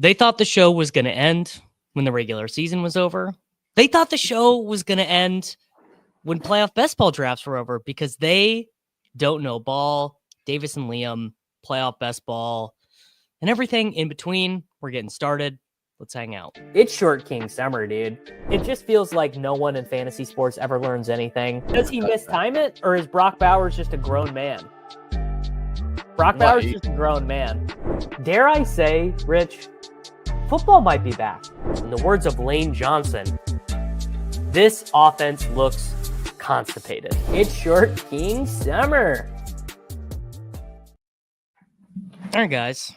They thought the show was going to end when the regular season was over. They thought the show was going to end when playoff best ball drafts were over because they don't know ball. Davis and Liam, playoff best ball, and everything in between. We're getting started. Let's hang out. It's Short King Summer, dude. It just feels like no one in fantasy sports ever learns anything. Does he mistime it, or is Brock Bowers just a grown man? Brock Bowers is just a grown man. Dare I say, Rich, football might be back. In the words of Lane Johnson, this offense looks constipated. It's Short King Summer. All right, guys.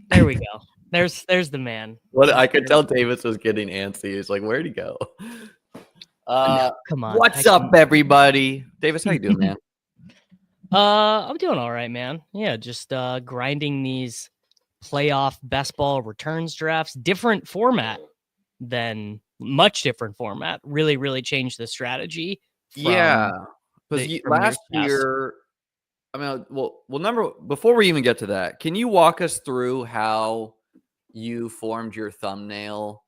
There we go. There's the man. What I could tell Davis was getting antsy. He's like, where'd he go? No, come on. What's up, everybody? Davis, how you doing, man? I'm doing all right, man. Yeah, just grinding these playoff best ball returns drafts. Different format than much different format. Really changed the strategy. Yeah, because last year, I mean, before we even get to that, can you walk us through how you formed your thumbnail?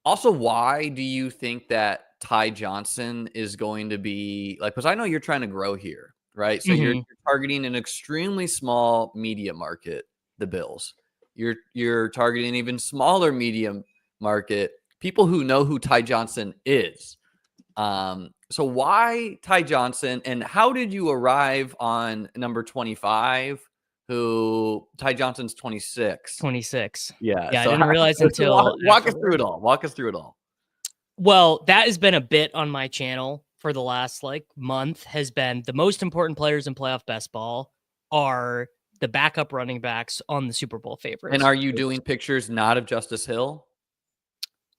Also, why do you think that Ty Johnson is going to be like, because I know you're trying to grow here, right? So you're targeting an extremely small media market, the Bills. You're targeting an even smaller media market, people who know who Ty Johnson is. So why Ty Johnson, and how did you arrive on number 25? Who Ty Johnson's 26. 26. Yeah. So I didn't realize until walk us through it all. Walk us through it all. Well, that has been a bit on my channel for the last month. Has been the most important players in playoff best ball are the backup running backs on the Super Bowl favorites. And are you doing pictures not of Justice Hill?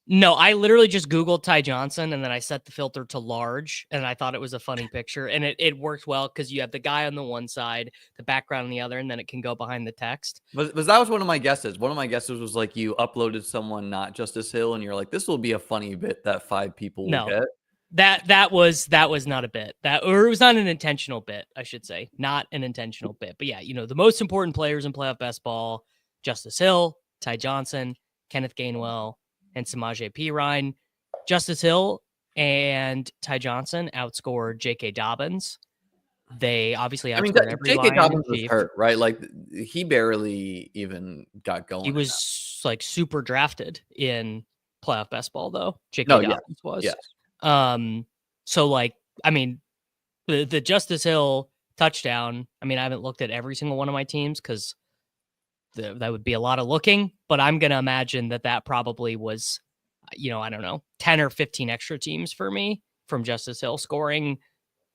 No, I literally just Googled Ty Johnson and then I set the filter to large and I thought it was a funny picture and it worked well because you have the guy on the one side, the background on the other, and then it can go behind the text. But that was one of my guesses. One of my guesses was like you uploaded someone not Justice Hill and you're like, this will be a funny bit that 5 people will get. That was not a bit. Or it was not an intentional bit, I should say. Not an intentional bit. But yeah, the most important players in playoff best ball, Justice Hill, Ty Johnson, Kenneth Gainwell, and Samaje Perine. Justice Hill and Ty Johnson outscored J.K. Dobbins. They obviously outscored every J.K. Dobbins was chief. hurt, right? Like he barely even got going. He was super drafted in playoff best ball, though. J.K. Dobbins was. Yes. So the Justice Hill touchdown. I mean, I haven't looked at every single one of my teams because that would be a lot of looking, but I'm going to imagine that probably was, I don't know, 10 or 15 extra teams for me from Justice Hill scoring,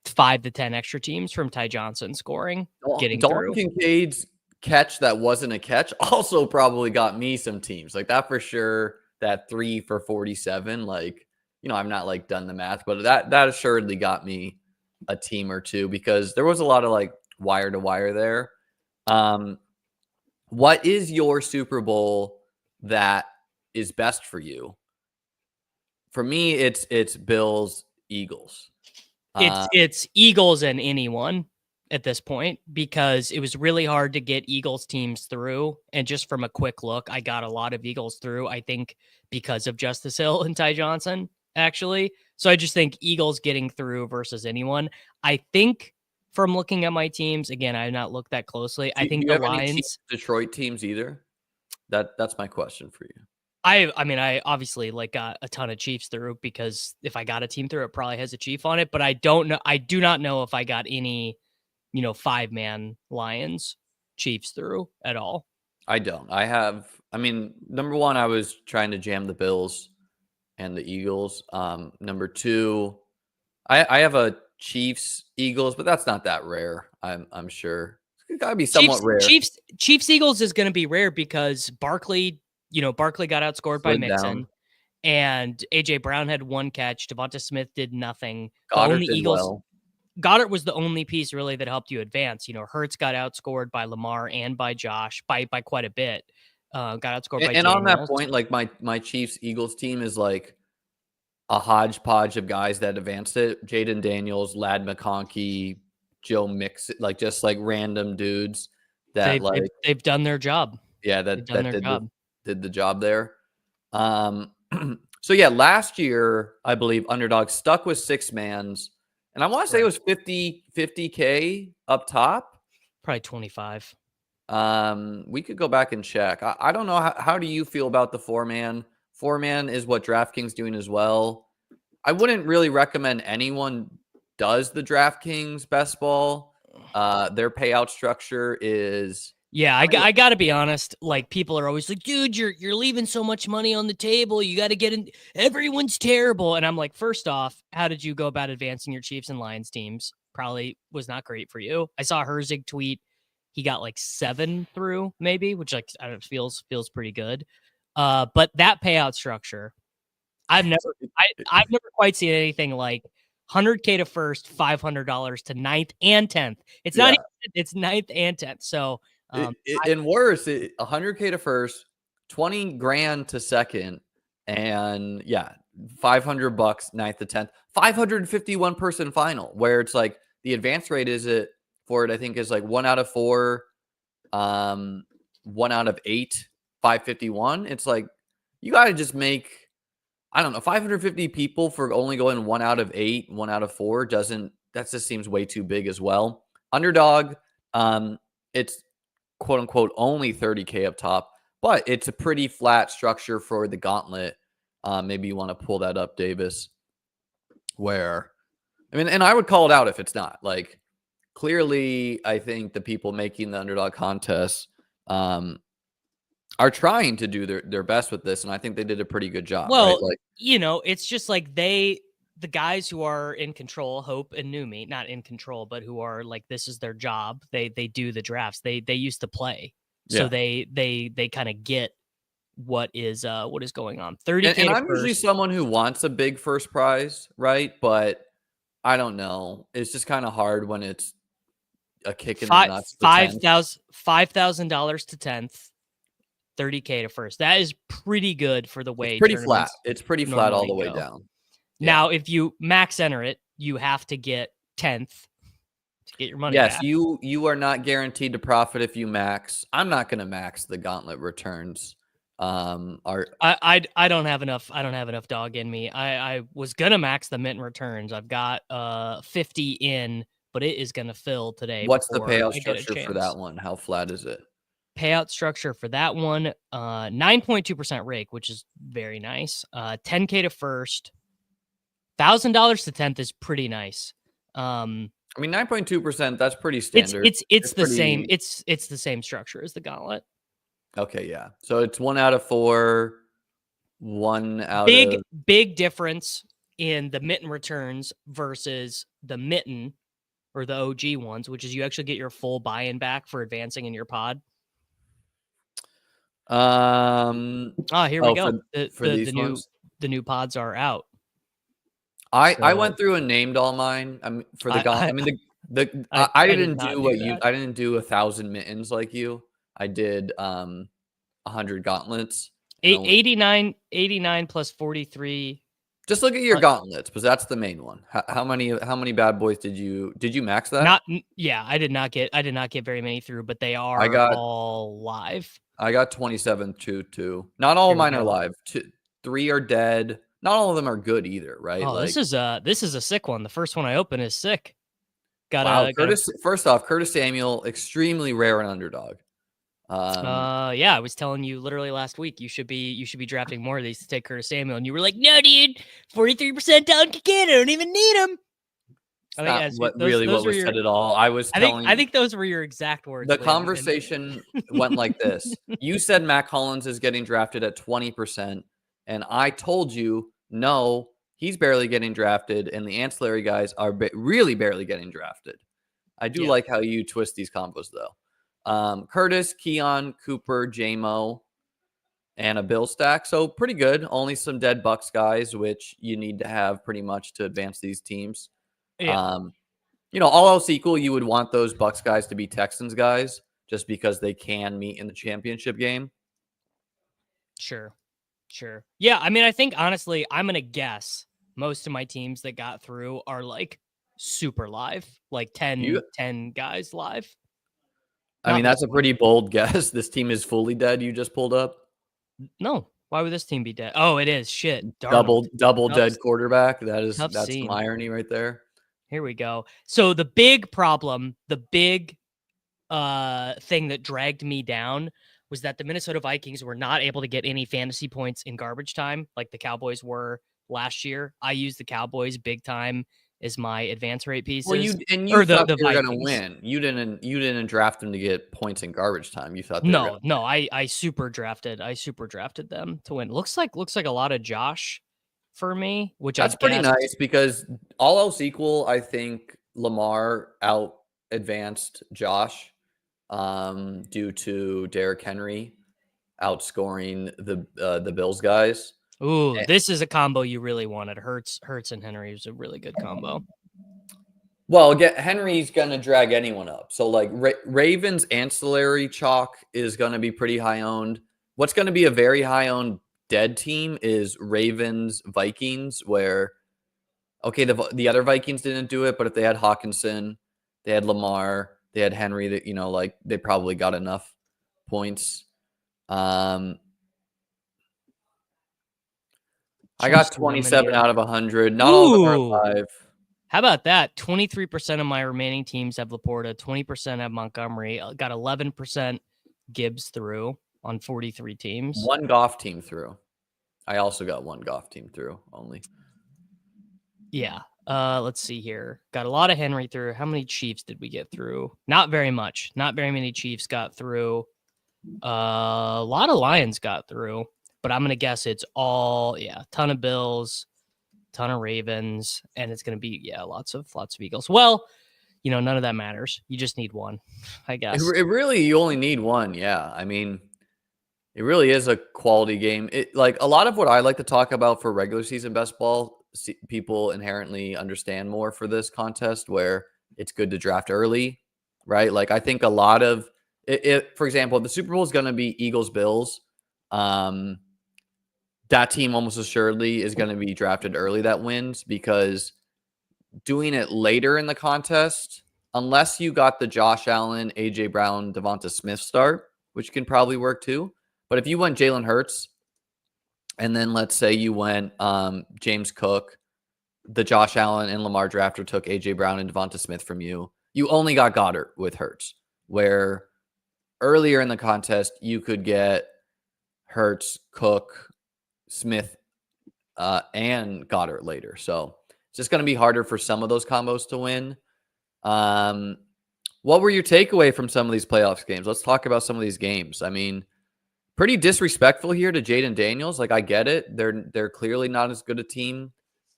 5 to 10 extra teams from Ty Johnson scoring, getting Dalton through. Kincaid's catch that wasn't a catch also probably got me some teams like that for sure. That 3 for 47, I'm not done the math, but that assuredly got me a team or two because there was a lot of wire to wire there. What is your Super Bowl that is best for you? For me, it's Bills, Eagles. It's Eagles and anyone at this point because it was really hard to get Eagles teams through. And just from a quick look, I got a lot of Eagles through, I think, because of Justice Hill and Ty Johnson, actually. So I just think Eagles getting through versus anyone. I think from looking at my teams, again, I have not looked that closely. I think the Lions, Detroit teams either. That's my question for you. I obviously got a ton of Chiefs through because if I got a team through, it probably has a Chief on it. But I don't know. I do not know if I got any, 5-man Lions Chiefs through at all. I don't. Number one, I was trying to jam the Bills and the Eagles. Number two, I have a Chiefs Eagles, but that's not that rare. I'm sure it's got to be somewhat rare. Chiefs Eagles is going to be rare because Barkley got outscored by Mixon, and AJ Brown had 1 catch. Devonta Smith did nothing. Goddard was the only piece really that helped you advance. Hurts got outscored by Lamar and by Josh by quite a bit. Got outscored by. And on that point, my Chiefs Eagles team is a hodgepodge of guys that advanced it. Jaden Daniels, Ladd McConkey, Joe Mixon, just random dudes that they've done their job. Yeah, that did did the job there. So yeah, last year, I believe Underdog stuck with 6-mans, and I want to say it was 50K up top. Probably 25. We could go back and check. I don't know. How do you feel about the 4-man? 4-man is what DraftKings doing as well. I wouldn't really recommend anyone does the DraftKings best ball. Their payout structure is... Yeah, I got to be honest. Like, people are always like, dude, you're leaving so much money on the table. You got to get in. Everyone's terrible. And I'm like, first off, how did you go about advancing your Chiefs and Lions teams? Probably was not great for you. I saw Herzig tweet. He got like 7 through, maybe, which like I don't know, feels pretty good. But that payout structure, I've never quite seen anything like 100K to first, $500 to 9th and 10th. It's not even, it's 9th and 10th. So and worse, 100K to first, 20 grand to second, and yeah, $500 9th to 10th, 551 person final, where it's like the advance rate for it, I think, is like 1 out of 4, 1 out of 8, 551. It's like you got to just make, I don't know, 550 people for only going 1 out of 8, 1 out of 4 that just seems way too big as well. Underdog, it's quote unquote only 30K up top, but it's a pretty flat structure for the gauntlet. Maybe you want to pull that up, Davis, where, I mean, and I would call it out if it's not. Like, clearly, I think the people making the Underdog contest are trying to do their best with this, and I think they did a pretty good job. Well, right? Like, it's just like the guys who are in control, Hope and Numi, not in control, but who are like, this is their job. They do the drafts. They used to play, so they kind of get what is going on. 30K. And I'm usually someone who wants a big first prize, right? But I don't know. It's just kind of hard when it's a kick in the nuts. $5,000 to 10th, 30K to first. That is pretty good for the way. It's pretty flat. It's pretty flat all the way down. Now, if you max enter it, you have to get 10th to get your money back. Yes, you are not guaranteed to profit if you max. I'm not going to max the gauntlet returns. I don't have enough. I don't have enough dog in me. I was gonna max the mint returns. I've got 50 in, but it is gonna fill today. What's the payout structure for that one? How flat is it? Payout structure for that one, 9.2% rake, which is very nice. 10K to first, $1,000 to 10th is pretty nice. I mean, 9.2%, that's pretty standard. It's the same. It's the same structure as the gauntlet. Okay, yeah. So it's 1 out of 4, 1 out of... Big difference in the mitten returns versus the mitten or the OG ones, which is you actually get your full buy-in back for advancing in your pod. Here we go. The new pods are out. I went through and named all mine. For the gauntlet. I didn't do 1,000 mittens like you. I did 100 gauntlets. 89 plus 43. Just look at your gauntlets, because that's the main one. How many bad boys did you max that? I did not get very many through, but they are all live. I got 27-2. Not all of mine are live. 3 are dead. Not all of them are good either, right? Oh, this is a sick one. The first one I open is sick. First off, Curtis Samuel, extremely rare and Underdog. I was telling you literally last week you should be drafting more of these to take Curtis Samuel, and you were like, no, dude, 43% down Kikana, I don't even need him. What was said at all. I think those were your exact words. The conversation went like this. You said Mac Hollins is getting drafted at 20%, and I told you, no, he's barely getting drafted, and the ancillary guys are really barely getting drafted. I do like how you twist these combos, though. Curtis, Keon, Cooper, JMO, and a Bill stack. So pretty good. Only some dead Bucks guys, which you need to have pretty much to advance these teams. Yeah. All else equal, you would want those Bucks guys to be Texans guys just because they can meet in the championship game. Sure. Yeah, I mean, I think, honestly, I'm going to guess most of my teams that got through are, like, super live. Like, 10 guys live. I mean, that's a pretty bold guess. This team is fully dead you just pulled up? No. Why would this team be dead? Oh, it is. Shit. Darnold. Double dead quarterback. That's scene. some irony right there. Here we go. So the big problem, the big thing that dragged me down was that the Minnesota Vikings were not able to get any fantasy points in garbage time like the Cowboys were last year. I used the Cowboys big time as my advance rate pieces. Well, you thought they were going to win. You didn't draft them to get points in garbage time. You thought they were gonna win. I super drafted them to win. Looks like a lot of Josh for me, which that's pretty nice because all else equal, I think Lamar out advanced Josh due to Derrick Henry outscoring the Bills guys. Ooh, this is a combo you really wanted. Hurts and Henry was a really good combo. Well, Henry's going to drag anyone up. So, like, Ravens ancillary chalk is going to be pretty high owned. What's going to be a very high owned dead team is Ravens Vikings, where, okay, the other Vikings didn't do it, but if they had Hawkinson, they had Lamar, they had Henry, that, you know, like, they probably got enough points. I got 27 out of 100. Not all of them are live. How about that? 23% of my remaining teams have Laporta. 20% have Montgomery. Got 11% Gibbs through on 43 teams. One Goff team through. I also got one Goff team through only. Yeah. Let's see here. Got a lot of Henry through. How many Chiefs did we get through? Not very much. Not very many Chiefs got through. A lot of Lions got through, but I'm going to guess it's all, ton of Bills, ton of Ravens, and it's going to be, lots of Eagles. Well, none of that matters. You just need one, I guess. It really, you only need one. Yeah. I mean, it really is a quality game. It, like, a lot of what I like to talk about for regular season best ball, people inherently understand more for this contest, where it's good to draft early, right? Like, I think a lot of it, for example, the Super Bowl is going to be Eagles Bills. That team almost assuredly is going to be drafted early that wins, because doing it later in the contest, unless you got the Josh Allen, AJ Brown, Devonta Smith start, which can probably work too. But if you went Jalen Hurts, and then let's say you went James Cook, the Josh Allen and Lamar drafter took AJ Brown and Devonta Smith from you, you only got Goddard with Hurts, where earlier in the contest you could get Hurts, Cook, Smith, and Goddard later. So it's just going to be harder for some of those combos to win. What were your takeaway from some of these playoffs games? Let's talk about some of these games. I mean, pretty disrespectful here to Jaden Daniels. Like, I get it. They're clearly not as good a team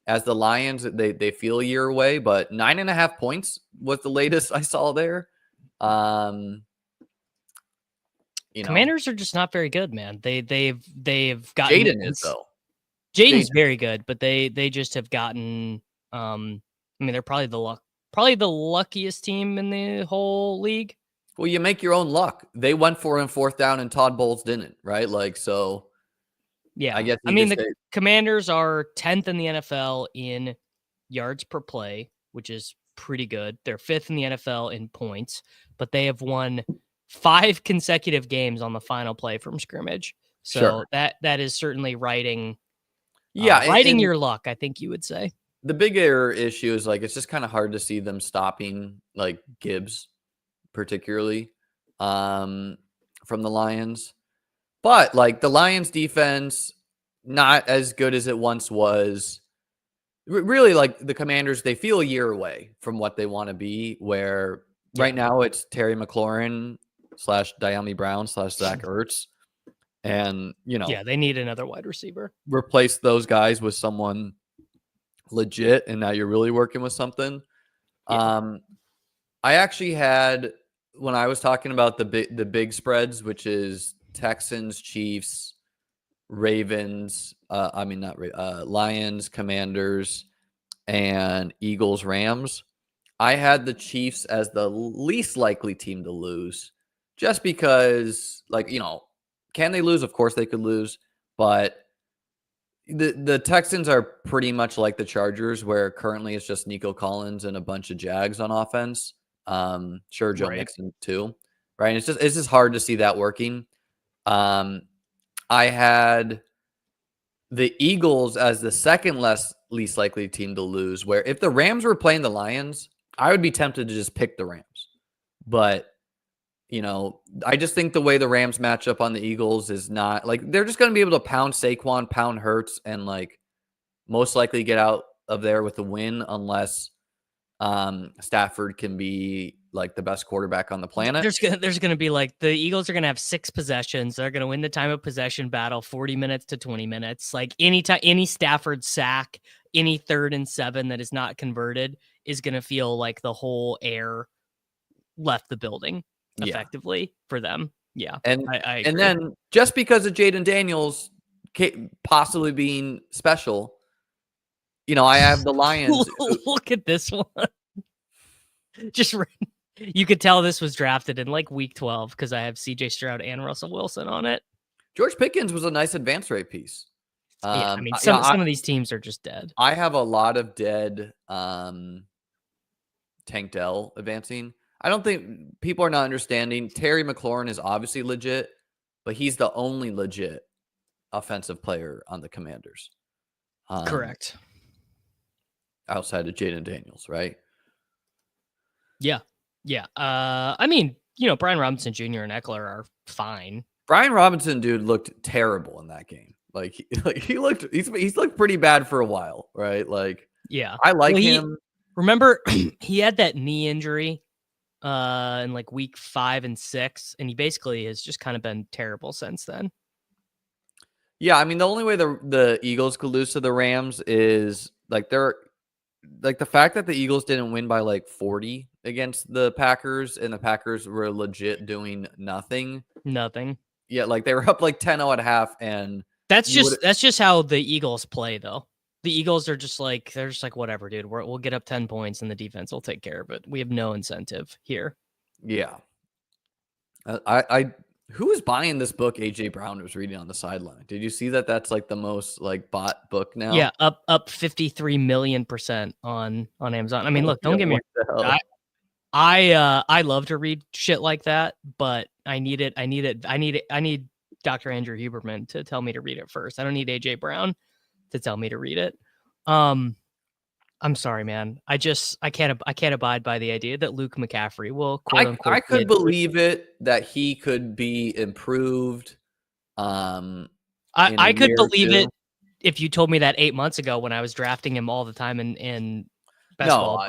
as the Lions. They feel a year away, but 9.5 points was the latest I saw there. Commanders are just not very good, man. They've gotten Jaden is, though. Jaden's very good, but they just have gotten I mean, they're probably the luckiest team in the whole league. Well, you make your own luck. They went for it on fourth down and Todd Bowles didn't, right? Like, so yeah. I guess the Commanders are 10th in the NFL in yards per play, which is pretty good. They're 5th in the NFL in points, but they have won 5 consecutive games on the final play from scrimmage. So sure. that is certainly riding and your luck, I think you would say. The bigger issue is, like, it's just kind of hard to see them stopping, like, Gibbs particularly from the Lions. But, like, the Lions defense, not as good as it once was. Really, like, the Commanders, they feel a year away from what they want to be, where right now it's Terry McLaurin / Diami Brown / Zach Ertz. And, they need another wide receiver. Replace those guys with someone legit, and now you're really working with something. I actually had, when I was talking about the big spreads, which is Texans, Chiefs, Ravens, Lions, Commanders, and Eagles, Rams, I had the Chiefs as the least likely team to lose, just because, like, can they lose? Of course they could lose, but the Texans are pretty much like the Chargers, where currently it's just Nico Collins and a bunch of Jags on offense. Joe Mixon too, right? And it's just hard to see that working. I I had the Eagles as the second least likely team to lose, where if the Rams were playing the Lions, I would be tempted to just pick the Rams. But, I just think the way the Rams match up on the Eagles is not like they're just going to be able to pound Saquon, pound Hurts, and like most likely get out of there with a win unless Stafford can be like the best quarterback on the planet. There's gonna be like the Eagles are gonna have 6 possessions. They're gonna win the time of possession battle, 40 minutes to 20 minutes. Like any Stafford sack, any 3rd and 7 that is not converted is gonna feel like the whole air left the building effectively for them. Yeah, and I agree. And then just because of Jaden Daniels possibly being special, I have the Lions. Look at this one. Just you could tell this was drafted in like week 12 because I have CJ Stroud and Russell Wilson on it. George Pickens was a nice advance rate piece. Yeah, I mean, some of these teams are just dead. I have a lot of dead Tank Dell advancing. I don't think people are not understanding. Terry McLaurin is obviously legit, but he's the only legit offensive player on the Commanders. Correct. Outside of Jaden Daniels, right? Yeah. Yeah. I mean, Brian Robinson Jr. and Eckler are fine. Brian Robinson, dude, looked terrible in that game. He's looked pretty bad for a while, right? Like, yeah, I like him. Remember, he had that knee injury in like week 5 and 6, and he basically has just kind of been terrible since then. Yeah, I mean, the only way the Eagles could lose to the Rams is like the fact that the Eagles didn't win by like 40 against the Packers, and the Packers were legit doing nothing. Yeah, like they were up like 10-0 at half, and that's just how the Eagles play, though. The Eagles are just like whatever, dude. We'll get up 10 points, and the defense will take care of it. We have no incentive here. Yeah, who was buying this book AJ Brown was reading on the sideline? Did you see that? That's like the most like bought book now. Yeah, up 53 million% on Amazon. I mean, look, don't get me wrong. I love to read shit like that, but I need Dr. Andrew Huberman to tell me to read it first. I don't need AJ Brown to tell me to read it. I'm sorry, man. I can't abide by the idea that Luke McCaffrey will quote unquote. I could believe it that he could be improved. I could believe it if you told me that 8 months ago when I was drafting him all the time in best ball.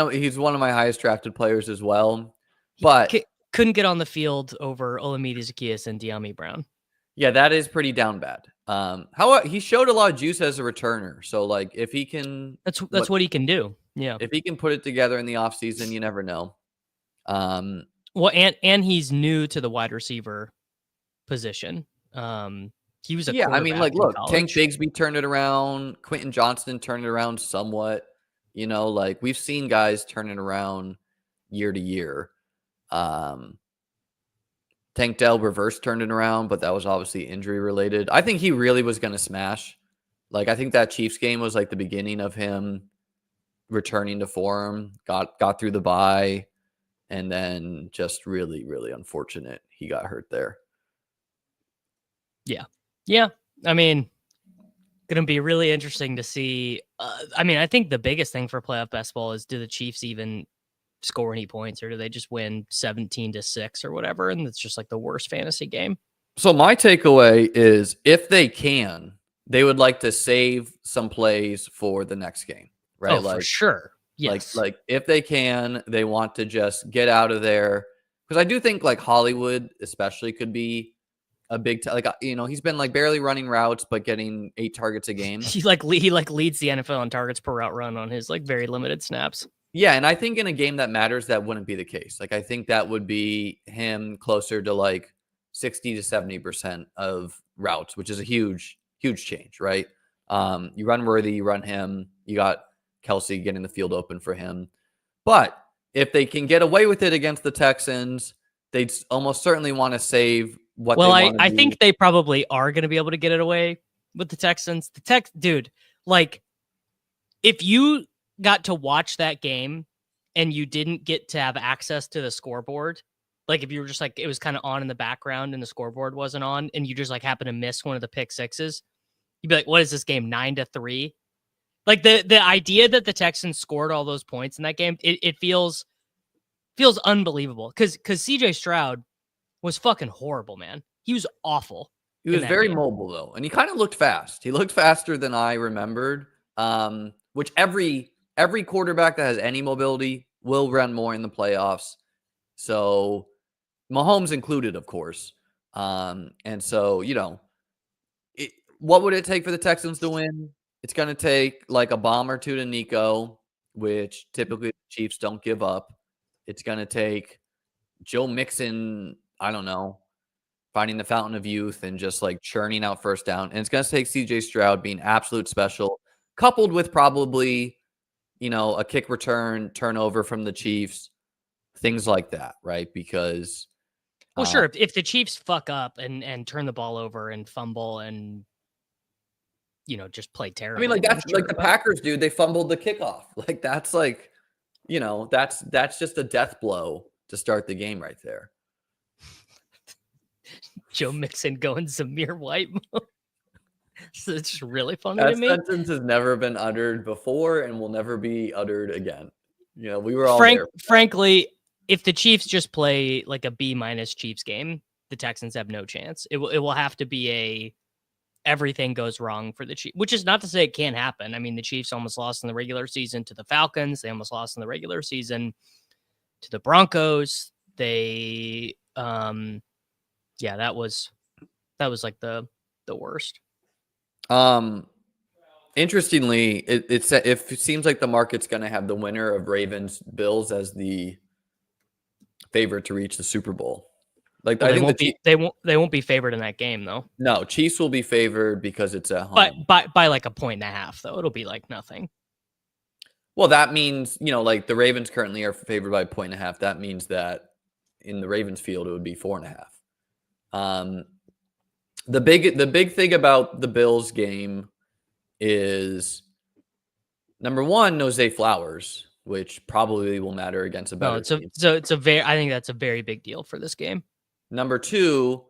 He's one of my highest drafted players as well, but couldn't get on the field over Olamide Zaccheaus and De'Ami Brown. Yeah, that is pretty down bad. He showed a lot of juice as a returner. So like if he can that's what he can do. Yeah. If he can put it together in the offseason, you never know. Well, and he's new to the wide receiver position. He was I mean, like, look, Tank Bigsby turned it around, Quentin Johnston turned it around somewhat. Like we've seen guys turn it around year to year. Tank Dell reverse turned it around, but that was obviously injury related. I think he really was going to smash. Like, I think that Chiefs game was like the beginning of him returning to form, got through the bye, and then just really, really unfortunate he got hurt there. Yeah. Yeah. I mean, going to be really interesting to see. I think the biggest thing for playoff basketball is, do the Chiefs even score any points, or do they just win 17-6 or whatever? And it's just like the worst fantasy game. So my takeaway is, if they can, they would like to save some plays for the next game, right? Oh, for sure. Yes. Like if they can, they want to just get out of there. Because I do think like Hollywood especially could be a big he's been like barely running routes, but getting 8 targets a game. He leads the NFL on targets per route run on his like very limited snaps. Yeah, and I think in a game that matters, that wouldn't be the case. Like, I think that would be him closer to like 60 to 70% of routes, which is a huge, huge change, right? You run Worthy, you run him, you got Kelsey getting the field open for him. But if they can get away with it against the Texans, they'd almost certainly want to save what they want to do. I think they probably are going to be able to get it away with the Texans. Dude, like, if you got to watch that game and you didn't get to have access to the scoreboard, Like if you were just like, it was kind of on in the background and the scoreboard wasn't on and you just like happen to miss one of the pick sixes, you'd be like, what is this game? 9-3? Like the idea that the Texans scored all those points in that game, it feels unbelievable. Cause CJ Stroud was fucking horrible, man. He was awful. He was very mobile though. And he kind of looked fast. He looked faster than I remembered. Which every quarterback that has any mobility will run more in the playoffs. So Mahomes included, of course. And so, what would it take for the Texans to win? It's going to take like a bomb or two to Nico, which typically the Chiefs don't give up. It's going to take Joe Mixon, I don't know, finding the fountain of youth and just like churning out first down. And it's going to take CJ Stroud being absolute special, coupled with probably, a kick return, turnover from the Chiefs, things like that, right? Because well, sure, if the Chiefs fuck up and turn the ball over and fumble and just play terrible. I mean, like that's like the Packers, dude. They fumbled the kickoff. Like that's like, that's just a death blow to start the game right there. Joe Mixon going Zamir White mode. So it's really funny that to me. That sentence has never been uttered before and will never be uttered again. We were all there. Frankly, if the Chiefs just play like a B- Chiefs game, the Texans have no chance. It will have to be everything goes wrong for the Chiefs, which is not to say it can't happen. I mean, the Chiefs almost lost in the regular season to the Falcons. They almost lost in the regular season to the Broncos. They, that was like the worst. Interestingly, it seems like the market's going to have the winner of Ravens Bills as the favorite to reach the Super Bowl. Like I think they won't be favored in that game though. No, Chiefs will be favored because it's at home. But by like 1.5 though. It'll be like nothing. Well, that means, like the Ravens currently are favored by 1.5. That means that in the Ravens field it would be 4.5. The big thing about the Bills game is number one, no Zay Flowers, which probably will matter against a better team. I think that's a very big deal for this game. Number two,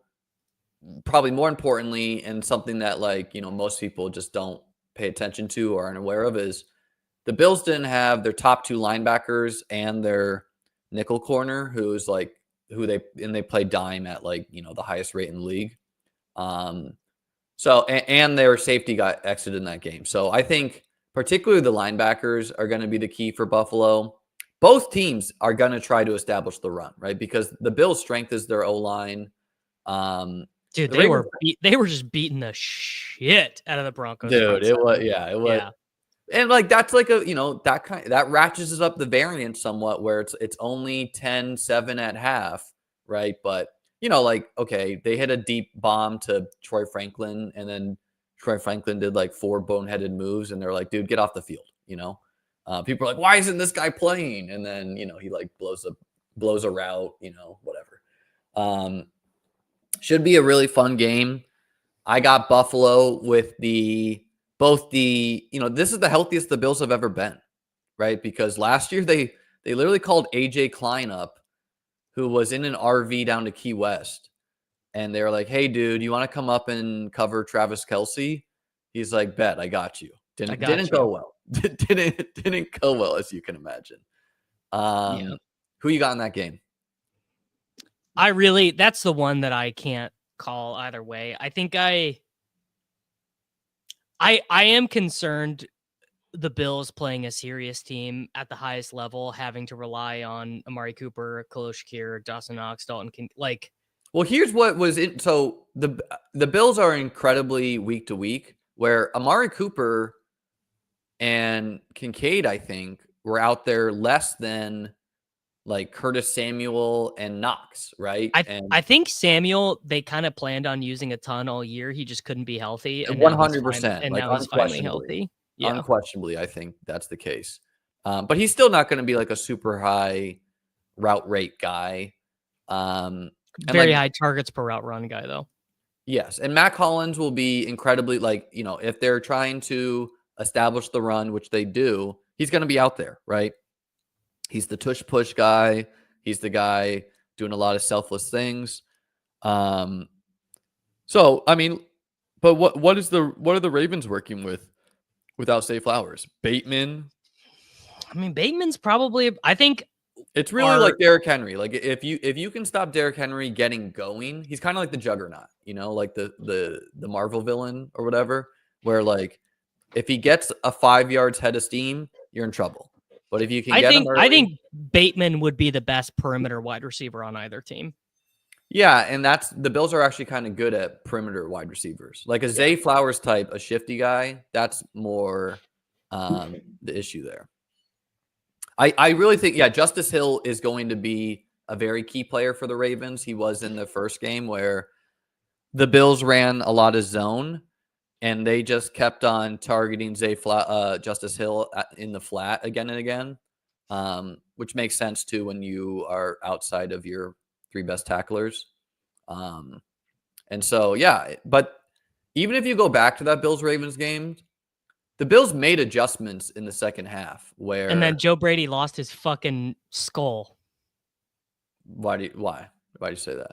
probably more importantly, and something that most people just don't pay attention to or aren't aware of, is the Bills didn't have their top two linebackers and their nickel corner, who they play dime at the highest rate in the league. So their safety got exited in that game. So I think particularly the linebackers are going to be the key for Buffalo. Both teams are going to try to establish the run, right? Because the Bills' strength is their O-line. Dude, they were just beating the shit out of the Broncos. Dude, it was. Yeah. And that's that ratchets up the variance somewhat, where it's only 10-7 at half, right? But okay, they hit a deep bomb to Troy Franklin, and then Troy Franklin did 4 boneheaded moves, and they're like, dude, get off the field. People are like, why isn't this guy playing? And then he blows a route, whatever. Should be a really fun game. I got Buffalo with this is the healthiest the Bills have ever been, right? Because last year they literally called AJ Klein up, who was in an RV down to Key West. And they were like, hey, dude, you want to come up and cover Travis Kelce? He's like, bet, I got you. Didn't go well. Didn't go well, as you can imagine. Who you got in that game? That's the one that I can't call either way. I think I am concerned the Bills playing a serious team at the highest level, having to rely on Amari Cooper, Khalil Shakir, Dawson Knox, Dalton King. Well, here's what was it. So the Bills are incredibly week to week, where Amari Cooper and Kincaid, I think, were out there less than Curtis Samuel and Knox, right? I think Samuel, they kind of planned on using a ton all year. He just couldn't be healthy. 100%. And now he's finally healthy. Yeah. Unquestionably, I think that's the case. But he's still not going to be a super high route rate guy. Very high targets per route run guy, though. Yes. And Matt Collins will be incredibly, if they're trying to establish the run, which they do, he's going to be out there, right? He's the tush push guy. He's the guy doing a lot of selfless things. So I mean, but what are the Ravens working with without Zay Flowers? Bateman. I mean, Bateman's probably. I think it's really like Derrick Henry. Like if you can stop Derrick Henry getting going, he's kind of like the Juggernaut, like the Marvel villain or whatever, where like if he gets a 5 yards head of steam, you're in trouble. But if you can get him early, I think Bateman would be the best perimeter wide receiver on either team. Yeah, and the Bills are actually kind of good at perimeter wide receivers. Like a Zay Flowers type, a shifty guy, that's more the issue there. I really think, Justice Hill is going to be a very key player for the Ravens. He was in the first game where the Bills ran a lot of zone, and they just kept on targeting Justice Hill in the flat again and again, which makes sense too when you are outside of your 3 best tacklers. And so, but even if you go back to that Bills-Ravens game, the Bills made adjustments in the second half and then Joe Brady lost his fucking skull. Why do you say that?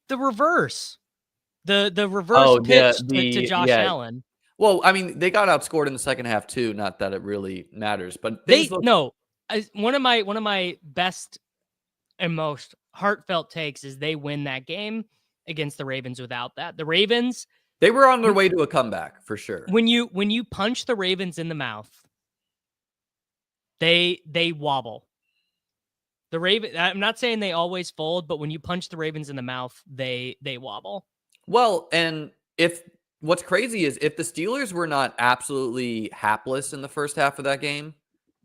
The reverse. The reverse pitch to Josh Allen. Well, I mean, they got outscored in the second half too. Not that it really matters, but one of my best and most heartfelt takes is they win that game against the Ravens without that. The Ravens, they were on their way to a comeback for sure. When you punch the Ravens in the mouth, they wobble. The Raven, I'm not saying they always fold, but when you punch the Ravens in the mouth, they wobble. Well, and what's crazy is if the Steelers were not absolutely hapless in the first half of that game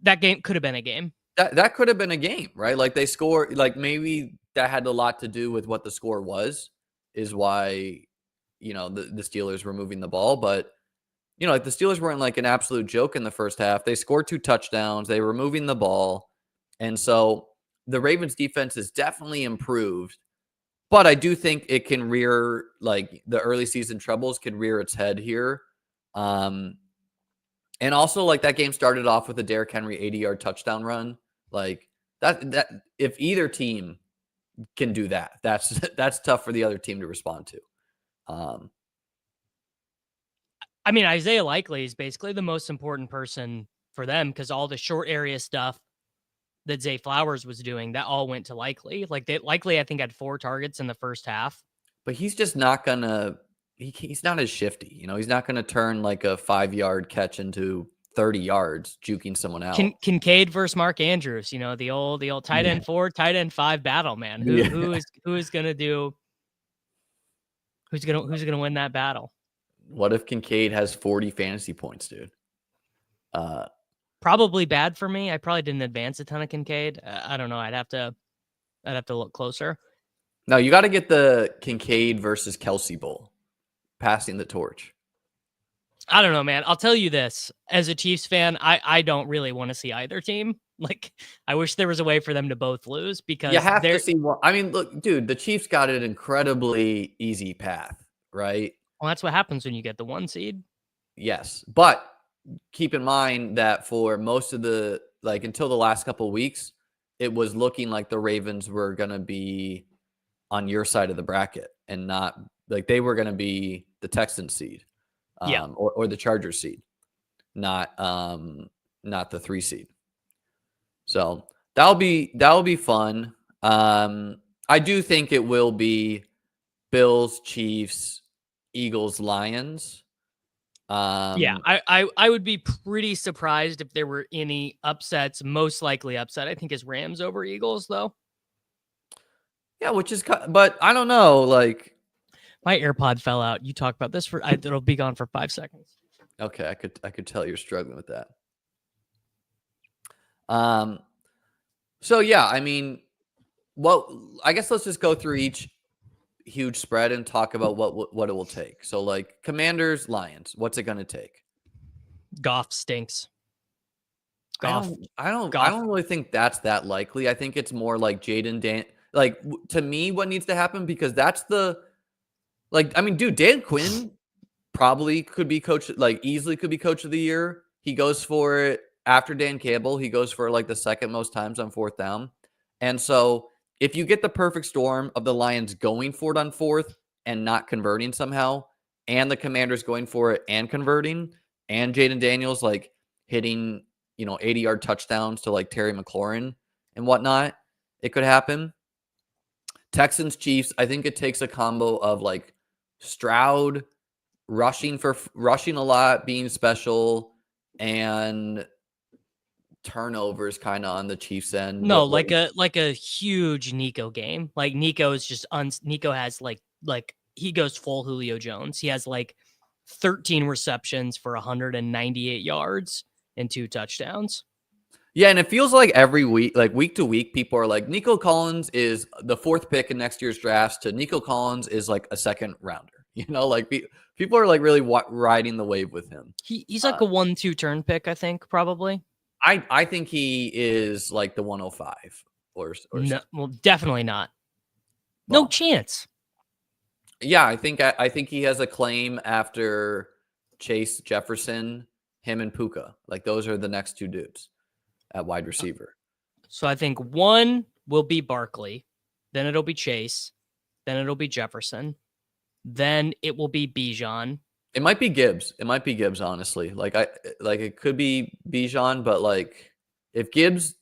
could have been a game. That could have been a game, right? Like they score, like maybe that had a lot to do with what the score was, is why, the Steelers were moving the ball. But, like the Steelers weren't like an absolute joke in the first half. They scored 2 touchdowns. They were moving the ball. And so the Ravens defense is definitely improved. But I do think it can rear, like the early season troubles can rear its head here. And also, like that game started off with a Derrick Henry 80-yard touchdown run. Like that if either team can do that, that's tough for the other team to respond to. I mean, Isaiah Likely is basically the most important person for them because all the short area stuff that Zay Flowers was doing, that all went to Likely. Like Likely, I think, had 4 targets in the first half. But he's just not gonna. He's not as shifty. He's not gonna turn like a 5-yard catch into 30 yards, juking someone out. Kincaid versus Mark Andrews. The old tight end 4, tight end 5 battle, man. Who's gonna win that battle? What if Kincaid has 40 fantasy points, dude? Probably bad for me. I probably didn't advance a ton of Kincaid. I don't know. I'd have to look closer. No, you got to get the Kincaid versus Kelsey Bowl, passing the torch. I don't know, man. I'll tell you this. As a Chiefs fan, I don't really want to see either team. Like, I wish there was a way for them to both lose because you have to see one. I mean, look, dude, the Chiefs got an incredibly easy path, right? Well, that's what happens when you get the 1 seed. Yes, but keep in mind that for most of until the last couple of weeks, it was looking like the Ravens were going to be on your side of the bracket and not like they were going to be the Texans seed, or the Chargers seed, not the 3 seed. So that'll be fun. I do think it will be Bills, Chiefs, Eagles, Lions. I would be pretty surprised if there were any upsets. Most likely upset, I think, is Rams over Eagles, though. Yeah, but I don't know. Like, my AirPod fell out. You talk about this it'll be gone for 5 seconds. Okay, I could tell you're struggling with that. So yeah, I mean, I guess let's just go through each huge spread and talk about what it will take. So like Commanders, Lions, what's it going to take? Goff stinks. I don't really think that's that likely. I think it's more like to me, what needs to happen, because that's dude, Dan Quinn probably could be easily could be coach of the year. He goes for it after Dan Campbell. He goes for like the second most times on 4th down. And so if you get the perfect storm of the Lions going for it on 4th and not converting somehow, and the Commanders going for it and converting, and Jaden Daniels like hitting, 80-yard touchdowns to like Terry McLaurin and whatnot, it could happen. Texans, Chiefs, I think it takes a combo of like Stroud rushing a lot, being special, and turnovers kind of on the Chiefs end. No, like a huge Nico game. Like Nico is just Nico has like he goes full Julio Jones. He has like 13 receptions for 198 yards and 2 touchdowns. Yeah, and it feels like every week, like week to week, people are like, Nico Collins is the 4th pick in next year's drafts to Nico Collins is like a 2nd rounder. Like people are like really riding the wave with him. He's like a 1-2 turn pick, I think, probably. I think he is like the 105 or no, well, definitely not. Well, no chance. Yeah, I think he has a claim after Chase, Jefferson, him, and Puka. Like those are the next 2 dudes at wide receiver. So I think 1 will be Barkley, then it'll be Chase, then it'll be Jefferson, then it will be Bijan. It might be Gibbs. Honestly. Like it could be Bijan, but like if Gibbs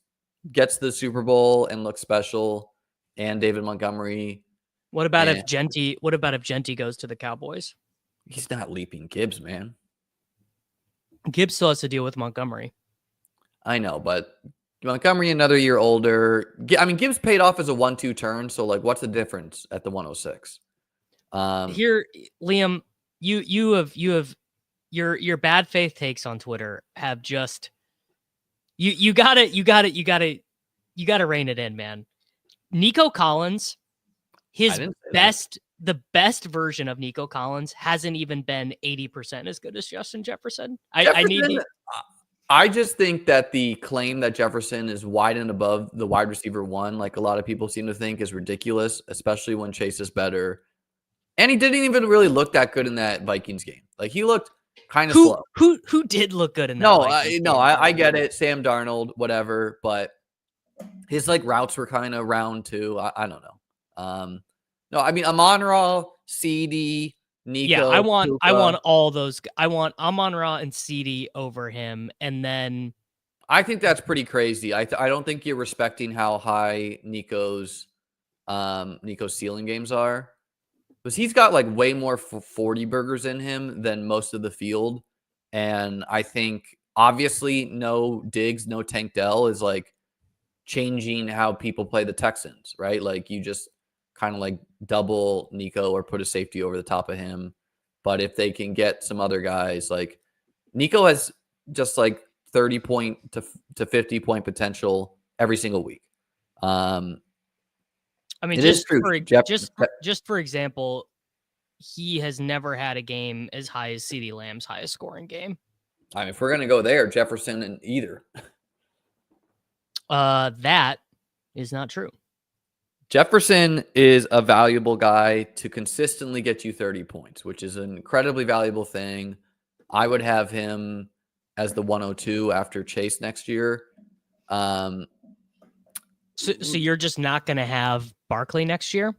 gets the Super Bowl and looks special, and David Montgomery. What about if Genti goes to the Cowboys? He's not leaping Gibbs, man. Gibbs still has to deal with Montgomery. I know, but Montgomery another year older. I mean, Gibbs paid off as a 1-2 turn, so like, what's the difference at the 106? Here, Liam, you have your bad faith takes on Twitter have just you gotta rein it in, man. Nico Collins, the best version of Nico Collins hasn't even been 80% as good as Justin Jefferson. I just think that the claim that Jefferson is wide and above the wide receiver 1, like a lot of people seem to think, is ridiculous, especially when Chase is better. And he didn't even really look that good in that Vikings game. Like he looked kind of slow. Who did look good in that? I get it. Sam Darnold, whatever, but his like routes were kind of round too. I don't know. No, I mean Amon-Ra, CD, Nico. Yeah, I want Puka. all those. I want Amon-Ra and CD over him, and then I think that's pretty crazy. I don't think you're respecting how high Nico's ceiling games are, because he's got like way more 40 burgers in him than most of the field, and I think obviously no Diggs, no Tank Dell is like changing how people play the Texans, right? Like you just kind of like double Nico or put a safety over the top of him. But if they can get some other guys, like Nico has just like 30 point to 50 point potential every single week. I mean, just for example, he has never had a game as high as CeeDee Lamb's highest scoring game. I mean, if we're gonna go there, Jefferson and either. That is not true. Jefferson is a valuable guy to consistently get you 30 points, which is an incredibly valuable thing. I would have him as the 102 after Chase next year. So you're just not going to have Barkley next year?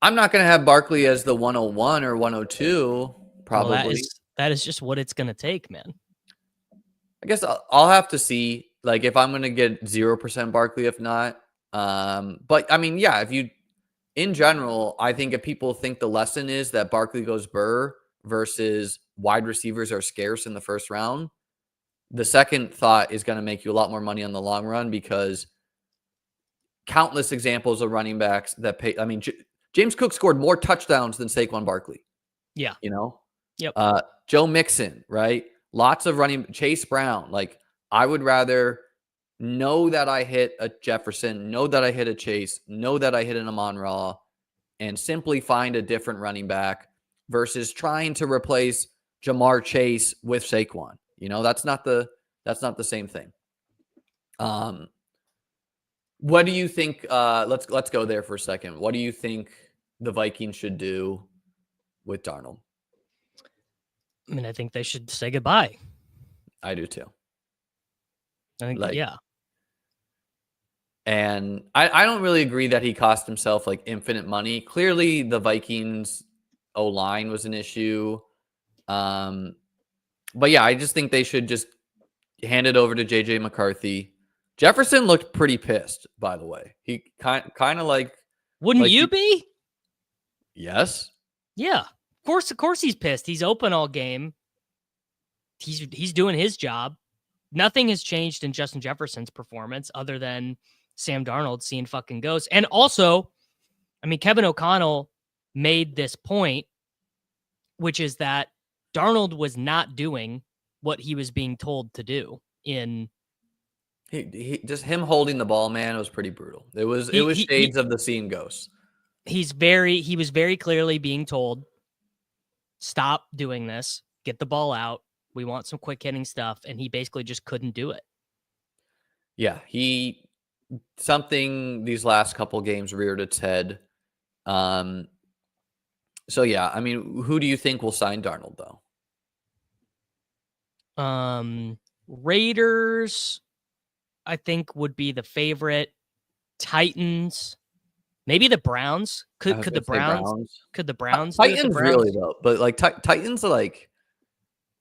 I'm not going to have Barkley as the 101 or 102, probably. Well, that is just what it's going to take, man. I guess I'll have to see, like, if I'm going to get 0% Barkley, if not. But I mean, yeah, in general, I think if people think the lesson is that Barkley goes burr versus wide receivers are scarce in the first round, the second thought is going to make you a lot more money on the long run, because countless examples of running backs that pay. I mean, James Cook scored more touchdowns than Saquon Barkley. Yeah. Yep. Joe Mixon, right? Lots of running. Chase Brown. Like, I would rather know that I hit a Jefferson, know that I hit a Chase, know that I hit an Amon-Ra, and simply find a different running back versus trying to replace Jamar Chase with Saquon. That's not the same thing. What do you think? Let's go there for a second. What do you think the Vikings should do with Darnold? I mean, I think they should say goodbye. I do too. I think, yeah. And I don't really agree that he cost himself like infinite money. Clearly, the Vikings O-line was an issue. But yeah, I just think they should just hand it over to JJ McCarthy. Jefferson looked pretty pissed, by the way. He kind of like. Wouldn't you be? Yes. Yeah. Of course he's pissed. He's open all game. He's doing his job. Nothing has changed in Justin Jefferson's performance other than Sam Darnold seeing fucking ghosts. And also, I mean, Kevin O'Connell made this point, which is that Darnold was not doing what he was being told to do in. He just him holding the ball, man, it was pretty brutal. It was shades of the seeing ghosts. He was very clearly being told, stop doing this, get the ball out. We want some quick hitting stuff. And he basically just couldn't do it. Yeah. Something these last couple games reared its head. So yeah, I mean, who do you think will sign Darnold though? Raiders, I think, would be the favorite. Titans, maybe the Browns. Could the Browns? Could the Browns? Titans really though, but like Titans are like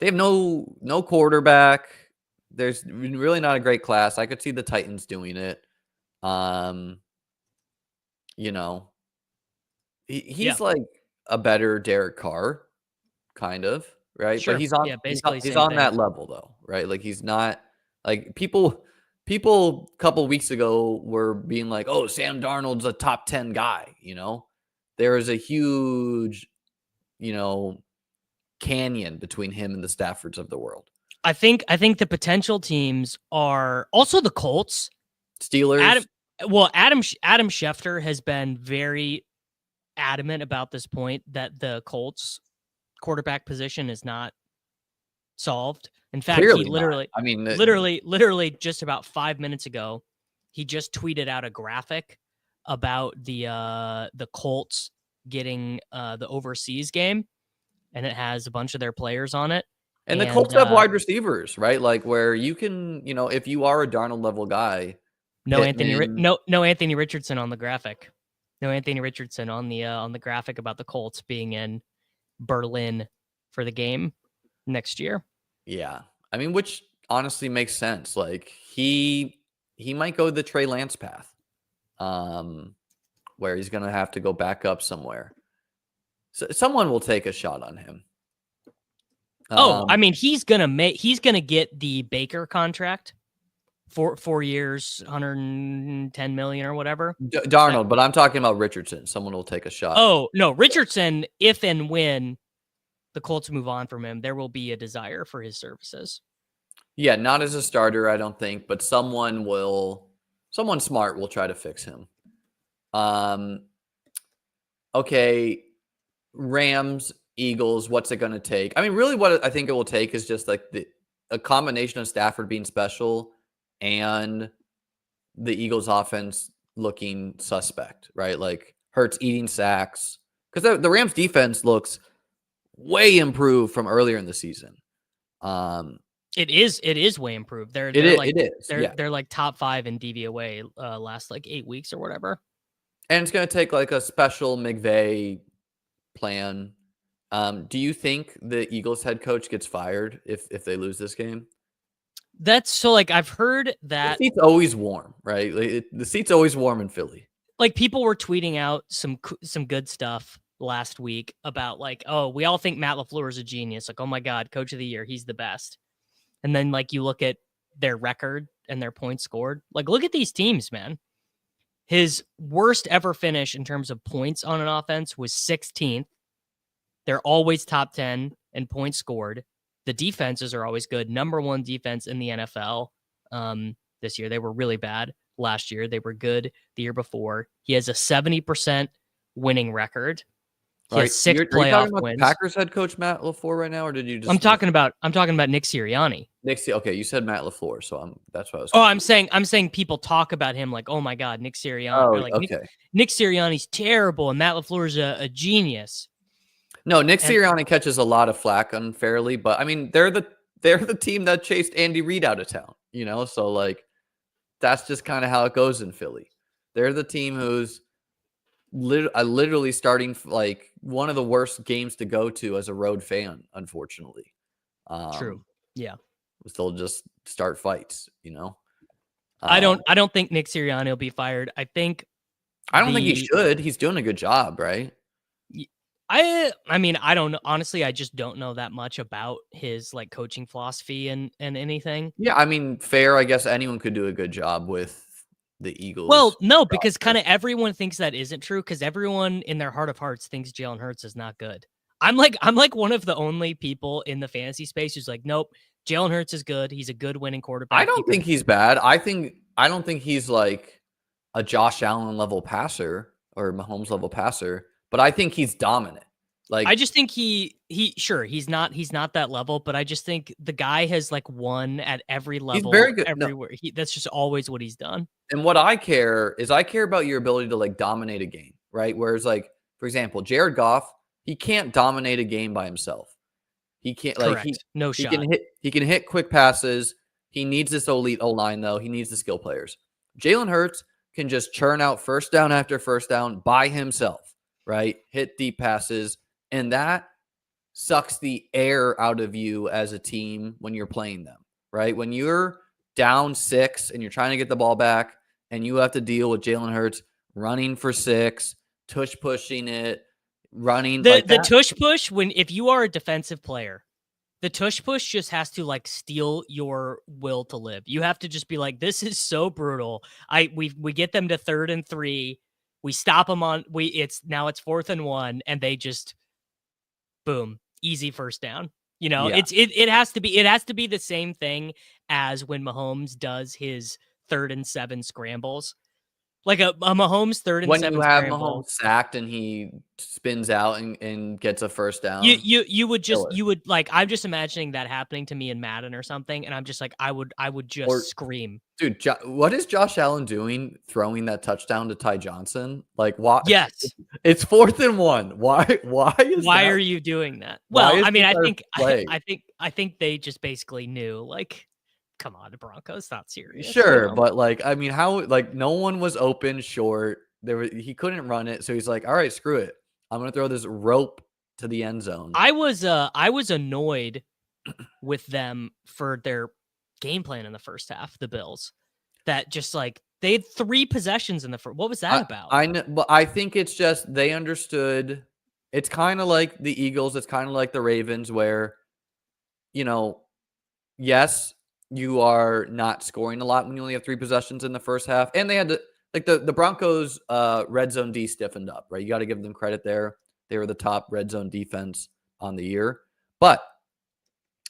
they have no quarterback. There's really not a great class. I could see the Titans doing it. You know, he's like a better Derek Carr, kind of, right? Sure. But he's on he's on that level though, right? Like he's not like people a couple weeks ago were being like, "Oh, Sam Darnold's a top 10 guy." You know, there is a huge, canyon between him and the Staffords of the world. I think the potential teams are also the Colts, Steelers. Adam Schefter has been very adamant about this point that the Colts quarterback position is not solved. In fact, Clearly he literally, not. literally just about 5 minutes ago, he just tweeted out a graphic about the Colts getting the overseas game, and it has a bunch of their players on it. And the Colts have wide receivers, right? Like where you can, if you are a Darnold level guy. No Anthony Richardson on the graphic. No Anthony Richardson on the graphic about the Colts being in Berlin for the game next year. Yeah. I mean, which honestly makes sense. Like he might go the Trey Lance path. Where he's going to have to go back up somewhere. So someone will take a shot on him. I mean, he's going to get the Baker contract. 4 years, $110 million or whatever. Darnold, but I'm talking about Richardson. Someone will take a shot. Oh, no. Richardson, if and when the Colts move on from him, there will be a desire for his services. Yeah, not as a starter, I don't think, but someone smart will try to fix him. Okay, Rams, Eagles, what's it going to take? I mean, really what I think it will take is just like a combination of Stafford being special and the Eagles offense looking suspect, right? Like Hurts eating sacks. Because the Rams defense looks way improved from earlier in the season. It is way improved. They're like top 5 in DVOA last like 8 weeks or whatever. And it's going to take like a special McVay plan. Do you think the Eagles head coach gets fired if they lose this game? That's so like I've heard that the seat's always warm, right? Like the seat's always warm in Philly. Like people were tweeting out some good stuff last week about like, oh, we all think Matt LaFleur is a genius. Like, oh my God, coach of the year, he's the best. And then like you look at their record and their points scored. Like, look at these teams, man. His worst ever finish in terms of points on an offense was 16th. They're always top 10 in points scored. The defenses are always good. Number 1 defense in the NFL. This year, they were really bad. Last year, they were good the year before. He has a 70% winning record. He has 6 playoff wins. Packers head coach Matt LaFleur right now, or did you just? I'm talking about Nick Sirianni. Okay, you said Matt LaFleur, so that's what I was. Oh, I'm saying people talk about him like, oh my God, Nick Sirianni. Oh, like, okay. Nick Sirianni's terrible, and Matt LaFleur's a genius. No, Nick Sirianni catches a lot of flack unfairly, but I mean they're the team that chased Andy Reid out of town, so like that's just kind of how it goes in Philly. They're the team who's literally starting like one of the worst games to go to as a road fan, unfortunately. True. Yeah. They'll just start fights, I don't think Nick Sirianni will be fired. I think he should. He's doing a good job, right? I mean, I don't know. Honestly, I just don't know that much about his like coaching philosophy and anything. Yeah, I mean, fair. I guess anyone could do a good job with the Eagles. Well, no, because kind of everyone thinks that isn't true because everyone in their heart of hearts thinks Jalen Hurts is not good. I'm like one of the only people in the fantasy space who's like, nope, Jalen Hurts is good. He's a good winning quarterback. I don't think he's bad. I don't think he's like a Josh Allen level passer or Mahomes level passer, but I think he's dominant. Like, I just think he's not that level, but I just think the guy has like won at every level. He's very good everywhere. No. That's just always what he's done. And what I care about your ability to like dominate a game, right? Whereas like, for example, Jared Goff, he can't dominate a game by himself. He can't. Correct. Like he can hit quick passes. He needs this elite O-line though. He needs the skill players. Jalen Hurts can just churn out first down after first down by himself, right? Hit deep passes, and that sucks the air out of you as a team when you're playing them, right? When you're down 6 and you're trying to get the ball back and you have to deal with Jalen Hurts running for 6, tush pushing it, running the tush push. If you are a defensive player, the tush push just has to like steal your will to live. You have to just be like, this is so brutal. We get them to 3rd and 3. We stop them on it's 4th and 1 and they just boom, easy first down. Yeah. It has to be the same thing as when Mahomes does his 3rd and 7 scrambles. Like a Mahomes 3rd and 7 when you have scramble. Mahomes sacked and he spins out and gets a first down. You would like, I'm just imagining that happening to me in Madden or something, and I'm just like, I would just scream. Dude, what is Josh Allen doing throwing that touchdown to Ty Johnson? Like, why? Yes. It's 4th and 1. Why are you doing that? Well, I mean, I think they just basically knew, like, come on, the Broncos, not serious. Sure, but like, I mean, how, like, no one was open short. He couldn't run it, so he's like, all right, screw it. I'm gonna throw this rope to the end zone. I was annoyed with them for their game plan in the first half, the Bills, that just like they had 3 possessions in the first. What was that about? I know, but I think it's just they understood. It's kind of like the Eagles. It's kind of like the Ravens, where, yes, you are not scoring a lot when you only have 3 possessions in the first half. And they had to, like, the Broncos red zone D stiffened up, right? You got to give them credit there. They were the top red zone defense on the year. But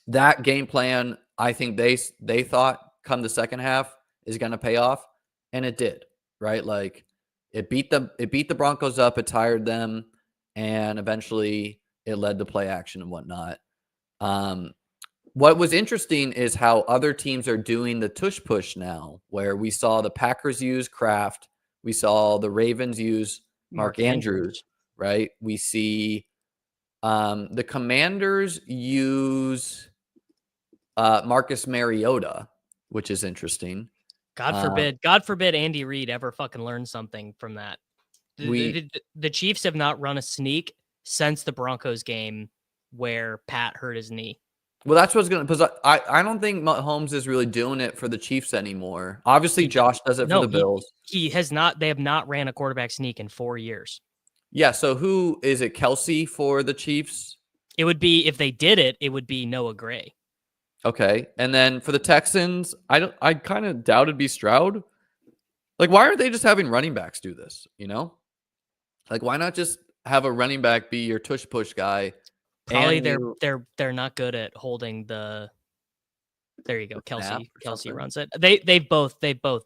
that game plan, I think they thought come the second half is going to pay off, and it did, right? Like, it beat the Broncos up, it tired them, and eventually it led to play action and whatnot. What was interesting is how other teams are doing the tush push now, where we saw the Packers use Kraft, we saw the Ravens use Mark Andrews, right? We see the Commanders use Marcus Mariota, which is interesting. God forbid Andy Reid ever fucking learned something from that. The Chiefs have not run a sneak since the Broncos game where Pat hurt his knee. Well, that's what's going to, because I don't think Mahomes is really doing it for the Chiefs anymore. Obviously, Josh does it for the Bills. He has not. They have not ran a quarterback sneak in 4 years. Yeah. So who is it? Kelsey for the Chiefs? It would be, if they did it, it would be Noah Gray. Okay. And then for the Texans, I kind of doubt it'd be Stroud. Like, why aren't they just having running backs do this? Like, why not just have a running back be your tush push guy? Probably they're not good at holding the. There you go, Kelsey runs it. They've both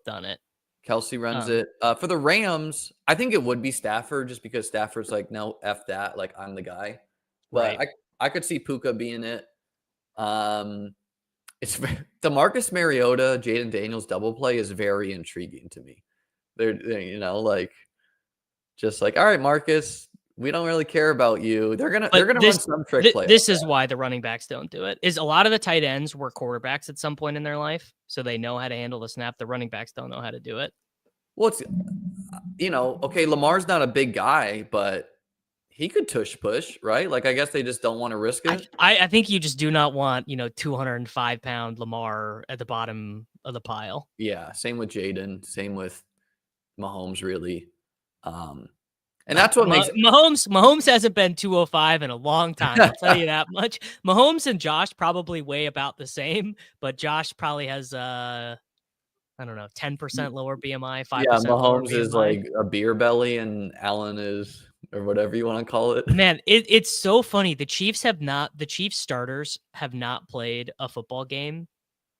done it. Kelsey runs it. For the Rams, I think it would be Stafford, just because Stafford's like, no, F that. Like, I'm the guy. But right. I could see Puka being it. It's the Marcus Mariota, Jaden Daniels double play is very intriguing to me. They're like, just like, all right, Marcus, We don't really care about you. They're gonna run some trick play. This is why the running backs don't do it. Is a lot of the tight ends were quarterbacks at some point in their life, so they know how to handle the snap. The running backs don't know how to do it. Well, it's okay. Lamar's not a big guy, but he could tush push, right? Like, I guess they just don't want to risk it. I think you just do not want 205-pound Lamar at the bottom of the pile. Yeah, same with Jaden. Same with Mahomes, really. And that's what makes Mahomes hasn't been 205 in a long time. I'll tell you that much. Mahomes and Josh probably weigh about the same, but Josh probably has I don't know, 10% lower BMI, 5%. Yeah, Mahomes is like a beer belly, and Allen is, or whatever you want to call it. Man, it's so funny. The Chiefs starters have not played a football game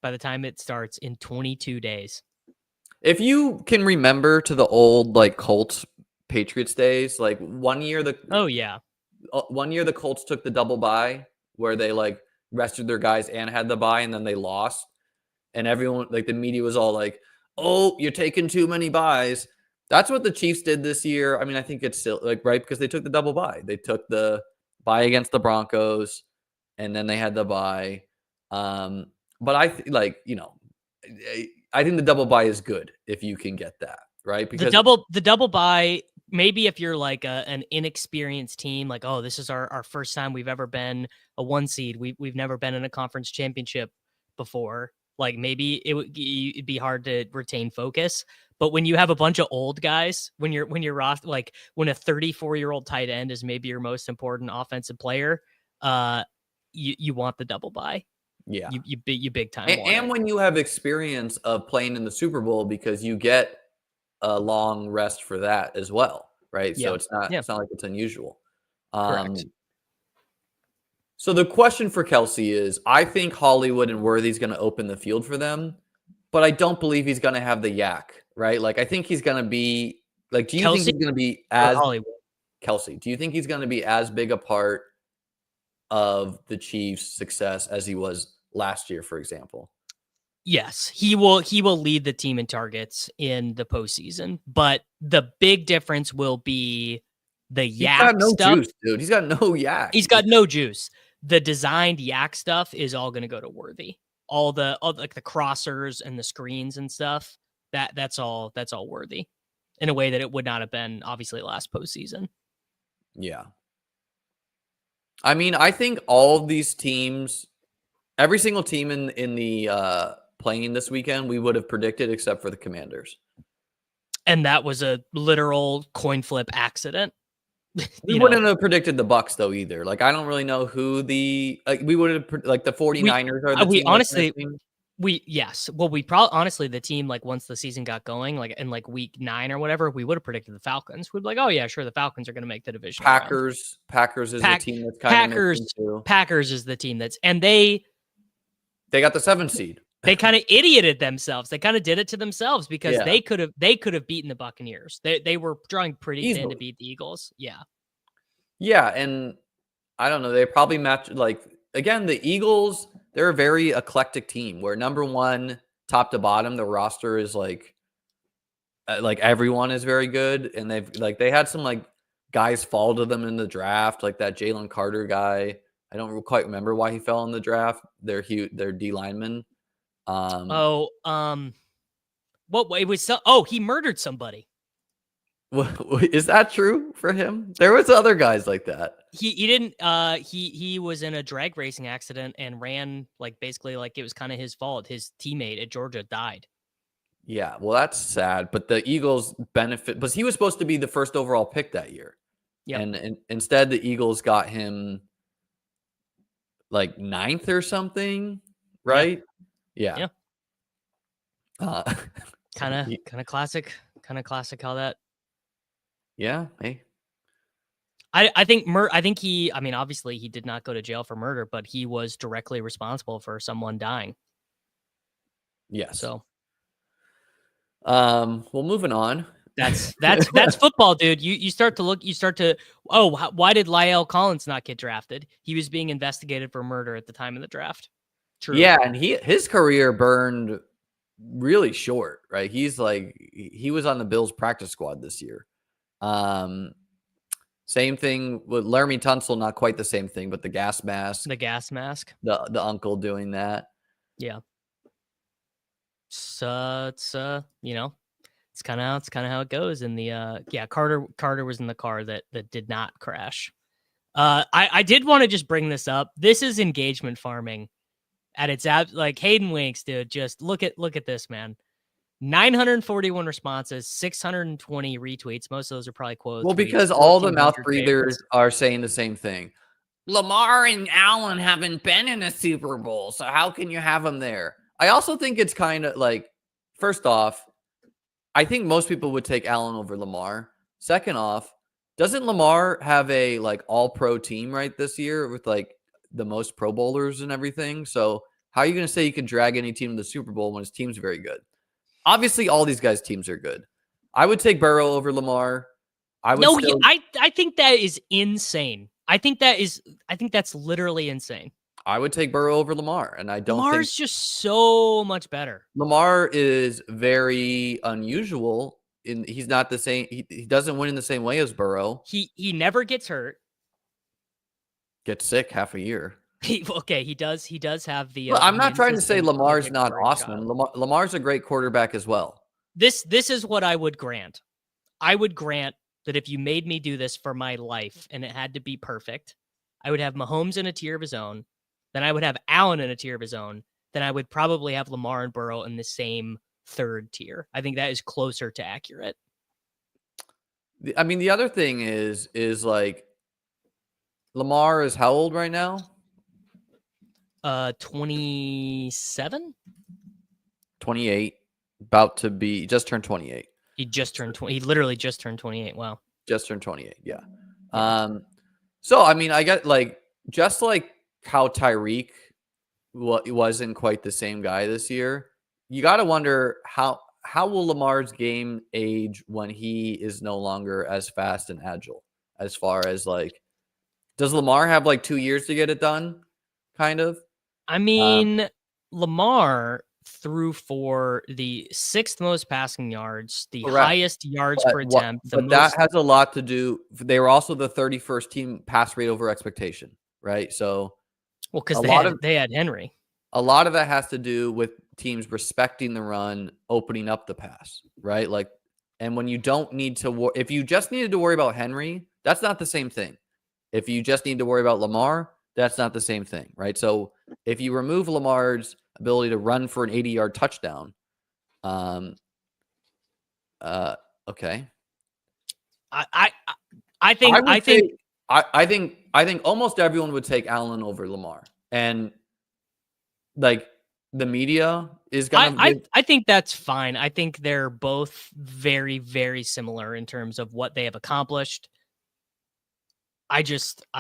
by the time it starts in 22 days. If you can remember to the old like Colts Patriots days, like one year the Colts took the double bye where they like rested their guys and had the bye, and then they lost, and everyone, like the media, was all like, "Oh, you're taking too many byes." That's what the Chiefs did this year. I mean, I think it's still like right because they took the double bye. They took the bye against the Broncos, and then they had the bye. But I think the double bye is good if you can get that, right? Because the double bye, maybe if you're like an inexperienced team, like, oh, this is our first time we've ever been a 1 seed. We've never been in a conference championship before. Like maybe it'd be hard to retain focus. But when you have a bunch of old guys, when you're roster, like when a 34-year-old tight end is maybe your most important offensive player, you want the double bye. Yeah, you big time. And when you have experience of playing in the Super Bowl, because you get a long rest for that as well, right? So it's not like it's unusual. Correct. So the question for Kelsey is, I think Hollywood and Worthy's going to open the field for them, but I don't believe he's going to have the yak, right? Like, I think he's going to be like, do you think he's going to be as Kelsey? Do you think he's going to be as big a part of the Chiefs' success as he was last year, for example? Yes, he will lead the team in targets in the postseason, but the big difference will be the yak stuff. Juice, dude. He's got no yak. He's got no juice. The designed yak stuff is all going to go to Worthy. All like the crossers and the screens and stuff. That's all Worthy, in a way that it would not have been obviously last postseason. Yeah. I mean, I think all of these teams, every single team in the playing this weekend, we would have predicted except for the Commanders. And that was a literal coin flip accident. We wouldn't have predicted the Bucks though either. Like, I don't really know who we would have, like the 49ers are the team. Honestly, the team, like once the season got going, like in like week 9 or whatever, we would have predicted the Falcons. We'd be like, oh yeah, sure, the Falcons are going to make the division. Packers is the team that's kind of Packers is the team that's, and they got the 7th seed. They kind of idioted themselves. They kind of did it to themselves because they could have beaten the Buccaneers. They were drawing pretty thin to beat the Eagles. Yeah. Yeah, and I don't know. They probably match, like, again, the Eagles, they're a very eclectic team where number one, top to bottom, the roster is like everyone is very good, and they had some like guys fall to them in the draft, like that Jalen Carter guy. I don't quite remember why he fell in the draft. Their D lineman. What it was? He murdered somebody. Is that true for him? There was other guys like that. He didn't. He was in a drag racing accident and ran like basically like it was kind of his fault. His teammate at Georgia died. Yeah, well, that's sad. But the Eagles benefit because he was supposed to be the first overall pick that year. Yeah, and instead the Eagles got him like 9th or something, right? Yeah. Kind of classic how that. Yeah. Hey. I think he, I mean, obviously he did not go to jail for murder, but he was directly responsible for someone dying. Yes. So. Well, moving on. That's football, dude. You start to, why did La'el Collins not get drafted? He was being investigated for murder at the time of the draft. True. Yeah, and his career burned really short, right? He was on the Bills practice squad this year. Same thing with Laramie Tunsil, not quite the same thing, but the gas mask. The gas mask. The uncle doing that. Yeah. So it's you know, it's kind of how it goes in the Carter was in the car that did not crash. I did want to just bring this up. This is engagement farming at its like Hayden Winks, dude. Just look at this, man. 941 responses, 620 retweets. Most of those are probably quotes. Well, because all the mouth breathers are saying the same thing. Lamar and Allen haven't been in a Super Bowl, so how can you have them there? I also think it's kind of like, first off, I think most people would take Allen over Lamar. Second off, doesn't Lamar have a like all-pro team right this year with like the most Pro Bowlers and everything? So how are you going to say you can drag any team to the Super Bowl when his team's very good? Obviously, all these guys' teams are good. I would take Burrow over Lamar. I think that is insane. I think that's literally insane. I would take Burrow over Lamar, and I don't Lamar's just so much better. Lamar is very unusual. He's not the same. He doesn't win in the same way as Burrow. He never gets hurt. Gets sick half a year. He does have the. I'm not trying to say Lamar's not awesome. Lamar's a great quarterback as well. This is what I would grant. I would grant that if you made me do this for my life and it had to be perfect, I would have Mahomes in a tier of his own. Then I would have Allen in a tier of his own. Then I would probably have Lamar and Burrow in the same third tier. I think that is closer to accurate. I mean, the other thing is like Lamar is how old right now? 27? 28. About to be, just turned 28. He just turned 20. He literally just turned 28. Wow. Just turned 28. Yeah. So, I mean, I get like, just like how Tyreek wasn't quite the same guy this year, you got to wonder how will Lamar's game age when he is no longer as fast and agile, as far as like, does Lamar have like 2 years to get it done? Kind of. I mean, Lamar threw for the 6th most passing yards, the highest yards per attempt. But that has a lot to do. They were also the 31st team pass rate over expectation, right? So, well, because they had Henry. A lot of that has to do with teams respecting the run, opening up the pass, right? Like, and when you don't need to, if you just needed to worry about Henry, that's not the same thing. If you just need to worry about Lamar, that's not the same thing, right? So if you remove Lamar's ability to run for an 80-yard touchdown, okay. I think almost everyone would take Allen over Lamar, and like the media is gonna. I think that's fine. I think they're both very, very similar in terms of what they have accomplished. I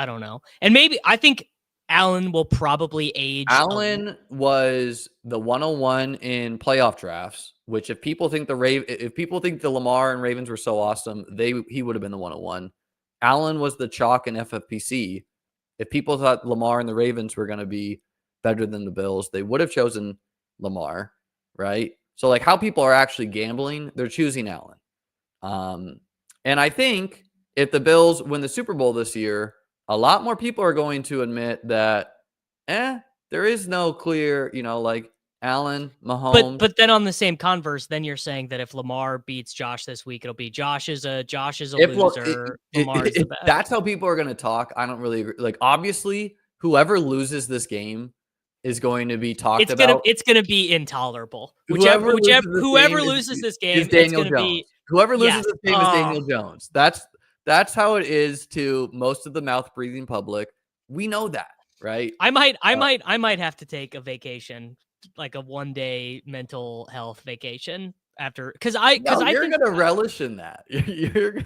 don't know. And maybe I think Allen will probably age. Allen was the 101 in playoff drafts, which if people think the Lamar and Ravens were so awesome, he would have been the 101. Allen was the chalk in FFPC. If people thought Lamar and the Ravens were going to be better than the Bills, they would have chosen Lamar, right? So like how people are actually gambling, they're choosing Allen. And I think if the Bills win the Super Bowl this year, a lot more people are going to admit that, there is no clear, like Allen, Mahomes. But then on the same converse, then you're saying that if Lamar beats Josh this week, it'll be Josh is a loser. Lamar's the best. That's how people are going to talk. I don't really agree. Like, obviously, whoever loses this game is going to be talked about. It's going to be intolerable. Whoever loses this game is Daniel Jones. Whoever loses this game is Daniel Jones. That's how it is to most of the mouth breathing public. We know that, right? I might have to take a vacation, like a 1-day mental health vacation after, because you're gonna relish in that.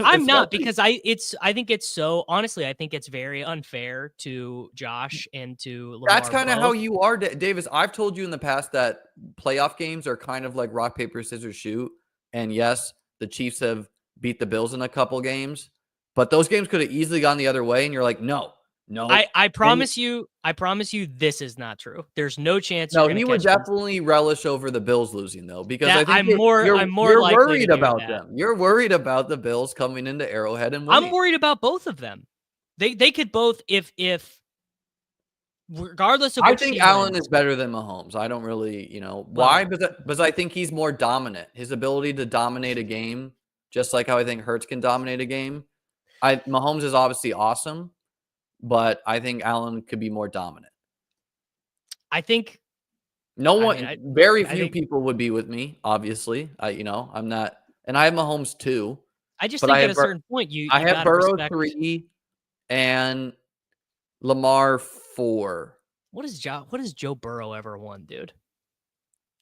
I'm not, because I think it's so, honestly, I think it's very unfair to Josh and to Lamar. That's kind of how you are, Davis. I've told you in the past that playoff games are kind of like rock, paper, scissors, shoot. And yes, the Chiefs have beat the Bills in a couple games, but those games could have easily gone the other way. And you're like, no, No, I promise you, this is not true. There's no chance no, you're going he to would catch me. definitely relish over the Bills losing though, because I That think I'm more you're likely to worried do about that. them. You're worried about the Bills coming into Arrowhead and winning. I'm worried about both of them. They could both if regardless of I which think team Allen wins. is better than Mahomes. I don't really, Well, why? Because I think he's more dominant. His ability to dominate a game, just like how I think Hurts can dominate a game. Mahomes is obviously awesome, but I think Allen could be more dominant. I think Very I few think people would be with me. Obviously, I'm not, and I have Mahomes too. I just But think at a certain point I you have got to Burrow respect 3 and Lamar 4. what has Joe Burrow ever won, dude?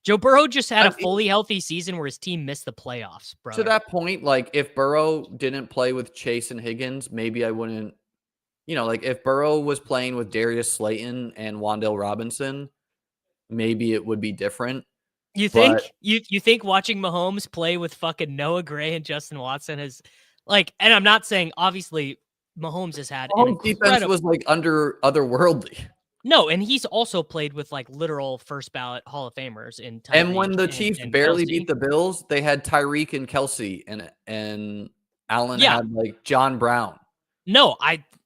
Joe Burrow just had a fully healthy season where his team missed the playoffs, bro. To that point, like if Burrow didn't play with Chase and Higgins, maybe I wouldn't. Like if Burrow was playing with Darius Slayton and Wan'Dale Robinson, maybe it would be different. You think you think watching Mahomes play with fucking Noah Gray and Justin Watson is like, and I'm not saying obviously Mahomes has had an defense was like otherworldly. No, and he's also played with like literal first ballot Hall of Famers in Tyreek And when the Chiefs barely Kelce. beat the Bills, they had Tyreek and Kelce, and Allen had like John Brown. No,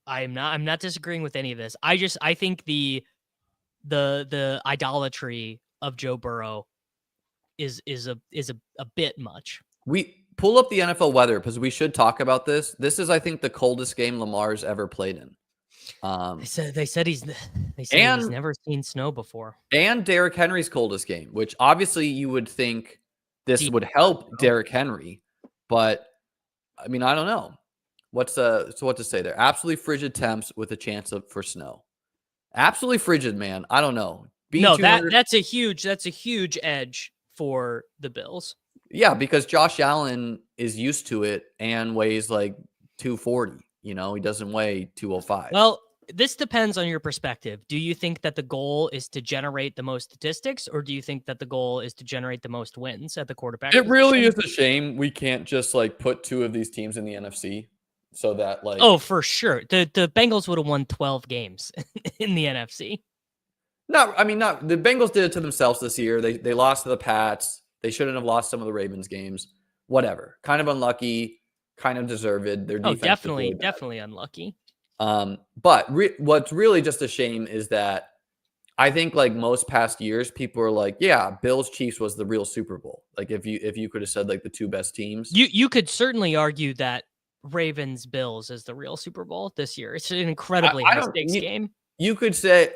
I'm not disagreeing with any of this. I think the idolatry of Joe Burrow is a bit much. We pull up the NFL weather because we should talk about this. This is, I think, the coldest game Lamar's ever played in. They said he's never seen snow before. And Derrick Henry's coldest game, which obviously you would think this would help Derrick Henry, but I mean, I don't know. What to say there? Absolutely frigid temps with a chance for snow. Absolutely frigid, man. I don't know. No, that's a huge edge for the Bills. Yeah, because Josh Allen is used to it and weighs like 240. He doesn't weigh 205. Well, this depends on your perspective. Do you think that the goal is to generate the most statistics, or do you think that the goal is to generate the most wins at the quarterback It position? really is a shame we can't just like put two of these teams in the NFC so that like... Oh, for sure. The Bengals would have won 12 games in the NFC. Not the Bengals did it to themselves this year. They lost to the Pats. They shouldn't have lost some of the Ravens games. Whatever. Kind of unlucky, kind of deserved. Their defense definitely unlucky. But what's really just a shame is that I think like most past years, people are like, yeah, Bills Chiefs was the real Super Bowl. Like if you could have said like the two best teams. You could certainly argue that Ravens Bills is the real Super Bowl this year. It's an incredibly high stakes game. You could say,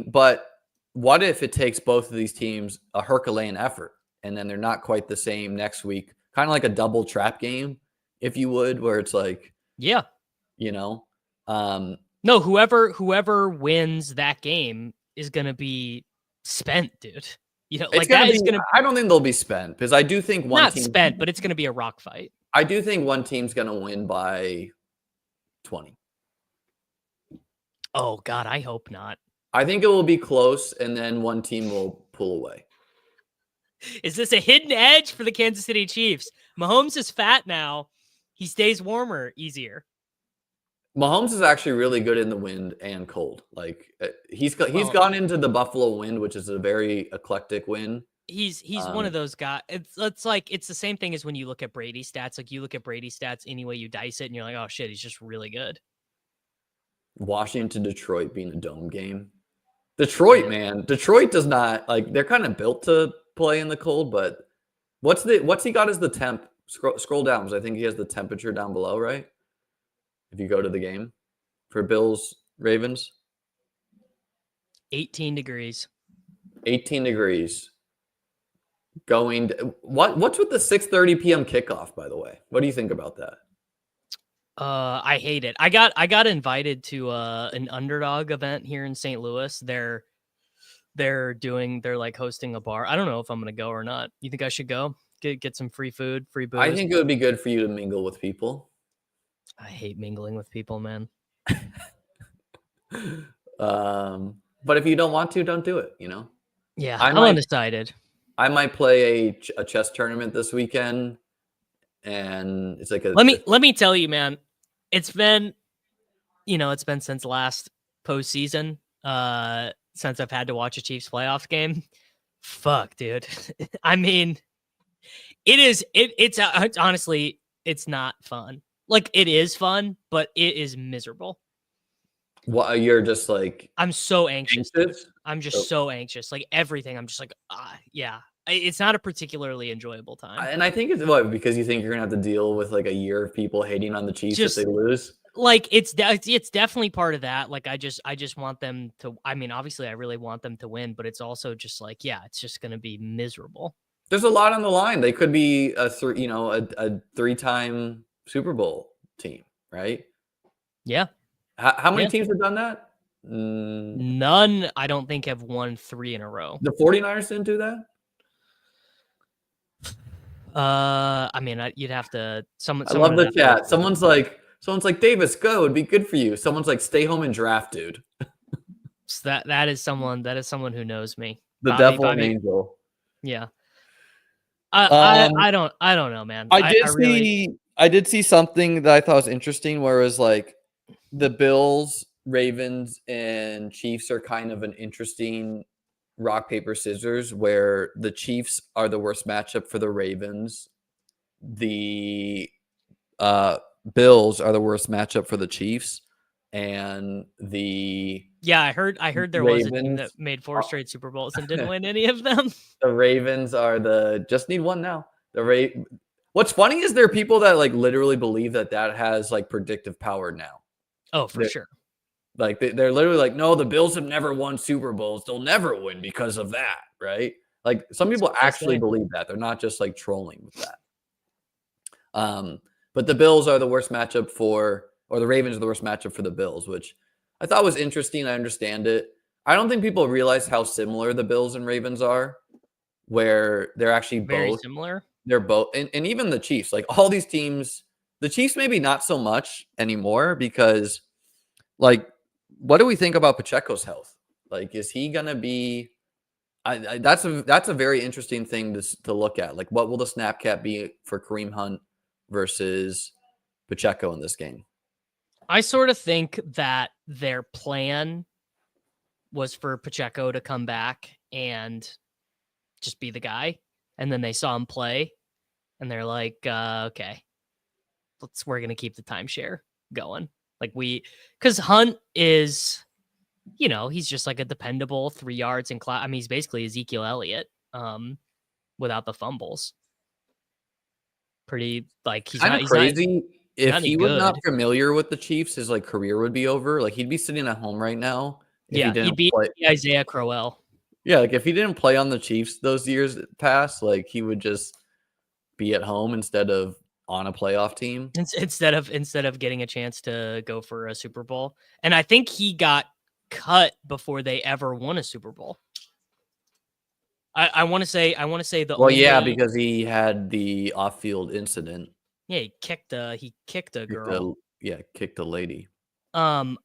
but what if it takes both of these teams a Herculean effort and then they're not quite the same next week? Kind of like a double trap game, if you would, where it's like, yeah, no, whoever wins that game is going to be spent, dude. Like that is going to... I don't think they'll be spent because I do think one team... Not spent, but it's going to be a rock fight. I do think one team's going to win by 20. Oh, God, I hope not. I think it will be close, and then one team will pull away. Is this a hidden edge for the Kansas City Chiefs? Mahomes is fat now. He stays warmer easier. Mahomes is actually really good in the wind and cold. Like he's gone into the Buffalo wind, which is a very eclectic wind. He's one of those guys. It's like it's the same thing as when you look at Brady stats. Like you look at Brady stats any way you dice it, and you're like, oh shit, he's just really good. Washington, Detroit being a dome game. Detroit, man. Detroit does not like. They're kind of built to play in the cold, but what's he got as the temp? Scroll down because I think he has the temperature down below, right? If you go to the game for Bills Ravens, 18 degrees. 18 degrees. What's with the 6:30 p.m. kickoff? By the way, what do you think about that? I hate it. I got invited to an Underdog event here in St. Louis. They're like hosting a bar. I don't know if I'm gonna go or not. You think I should go? Get some free food, free booze? I think it would be good for you to mingle with people. I hate mingling with people, man. But if you don't want to, don't do it. Yeah, I'm undecided. I might play a chess tournament this weekend, and it's like Let me tell you, man. It's been since last postseason since I've had to watch a Chiefs playoffs game. Fuck, dude. I mean, it's honestly, it's not fun. Like, it is fun, but it is miserable. What, you're just like, I'm so anxious. anxious? I'm just so anxious. Like, everything. I'm just like, yeah. It's not a particularly enjoyable time. And I think it's because you think you're gonna have to deal with like a year of people hating on the Chiefs if they lose. Like, it's definitely part of that. Like, I just want them to. I mean, obviously, I really want them to win, but it's also just like, yeah, it's just gonna be miserable. There's a lot on the line. They could be a 3-time Super Bowl team, right? Yeah. How many teams have done that? None, I don't think, have won 3 in a row. The 49ers didn't do that? I mean, you'd have to. I love the chat. Someone's like, Davis, go. It'd be good for you. Someone's like, stay home and draft, dude. So that is someone who knows me. The devil and angel. Yeah. I don't know, man. I did see something that I thought was interesting, where it was like the Bills, Ravens, and Chiefs are kind of an interesting rock, paper, scissors, where the Chiefs are the worst matchup for the Ravens. The Bills are the worst matchup for the Chiefs, and I heard there Ravens, was a team that made 4 straight Super Bowls and didn't win any of them. The Ravens are just need one now. What's funny is there are people that like literally believe that has like predictive power now. Oh, for sure. Like they're literally like, no, the Bills have never won Super Bowls. They'll never win because of that, right? Like some people actually believe that. They're not just like trolling with that. But the Bills are the worst matchup or the Ravens are the worst matchup for the Bills, which I thought was interesting. I understand it. I don't think people realize how similar the Bills and Ravens are, where they're actually very similar. They're both, and even the Chiefs, like all these teams, the Chiefs maybe not so much anymore because, like, what do we think about Pacheco's health? Like, is he gonna be? That's a very interesting thing to look at. Like, what will the snap cap be for Kareem Hunt versus Pacheco in this game? I sort of think that their plan was for Pacheco to come back and just be the guy, and then they saw him play, and they're like, okay, we're gonna keep the timeshare going. Like because Hunt is, he's just like a dependable 3 yards in class. I mean, he's basically Ezekiel Elliott, without the fumbles. Pretty like he's kind of crazy. If he was not familiar with the Chiefs, his like career would be over. Like he'd be sitting at home right now. He'd be Isaiah Crowell. Yeah, like if he didn't play on the Chiefs those years past, like he would just be at home instead of on a playoff team. Instead of getting a chance to go for a Super Bowl. And I think he got cut before they ever won a Super Bowl. I want to say because he had the off-field incident. Yeah, he kicked a girl. Kicked a lady. I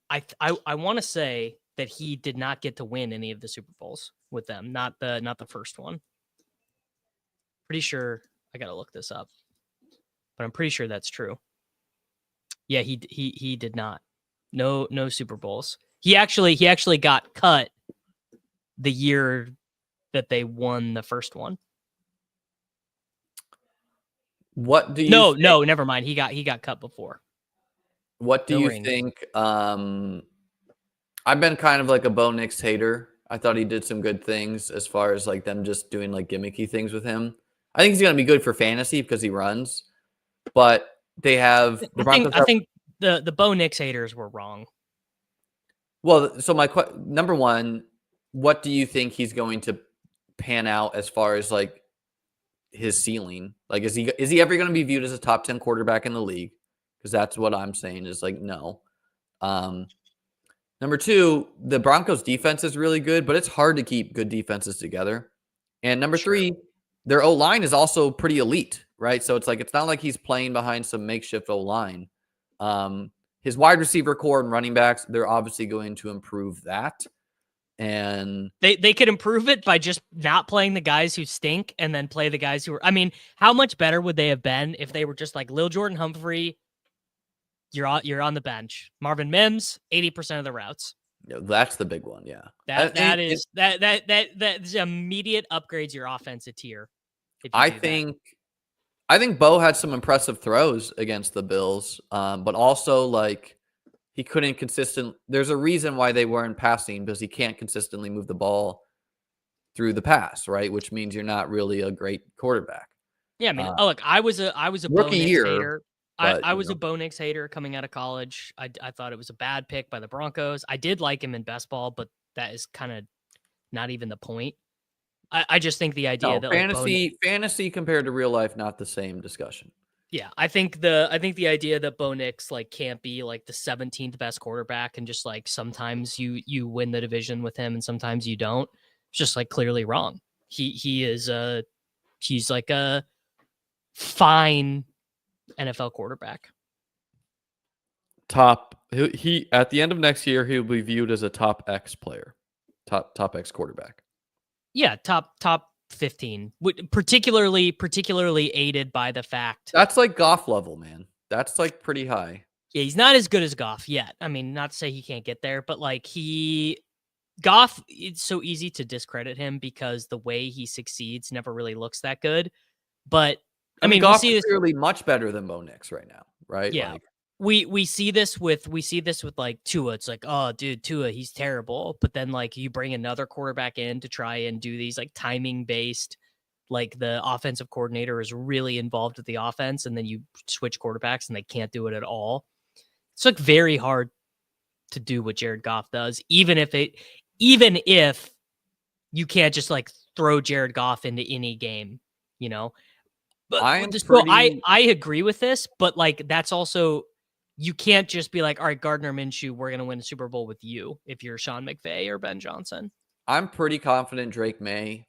want to say that he did not get to win any of the Super Bowls with them, not the first one. Pretty sure I got to look this up. But I'm pretty sure that's true. Yeah, he did not. No Super Bowls. He actually got cut the year that they won the first one. What do you No, never mind. He got cut before. What do you think? I've been kind of like a Bo Nix hater. I thought he did some good things as far as like them just doing like gimmicky things with him. I think he's going to be good for fantasy because he runs. But they have the Broncos. I think the Bo Nix haters were wrong. Well, so my number one, what do you think he's going to pan out as far as like his ceiling? Like, is he ever going to be viewed as a top 10 quarterback in the league? Because that's what I'm saying is like no. Number two, the Broncos defense is really good, but it's hard to keep good defenses together. And number three, their O-line is also pretty elite, right? So it's like, it's not like he's playing behind some makeshift O-line. His wide receiver core and running backs, they're obviously going to improve that. And they could improve it by just not playing the guys who stink and then play the guys who are, I mean, how much better would they have been if they were just like Lil Jordan Humphrey, you're on the bench. Marvin Mims, 80% of the routes. Yeah, that's the big one. Yeah. That immediate upgrades your offensive tier. I think Bo had some impressive throws against the Bills, but also like he couldn't there's a reason why they weren't passing, because he can't consistently move the ball through the pass, right? Which means you're not really a great quarterback. Yeah, I mean, look, I was a Bo rookie Nix year, hater. but, I was a Bo Nix hater coming out of college. I thought it was a bad pick by the Broncos. I did like him in best ball, but that is kind of not even the point. I just think the idea that fantasy compared to real life, not the same discussion. Yeah, I think the idea that Bo Nix like can't be like the 17th best quarterback and just like sometimes you win the division with him and sometimes you don't. It's just like clearly wrong. He's like a fine NFL quarterback. He at the end of next year he'll be viewed as a top X player, top X quarterback. Yeah, top 15, particularly aided by the fact that's like Goff level, man. That's like pretty high. Yeah, he's not as good as Goff yet. I mean, not to say he can't get there, but like Goff, it's so easy to discredit him because the way he succeeds never really looks that good. But I mean, Goff is clearly much better than Bo Nix right now, right? Yeah. Like, we see this with like Tua. It's like, oh, dude, Tua, he's terrible. But then like you bring another quarterback in to try and do these like timing based, like the offensive coordinator is really involved with the offense, and then you switch quarterbacks and they can't do it at all. It's like very hard to do what Jared Goff does, even if you can't just like throw Jared Goff into any game, you know. But I agree with this, but like that's also, you can't just be like, all right, Gardner Minshew, we're going to win a Super Bowl with you if you're Sean McVay or Ben Johnson. I'm pretty confident Drake May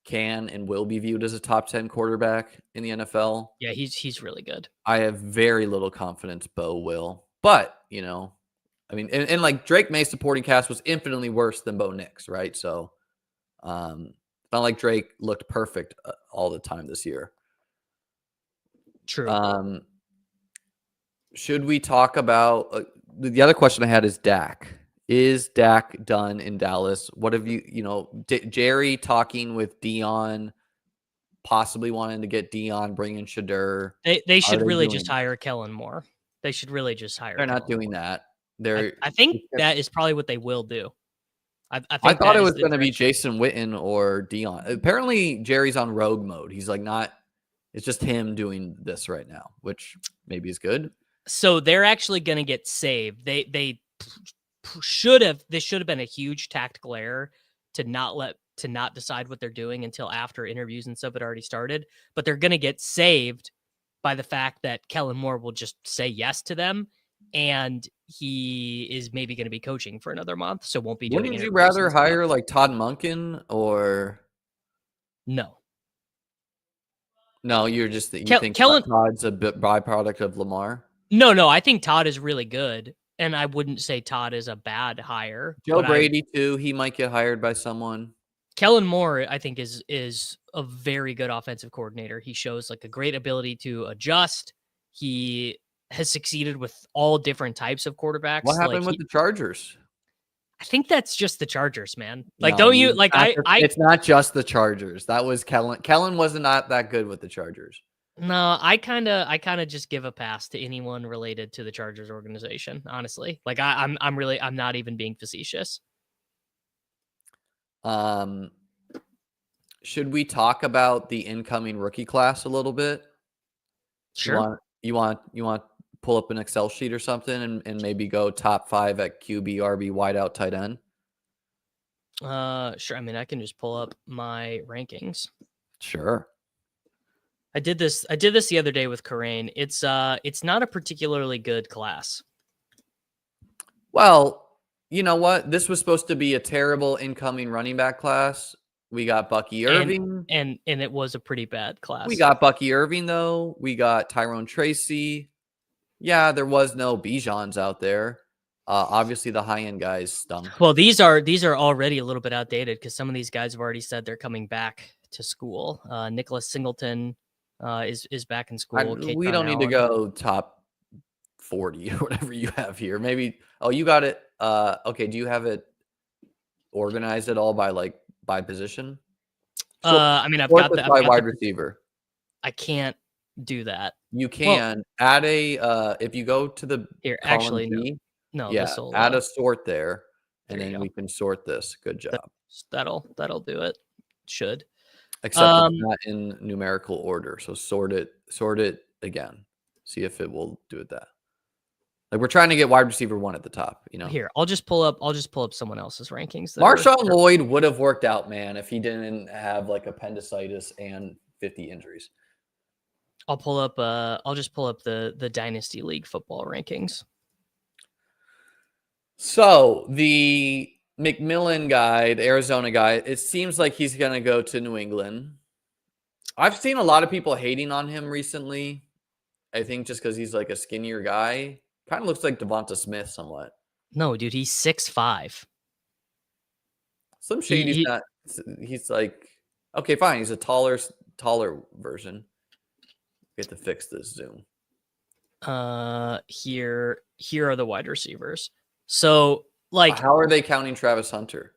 can and will be viewed as a top 10 quarterback in the NFL. Yeah, he's really good. I have very little confidence Bo will. But, you know, I mean, and like Drake May's supporting cast was infinitely worse than Bo Nix, right? So it's not like Drake looked perfect all the time this year. True. Should we talk about the other question I had is Dak. Is Dak done in Dallas? What have Jerry talking with Dion, possibly wanting to get Dion, bringing Shadur. They should really just hire Kellen Moore. They should really just hire. They're not doing that. I think that is probably what they will do. I thought it was going to be Jason Witten or Dion. Apparently, Jerry's on rogue mode. He's like not. It's just him doing this right now, which maybe is good. So they're actually going to get saved. They should have. This should have been a huge tactical error to not decide what they're doing until after interviews and stuff had already started. But they're going to get saved by the fact that Kellen Moore will just say yes to them, and he is maybe going to be coaching for another month, so won't be doing. Wouldn't you rather hire like Todd Monken or no? No, you're just you think Todd's a byproduct of Lamar? No, I think Todd is really good, and I wouldn't say Todd is a bad hire. Joe Brady too. He might get hired by someone. Kellen Moore, I think, is a very good offensive coordinator. He shows like a great ability to adjust. He has succeeded with all different types of quarterbacks. What happened with the Chargers? I think that's just the Chargers, man. Like, don't you like? It's not just the Chargers. That was Kellen. Kellen was not that good with the Chargers. No, I kind of just give a pass to anyone related to the Chargers organization. Honestly, like I'm not even being facetious. Should we talk about the incoming rookie class a little bit? Sure. You want pull up an Excel sheet or something and maybe go top 5 at QB, RB, wideout, tight end? Sure. I mean, I can just pull up my rankings. Sure. I did this the other day with Karain. It's not a particularly good class. Well, you know what? This was supposed to be a terrible incoming running back class. We got Bucky Irving. And it was a pretty bad class. We got Bucky Irving, though. We got Tyrone Tracy. Yeah, there was no Bijans out there. Obviously, the high-end guys stunk. Well, these are already a little bit outdated because some of these guys have already said they're coming back to school. Nicholas Singleton is back in school. We don't need to go top 40 or whatever you have here. Maybe. Oh, you got it. Okay, do you have it organized at all by position? I mean, I've got by wide receiver. I can't do that. You can add a if you go to the actually G, no, yeah, add a sort there, and then we can sort this. Good job. That'll do it. Should. Except it's not in numerical order, so sort it again. See if it will do it that. Like we're trying to get wide receiver 1 at the top, you know. Here, I'll just pull up someone else's rankings. Marshawn Lloyd would have worked out, man, if he didn't have like appendicitis and 50 injuries. I'll just pull up the Dynasty League football rankings. So the McMillan guy, the Arizona guy, it seems like he's going to go to New England. I've seen a lot of people hating on him recently. I think just because he's like a skinnier guy. Kind of looks like Devonta Smith somewhat. No, dude, he's 6'5". Slim Shady's not. He's like, okay, fine. He's a taller version. We have to fix this zoom. Here are the wide receivers. So, like, how are they counting Travis Hunter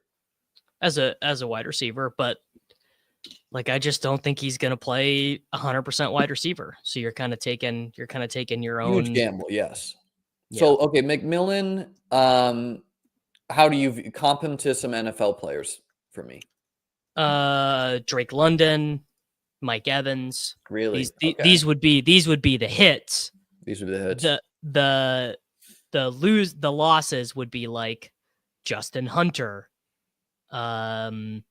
as a wide receiver? But like, I just don't think he's gonna play 100% wide receiver. So you're kind of taking your own huge gamble. Yes. Yeah. So okay, McMillan. How do you comp him to some NFL players for me? Drake London, Mike Evans. Really? These would be the hits. These would be the hits. The losses would be like Justin Hunter. I'm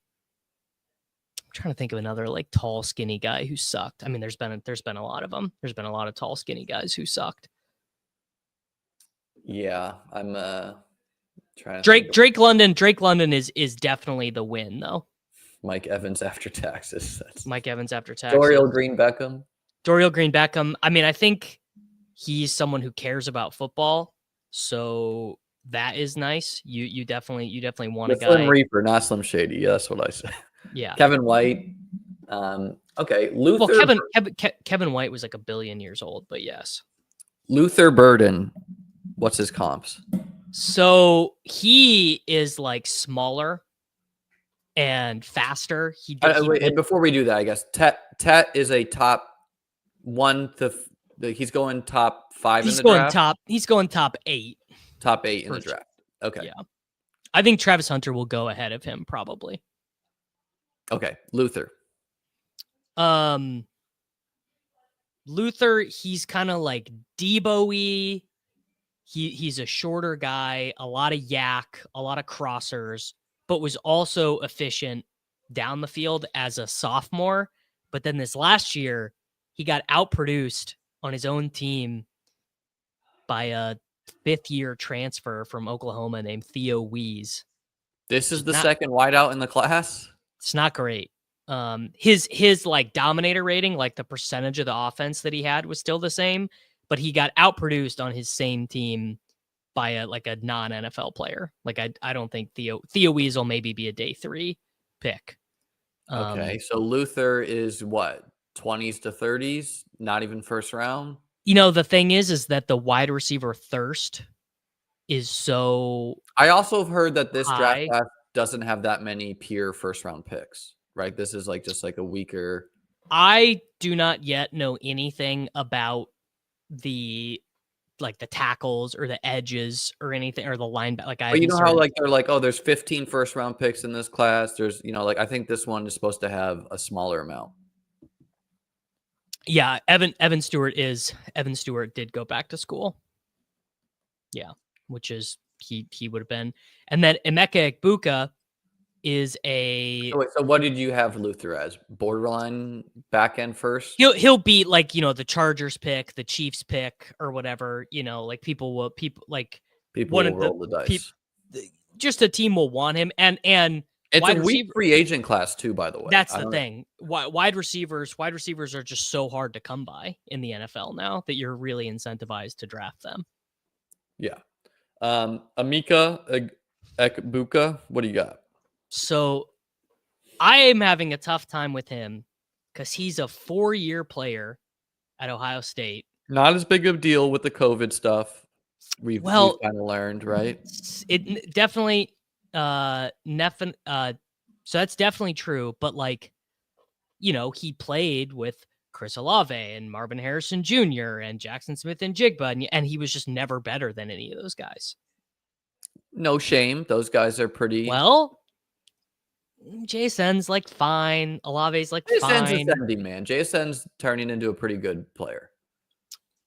trying to think of another like tall, skinny guy who sucked. I mean, there's been a lot of them. There's been a lot of tall, skinny guys who sucked. Yeah, I'm trying. Drake London is definitely the win though. Mike Evans after taxes. Mike Evans after taxes. Dorial Green Beckham. I mean, I think he's someone who cares about football, so that is nice. You definitely want a guy. Slim Reaper, not Slim Shady. Yeah, that's what I said. Yeah. Kevin White. Okay, Luther. Well, Kevin White was like 1 billion years old, but yes. Luther Burden. What's his comps? So he is like smaller and faster. Before we do that, I guess Tet is a top 1 to. He's going top 5 in the draft. He's going top 8. Top 8 in the draft. Okay. Yeah. I think Travis Hunter will go ahead of him probably. Okay. Luther, he's kind of like Debo-y. He's a shorter guy, a lot of yak, a lot of crossers, but was also efficient down the field as a sophomore. But then this last year, he got outproduced on his own team by a 5th-year transfer from Oklahoma named Theo Wees. This is the second wideout in the class. It's not great. His like dominator rating, like the percentage of the offense that he had was still the same, but he got outproduced on his same team by a non-NFL player. Like I don't think Theo Wees will maybe be a day 3 pick. Okay, so Luther is what, 20s to 30s, not even first round? You know, the thing is that the wide receiver thirst is so I also have heard that this draft class doesn't have that many pure first round picks, right? This is like just like a weaker. I do not yet know anything about the tackles or the edges or anything, or the linebacker. Like, but you know how like they're like, oh, there's 15 first round picks in this class. There's, you know, like I think this one is supposed to have a smaller amount. Yeah, Evan Stewart did go back to school. Yeah, which is he would have been. And then Emeka Egbuka is a. Oh, wait, so what did you have Luther as? Borderline back end first? He'll be like, you know, the Chargers pick, the Chiefs pick, or whatever. You know, like people will roll the dice. Just a team will want him, and it's a weak free agent class too, by the way. That's the thing. Wide receivers are just so hard to come by in the NFL now that you're really incentivized to draft them. Yeah. Emeka Egbuka, what do you got? So I am having a tough time with him because he's a 4-year player at Ohio State. Not as big of a deal with the COVID stuff. We've kind of learned, right? It definitely so that's definitely true, but like, you know, he played with Chris Olave and Marvin Harrison Jr. and Jackson Smith and Jigba, and he was just never better than any of those guys. No shame. Those guys are pretty. Well, JSN's like fine. Olave's like JSN's fine. ascending, man. JSN's turning into a pretty good player.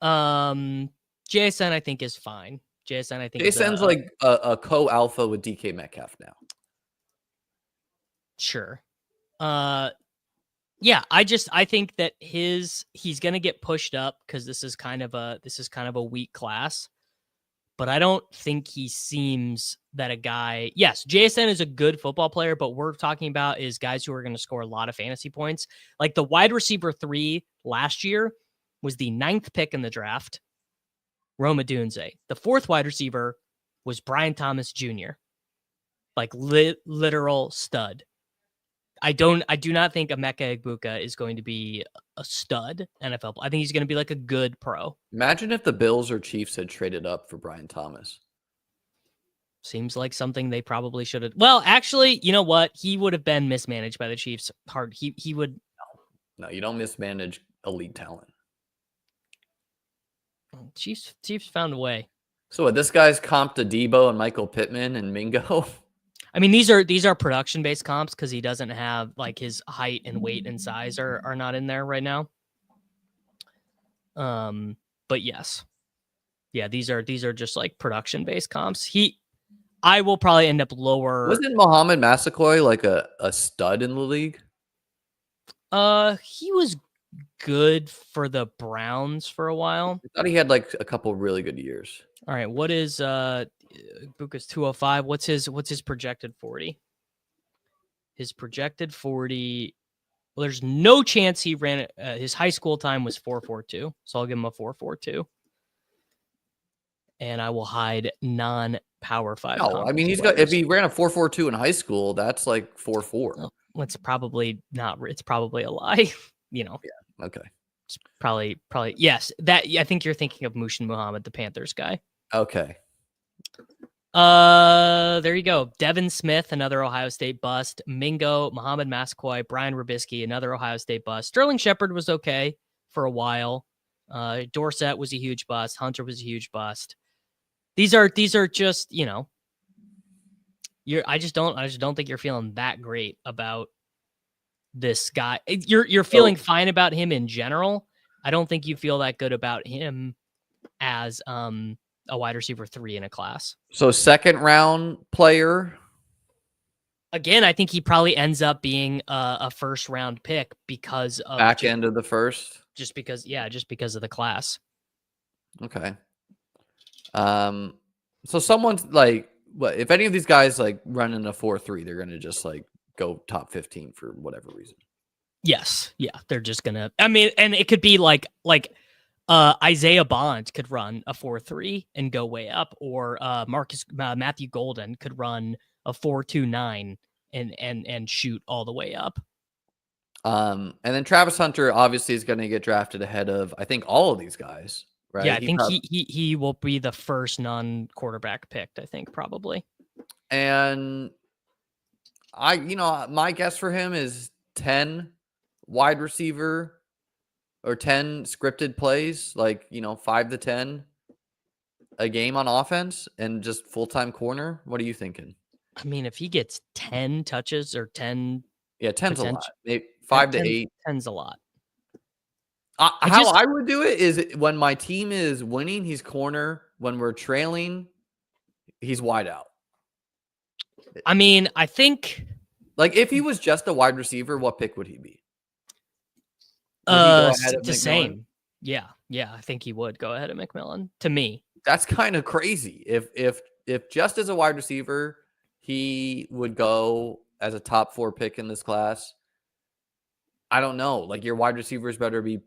JSN I think is fine. JSN I think JSN's like a co-alpha with DK Metcalf now. Sure. Yeah, I think that he's gonna get pushed up because this is kind of a weak class. But I don't think he seems that a guy. Yes, JSN is a good football player, but we're talking about is guys who are going to score a lot of fantasy points. Like the wide receiver 3 last year was the 9th pick in the draft, Rome Odunze. The 4th wide receiver was Brian Thomas Jr. Like literal stud. I do not think Emeka Egbuka is going to be a stud NFL. I think he's going to be like a good pro. Imagine if the Bills or Chiefs had traded up for Brian Thomas. Seems like something they probably should have. Well, actually, you know what? He would have been mismanaged by the Chiefs hard. He would. No, you don't mismanage elite talent. Chiefs found a way. So this guy's comped to Debo and Michael Pittman and Mingo. I mean, these are production based comps because he doesn't have like his height and weight and size are not in there right now. But yes, yeah, these are just like production based comps. I will probably end up lower. Wasn't Mohamed Massaquoi like a stud in the league? He was good for the Browns for a while. I thought he had like a couple really good years. All right, what is Buka's 205? What's his projected 40? His projected 40. Well, there's no chance he ran his high school time was 4.42, so I'll give him a 4.42. And I will hide non-power 5. No, I mean if he ran a 4.42 in high school, that's like 4.4. Well, it's probably not. It's probably a lie. You know. Yeah. Okay. It's probably yes. That I think you're thinking of Mushin Muhammad, the Panthers guy. Okay. There you go. Devin Smith, another Ohio State bust. Mingo, Mohamed Massaquoi, Brian Rubisky, another Ohio State bust. Sterling Shepard was okay for a while. Dorsett was a huge bust. Hunter was a huge bust. These are just, you know, I just don't think you're feeling that great about this guy. You're feeling fine about him in general. I don't think you feel that good about him as a wide receiver 3 in a class. So 2nd round player. Again, I think he probably ends up being a 1st round pick because of back end of the first. Just because of the class. Okay. So someone's like, what if any of these guys like run in a 4.3, they're gonna just like go top 15 for whatever reason. Yes, yeah, they're just gonna. I mean, and it could be like Isaiah Bond could run a 4.3 and go way up, or Matthew Golden could run a 4.29 and shoot all the way up. And then Travis Hunter obviously is going to get drafted ahead of, I think, all of these guys, right? Yeah, I think he will be the first non-quarterback picked, I think, probably. And my guess for him is 10 wide receiver or 10 scripted plays, like, 5 to 10 a game on offense and just full-time corner. What are you thinking? I mean, if he gets 10 touches or 10. Yeah, 10's a lot. Maybe 5 to 8. 10's a lot. I would do it is when my team is winning, he's corner. When we're trailing, he's wide out. I mean, I think like if he was just a wide receiver, what pick would he be? The same. Yeah. I think he would go ahead of McMillan. To me, that's kind of crazy. If just as a wide receiver, he would go as a top 4 pick in this class. I don't know. Like your wide receivers better be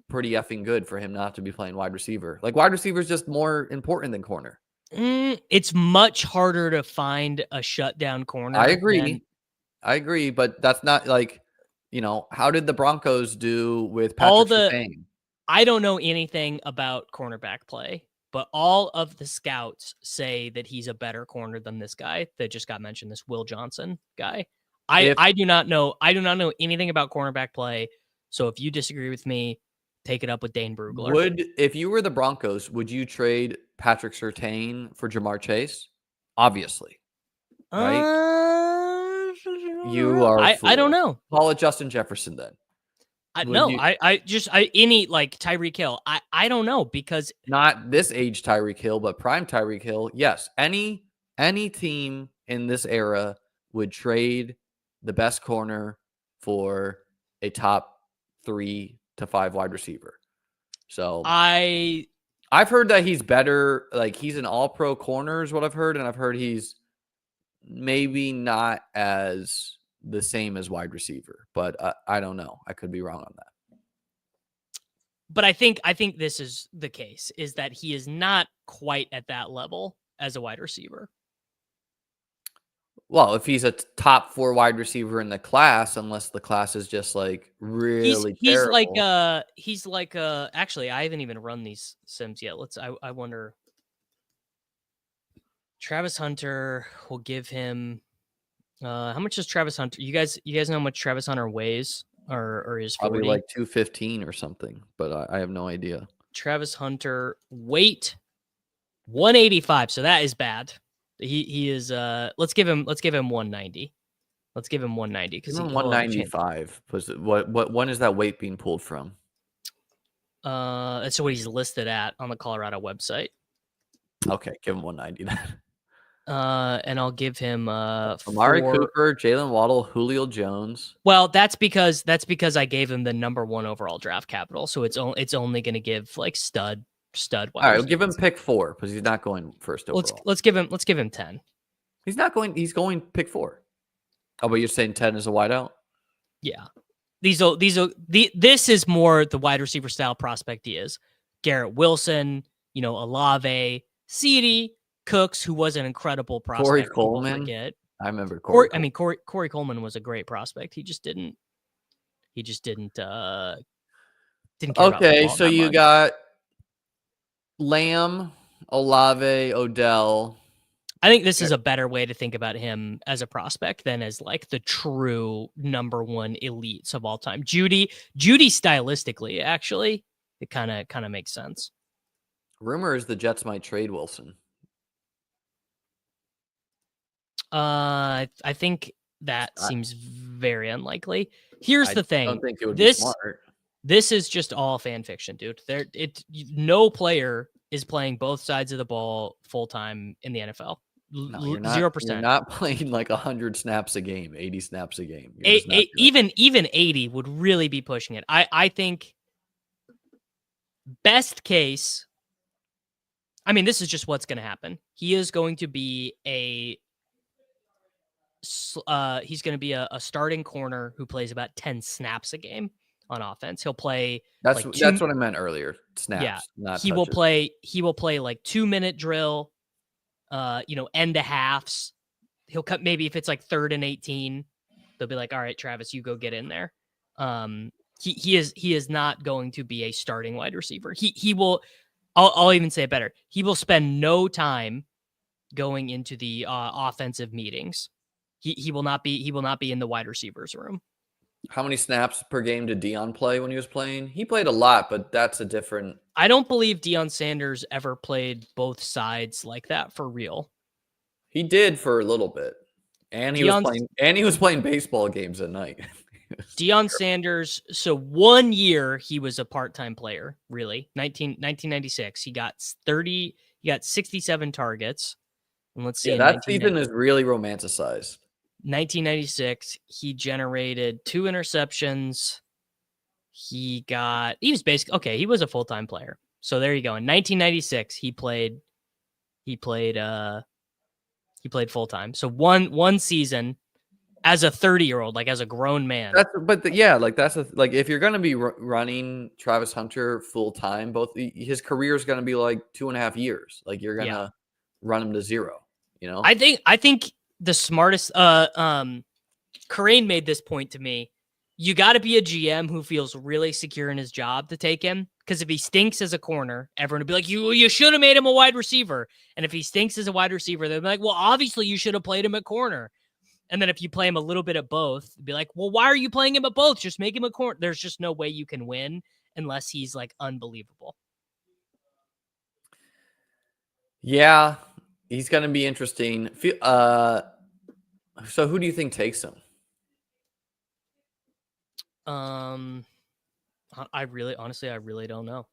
pretty effing good for him not to be playing wide receiver. Like wide receiver is just more important than corner. It's much harder to find a shutdown corner. I agree, but that's not like, how did the Broncos do with Patrick Surtain? I don't know anything about cornerback play. but all of the scouts say that he's a better corner than this guy that just got mentioned, this Will Johnson guy. I do not know anything about cornerback play. So if you disagree with me, take it up with Dane Brugler. If you were the Broncos, would you trade Patrick Surtain for Jamar Chase? Obviously, right? You are. I don't know. Call it Justin Jefferson then. Any like Tyreek Hill. I don't know, because not this age Tyreek Hill, but prime Tyreek Hill. Yes, any team in this era would trade the best corner for a top 3 to 5 wide receiver. So I've heard that he's better. Like, he's an all-pro corner is what I've heard, and I've heard he's maybe not as the same as wide receiver, but I don't know. I could be wrong on that. But I think this is the case, is that he is not quite at that level as a wide receiver. Well, if he's a top 4 wide receiver in the class, unless the class is just like really terrible. He's like actually, I haven't even run these sims yet. I wonder. Travis Hunter will give him how much is Travis Hunter? You guys know how much Travis Hunter weighs or is 40? Probably like 215 or something, but I have no idea. Travis Hunter weight 185, so that is bad. He is let's give him 190. Let's give him 190 because 195. What when is that weight being pulled from? That's what he's listed at on the Colorado website. Okay, give him 190 then. And I'll give him Amari Cooper, Jalen Waddle, Julio Jones. Well, that's because I gave him the number 1 overall draft capital, so it's only going to give like stud. All right, we'll give him pick 4 because he's not going first overall. Let's give him 10. He's not going. He's going pick 4. Oh, but you're saying 10 is a wideout? Yeah. This is more the wide receiver style prospect he is. Garrett Wilson, Olave, CeeDee, Cooks, who was an incrable prospect. Corey Coleman. I remember Corey Coleman was a great prospect. He just didn't care okay, about so you much. got Lamb, Olave, Odell. I think this is a better way to think about him as a prospect than as like the true number 1 elites of all time. Judy stylistically, actually, it kind of makes sense. Rumor is the Jets might trade Wilson. I think that seems very unlikely. Here's the thing. I don't think it would be smart. This is just all fan fiction, dude. No player is playing both sides of the ball full time in the NFL. 0%. You're not playing like 100 snaps a game, 80 snaps a game. Even 80 would really be pushing it. I think best case. I mean, this is just what's going to happen. He is going to be a starting corner who plays about 10 snaps a game on offense. He'll play. That's what I meant earlier. Snaps. Yeah. Not he touches. will play like 2-minute drill, end to halves. He'll cut, maybe if it's like 3rd and 18, they'll be like, all right, Travis, you go get in there. He is not going to be a starting wide receiver. He will, I'll even say it better. He will spend no time going into the offensive meetings. He will not be in the wide receivers room. How many snaps per game did Deion play when he was playing? He played a lot, but that's a different. I don't believe Deion Sanders ever played both sides like that for real. He did for a little bit, and he was playing baseball games at night. Deion Sanders. So 1 year he was a part-time player. Really, 1996. He got 67 targets. And let's see. Yeah, that season is really romanticized. 1996, he generated 2 interceptions. He was a full-time player. So there you go. In 1996, he played full-time. So one season as a 30-year-old, like as a grown man. If you're going to be running Travis Hunter full-time, his career is going to be like 2.5 years. Like you're going to run him to 0, I think the smartest Corain made this point to me you got to be a GM who feels really secure in his job to take him. Because if he stinks as a corner, everyone would be like, you should have made him a wide receiver. And if he stinks as a wide receiver, they'll be like, well, obviously you should have played him at corner. And then if you play him a little bit at both, be like, well, why are you playing him at both? Just make him a corner. There's just no way you can win unless he's like unbelievable. Yeah, he's going to be interesting. So who do you think takes him? I really don't know.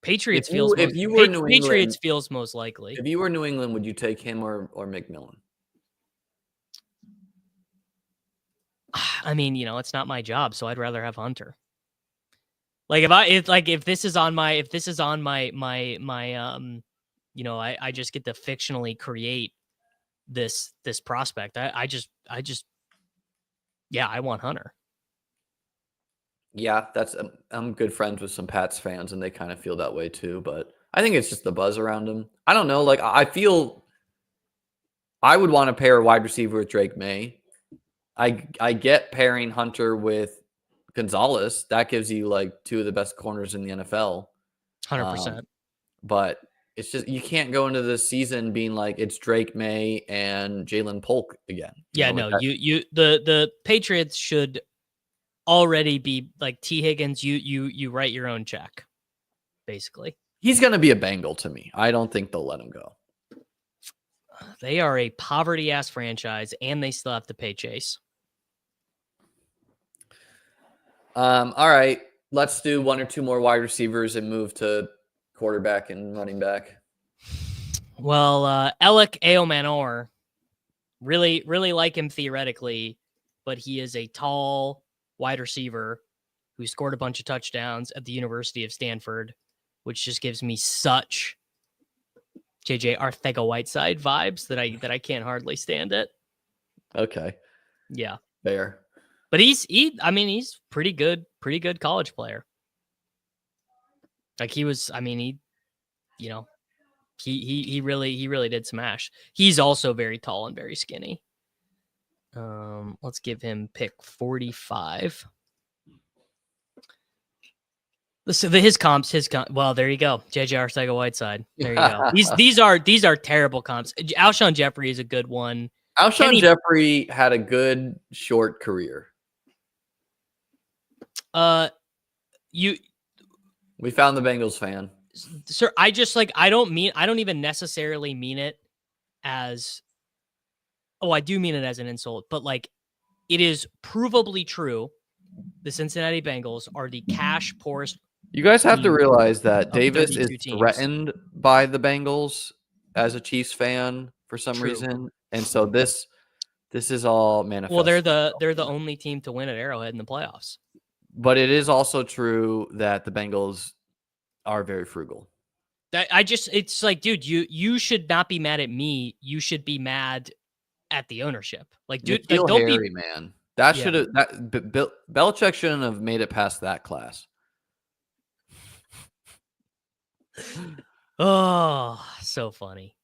Patriots feels most likely. If you were New England, would you take him or McMillan? I mean, it's not my job, so I'd rather have Hunter. Like if this is on my I just get to fictionally create this prospect. I want Hunter. Yeah, I'm good friends with some Pats fans, and they kind of feel that way too. But I think it's just the buzz around him. I don't know. Like I feel I would want to pair a wide receiver with Drake May. I get pairing Hunter with Gonzalez. That gives you like two of the best corners in the NFL. 100%. But it's just you can't go into the season being like it's Drake May and Jalen Polk again. The Patriots should already be like T. Higgins. You write your own check, basically. He's going to be a Bengal to me. I don't think they'll let him go. They are a poverty ass franchise, and they still have to pay Chase. All right, let's do one or two more wide receivers and move to quarterback and running back. Well, Alec Eomanor, really like him theoretically, but he is a tall wide receiver who scored a bunch of touchdowns at the University of Stanford, which just gives me such JJ Arcega-Whiteside vibes that I can't hardly stand it. Okay. Yeah. Fair. But he's pretty good college player. Like he really did smash. He's also very tall and very skinny. Let's give him pick 45. His comps. Well, there you go. JJ Arcega-Whiteside. There you go. These are terrible comps. Alshon Jeffrey is a good one. Jeffrey had a good short career. We found the Bengals fan. Sir, I don't even necessarily mean it as, I do mean it as an insult, but like it is provably true. The Cincinnati Bengals are the cash poorest. You guys have to realize that Davis is threatened by the Bengals as a Chiefs fan for some reason. And so this is all manifest. Well, they're the only team to win at Arrowhead in the playoffs. But it is also true that the Bengals are very frugal. It's like, dude, you should not be mad at me. You should be mad at the ownership. Like, dude, don't be, man. That should have Belichick shouldn't have made it past that class. Oh, so funny.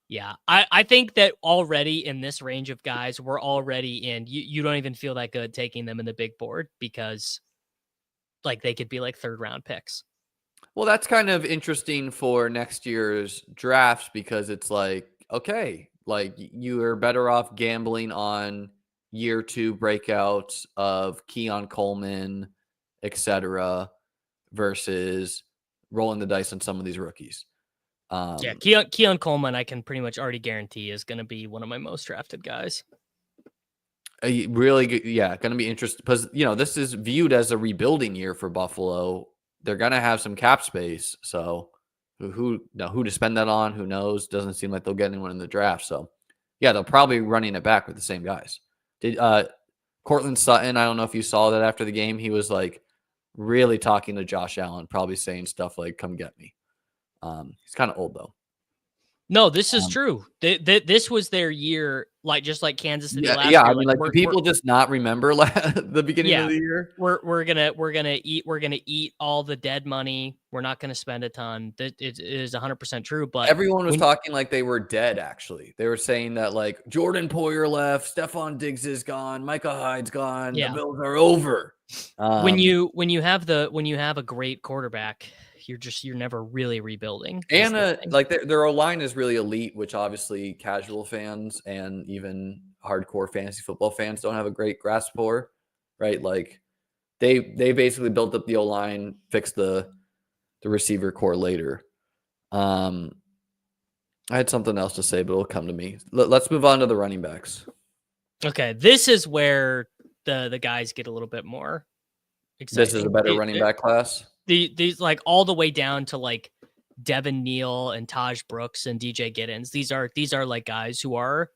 Yeah, I think that already in this range of guys, we're already in. You don't even feel that good taking them in the big board because, like, they could be like third round picks. Well, that's kind of interesting for next year's drafts because it's like, okay, like you are better off gambling on year two breakouts of Keon Coleman, etc., versus rolling the dice on some of these rookies. Keon Coleman, I can pretty much already guarantee is going to be one of my most drafted guys. Really good. Yeah, going to be interesting because, this is viewed as a rebuilding year for Buffalo. They're going to have some cap space. So who to spend that on? Who knows? Doesn't seem like they'll get anyone in the draft. So, yeah, they'll probably be running it back with the same guys. Cortland Sutton, I don't know if you saw that after the game. He was like really talking to Josh Allen, probably saying stuff like, come get me. He's kind of old, though. No, this is true. This was their year, like just like Kansas City last year. I mean, like, do people just not remember the beginning of the year? We're gonna eat all the dead money. We're not gonna spend a ton. It is 100% true. But everyone was talking like they were dead. Actually, they were saying that like Jordan Poyer left, Stephon Diggs is gone, Micah Hyde's gone. The Bills are over. When you have a great quarterback, you're never really rebuilding. And like their O-line is really elite, which obviously casual fans and even hardcore fantasy football fans don't have a great grasp for, right? Like they basically built up the O-line, fixed the receiver core later. I had something else to say, but it'll come to me. Let's move on to the running backs. Okay, this is where the guys get a little bit more exciting. This is a better running back class. These like all the way down to like Devin Neal and Taj Brooks and DJ Giddens. These are like guys who are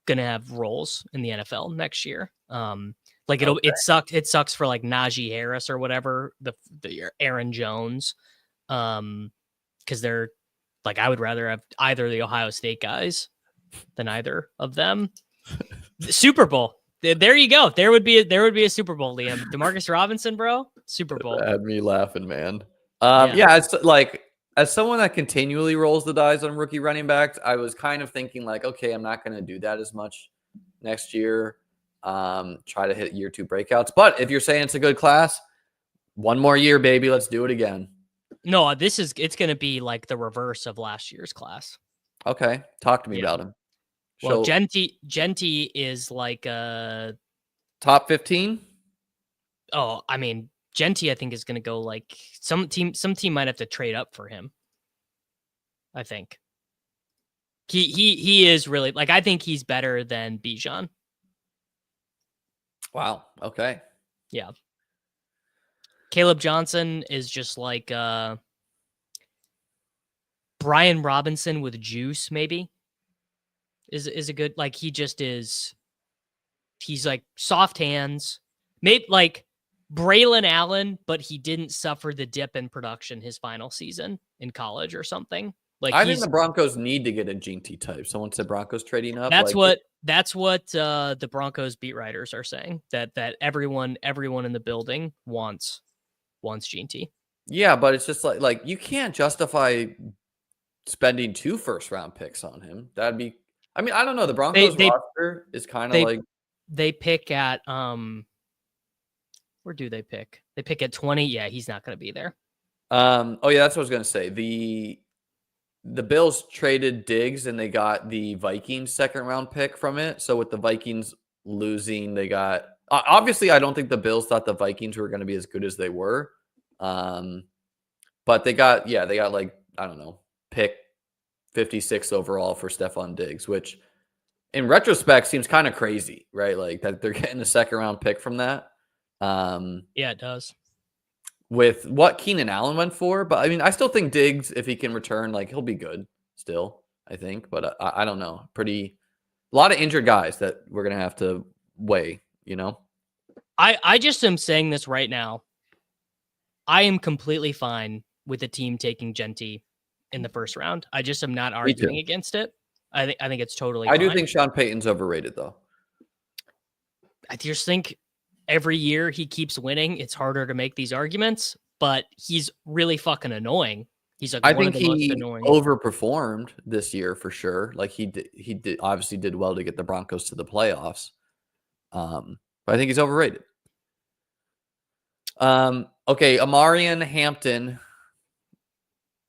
gonna have roles in the NFL next year. It sucks for like Najee Harris or whatever, the Aaron Jones, because they're like, I would rather have either the Ohio State guys than either of them. Super Bowl. There you go. There would be a Super Bowl, Liam. Demarcus Robinson, bro. Super Bowl. That had me laughing, man. Yeah, it's like as someone that continually rolls the dice on rookie running backs, I was kind of thinking like, okay, I'm not going to do that as much next year. Try to hit year 2 breakouts. But if you're saying it's a good class, one more year, baby, let's do it again. No, it's going to be like the reverse of last year's class. Okay. Talk to me about him. Well, Genty is like a top 15. Oh, I mean, Genty, I think is going to go like some team might have to trade up for him. I think he is really like, I think he's better than Bijan. Wow. Okay. Yeah. Caleb Johnson is just like Brian Robinson with juice, maybe is a good, like, he just is. He's like soft hands, maybe like Braylon Allen, but he didn't suffer the dip in production his final season in college or something. Like, I think the Broncos need to get a Genty type. Someone said Broncos trading up. That's what the Broncos beat writers are saying, that everyone in the building wants Genty. Yeah, but it's just like you can't justify spending 2 first-round picks on him. That'd be, I mean, I don't know. The Broncos roster is kind of like, they pick at where do they pick? They pick at 20. Yeah, he's not going to be there. Oh yeah, that's what I was going to say. The Bills traded Diggs and they got the Vikings 2nd-round pick from it. So with the Vikings losing, they got, obviously I don't think the Bills thought the Vikings were going to be as good as they were. But they got like, I don't know, pick 56 overall for Stephon Diggs, which in retrospect seems kind of crazy, right? Like that they're getting a 2nd-round pick from that. Yeah, it does. With what Keenan Allen went for, but I mean, I still think Diggs, if he can return, like he'll be good still, I think. But I don't know. A lot of injured guys that we're gonna have to weigh, you know. I just am saying this right now. I am completely fine with the team taking Genty in the 1st round. I just am not arguing against it. I think it's totally fine. I do think Sean Payton's overrated, though. I just think every year he keeps winning, it's harder to make these arguments, but he's really fucking annoing. He's like, I think he overperformed this year for sure. Like he obviously did well to get the Broncos to the playoffs. But I think he's overrated. Okay, Amarian Hampton.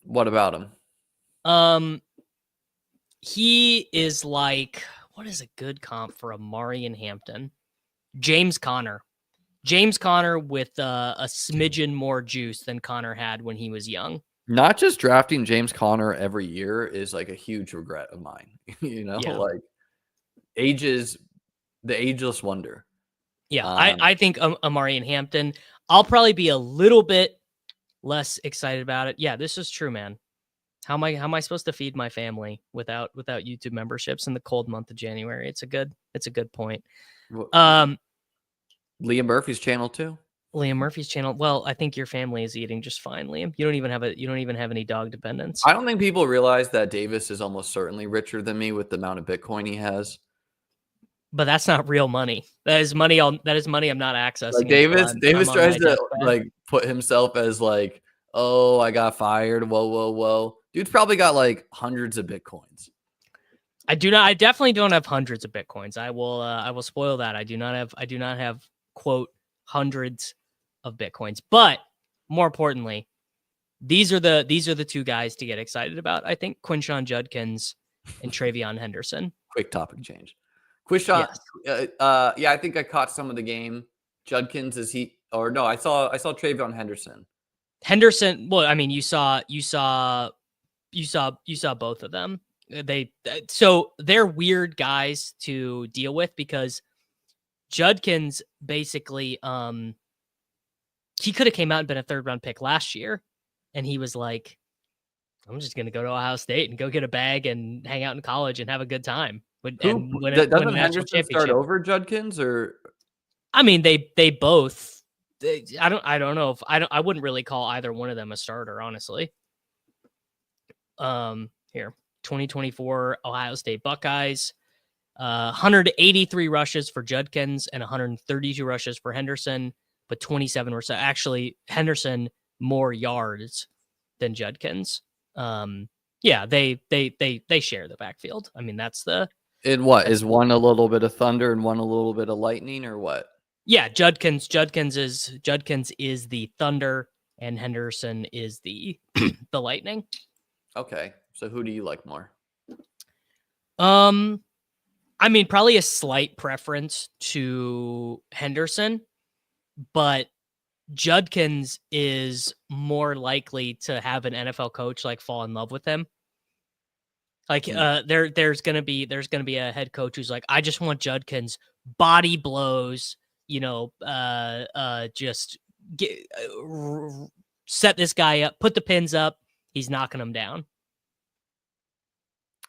What about him? He is like, what is a good comp for Amarian Hampton? James Conner with a smidgen more juice than Conner had when he was young. Not just drafting James Conner every year is like a huge regret of mine. You know, like the ageless wonder. Yeah, I think Amarian Hampton, I'll probably be a little bit less excited about it. Yeah, this is true, man. How am I supposed to feed my family without YouTube memberships in the cold month of January? It's a good point. Liam Murphy's channel too. Liam Murphy's channel. Well, I think your family is eating just fine, Liam. You don't even have any dog dependents. I don't think people realize that Davis is almost certainly richer than me with the amount of Bitcoin he has. But that's not real money. That is money. That is money I'm not accessing. Like Davis tries to like put himself as like, oh, I got fired. Whoa, whoa, whoa. Dude's probably got like hundreds of Bitcoins. I definitely don't have hundreds of Bitcoins. I will spoil that. I do not have quote hundreds of Bitcoins. But more importantly, these are the two guys to get excited about. I think Quinshon Judkins and Travion Henderson. Quick topic change. Quinshon, yes. Yeah, I think I caught some of the game. Judkins, is he? Or no, I saw Travion Henderson. Well, I mean, you saw both of them. So they're weird guys to deal with because Judkins basically he could have came out and been a 3rd round pick last year, and he was like, I'm just gonna go to Ohio State and go get a bag and hang out in college and have a good time. Doesn't Henderson start over Judkins? Or I mean, they both. I don't know if I wouldn't really call either one of them a starter, honestly. Here, 2024 Ohio State Buckeyes, 183 rushes for Judkins and 132 rushes for Henderson, but 27 were actually Henderson more yards than Judkins. Yeah, they share the backfield. I mean, that's the. Is one a little bit of thunder and one a little bit of lightning, or what? Yeah, Judkins is the thunder and Henderson is the the lightning. Okay, so who do you like more? I mean, probably a slight preference to Henderson, but Judkins is more likely to have an NFL coach like fall in love with him. Like there's gonna be a head coach who's like, I just want Judkins body blows, just set this guy up, put the pins up, he's knocking him down.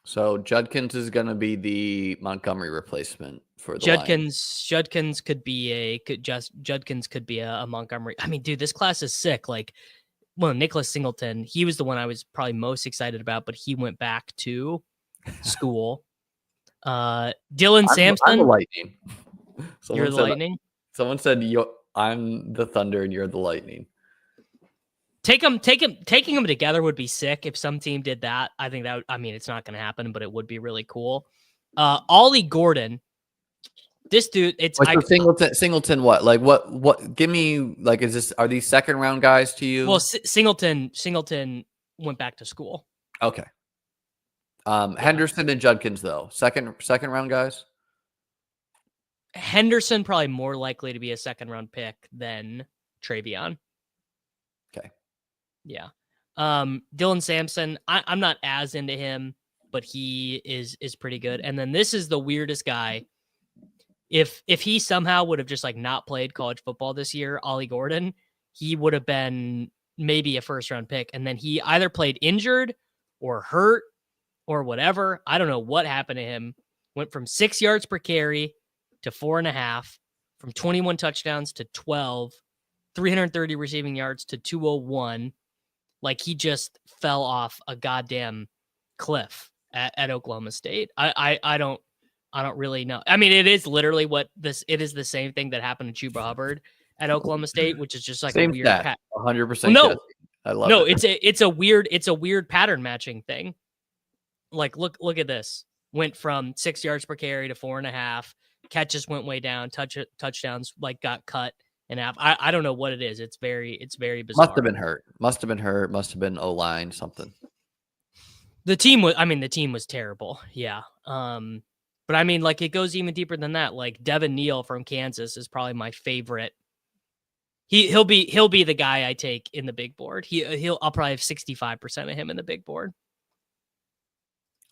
So Judkins is gonna be the Montgomery replacement for the Judkins could be a Montgomery. I mean, dude, this class is sick. Like, well, Nicholas Singleton, he was the one I was probably most excited about, but he went back to school. Dylan Sampson. I'm the Lightning. You're the Lightning? Someone said I'm the Thunder and you're the Lightning. Taking them together would be sick if some team did that. I think that, I mean, it's not going to happen, but it would be really cool. Ollie Gordon. This dude, Singleton. What? Like what? Give me like. Are these 2nd round guys to you? Well, Singleton went back to school. Okay. Henderson and Judkins though, second round guys. Henderson probably more likely to be a 2nd round pick than Travion. Okay. Yeah. Dylan Sampson. I'm not as into him, but he is pretty good. And then this is the weirdest guy. If he somehow would have just like not played college football this year, Ollie Gordon, he would have been maybe a 1st round pick. And then he either played injured or hurt or whatever. I don't know what happened to him. Went from 6 yards per carry to 4.5, from 21 touchdowns to 12, 330 receiving yards to 201. Like he just fell off a goddamn cliff at Oklahoma State. I don't really know. I mean, it is literally it is the same thing that happened to Chuba Hubbard at Oklahoma State, which is just like same a weird 100%. No, I love it. It's a weird pattern matching thing. Like, look at this. Went from 6 yards per carry to 4.5. Catches went way down. Touchdowns like got cut in half. I don't know what it is. It's very bizarre. Must have been hurt. Must have been O-line something. The team was terrible. Yeah. But I mean, like, it goes even deeper than that. Like, Devin Neal from Kansas is probably my favorite. He'll be the guy I take in the big board. I'll probably have 65% of him in the big board.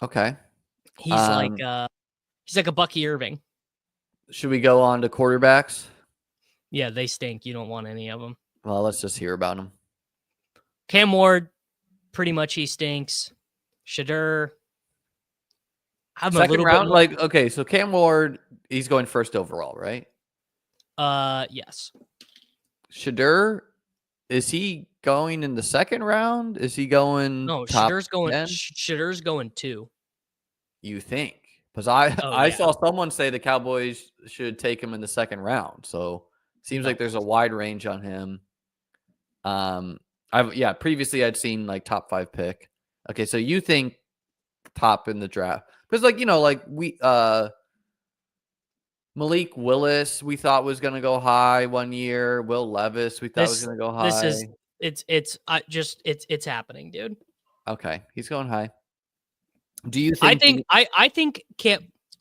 Okay. He's like a Bucky Irving. Should we go on to quarterbacks? Yeah, they stink. You don't want any of them. Well, let's just hear about them. Cam Ward, pretty much he stinks. Shadur. Second round, like, okay, so Cam Ward, he's going 1st overall, right? Yes. Shedeur, is he going in the second round? Is he going top 10? Shedur's going 2. You think? Because I Yeah. saw someone say the Cowboys should take him in the second round. So seems like there's a wide range on him. Previously I'd seen like top 5 pick. Okay, so you think top in the draft. Because Malik Willis we thought was gonna go high one year. Will Levis we thought was gonna go high. It's happening, dude. Okay, he's going high. Do you think I think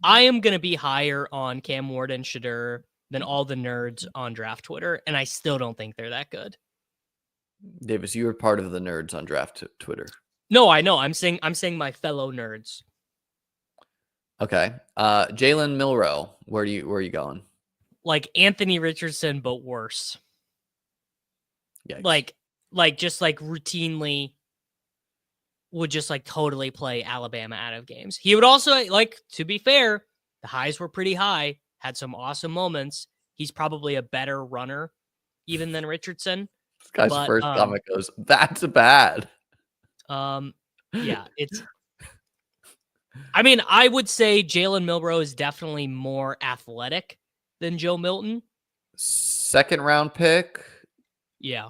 I am gonna be higher on Cam Ward and Shedeur than all the nerds on draft Twitter, and I still don't think they're that good. Davis, you were part of the nerds on draft Twitter. No, I know. I'm saying my fellow nerds. Okay. Jalen Milroe, where are you going? Like Anthony Richardson, but worse. Yikes. Like just like routinely would just like totally play Alabama out of games. He would also, like, to be fair, the highs were pretty high, had some awesome moments. He's probably a better runner even than Richardson. This guy's first comment goes, that's bad. Yeah, I mean, I would say Jalen Milroe is definitely more athletic than Joe Milton. Second round pick. Yeah.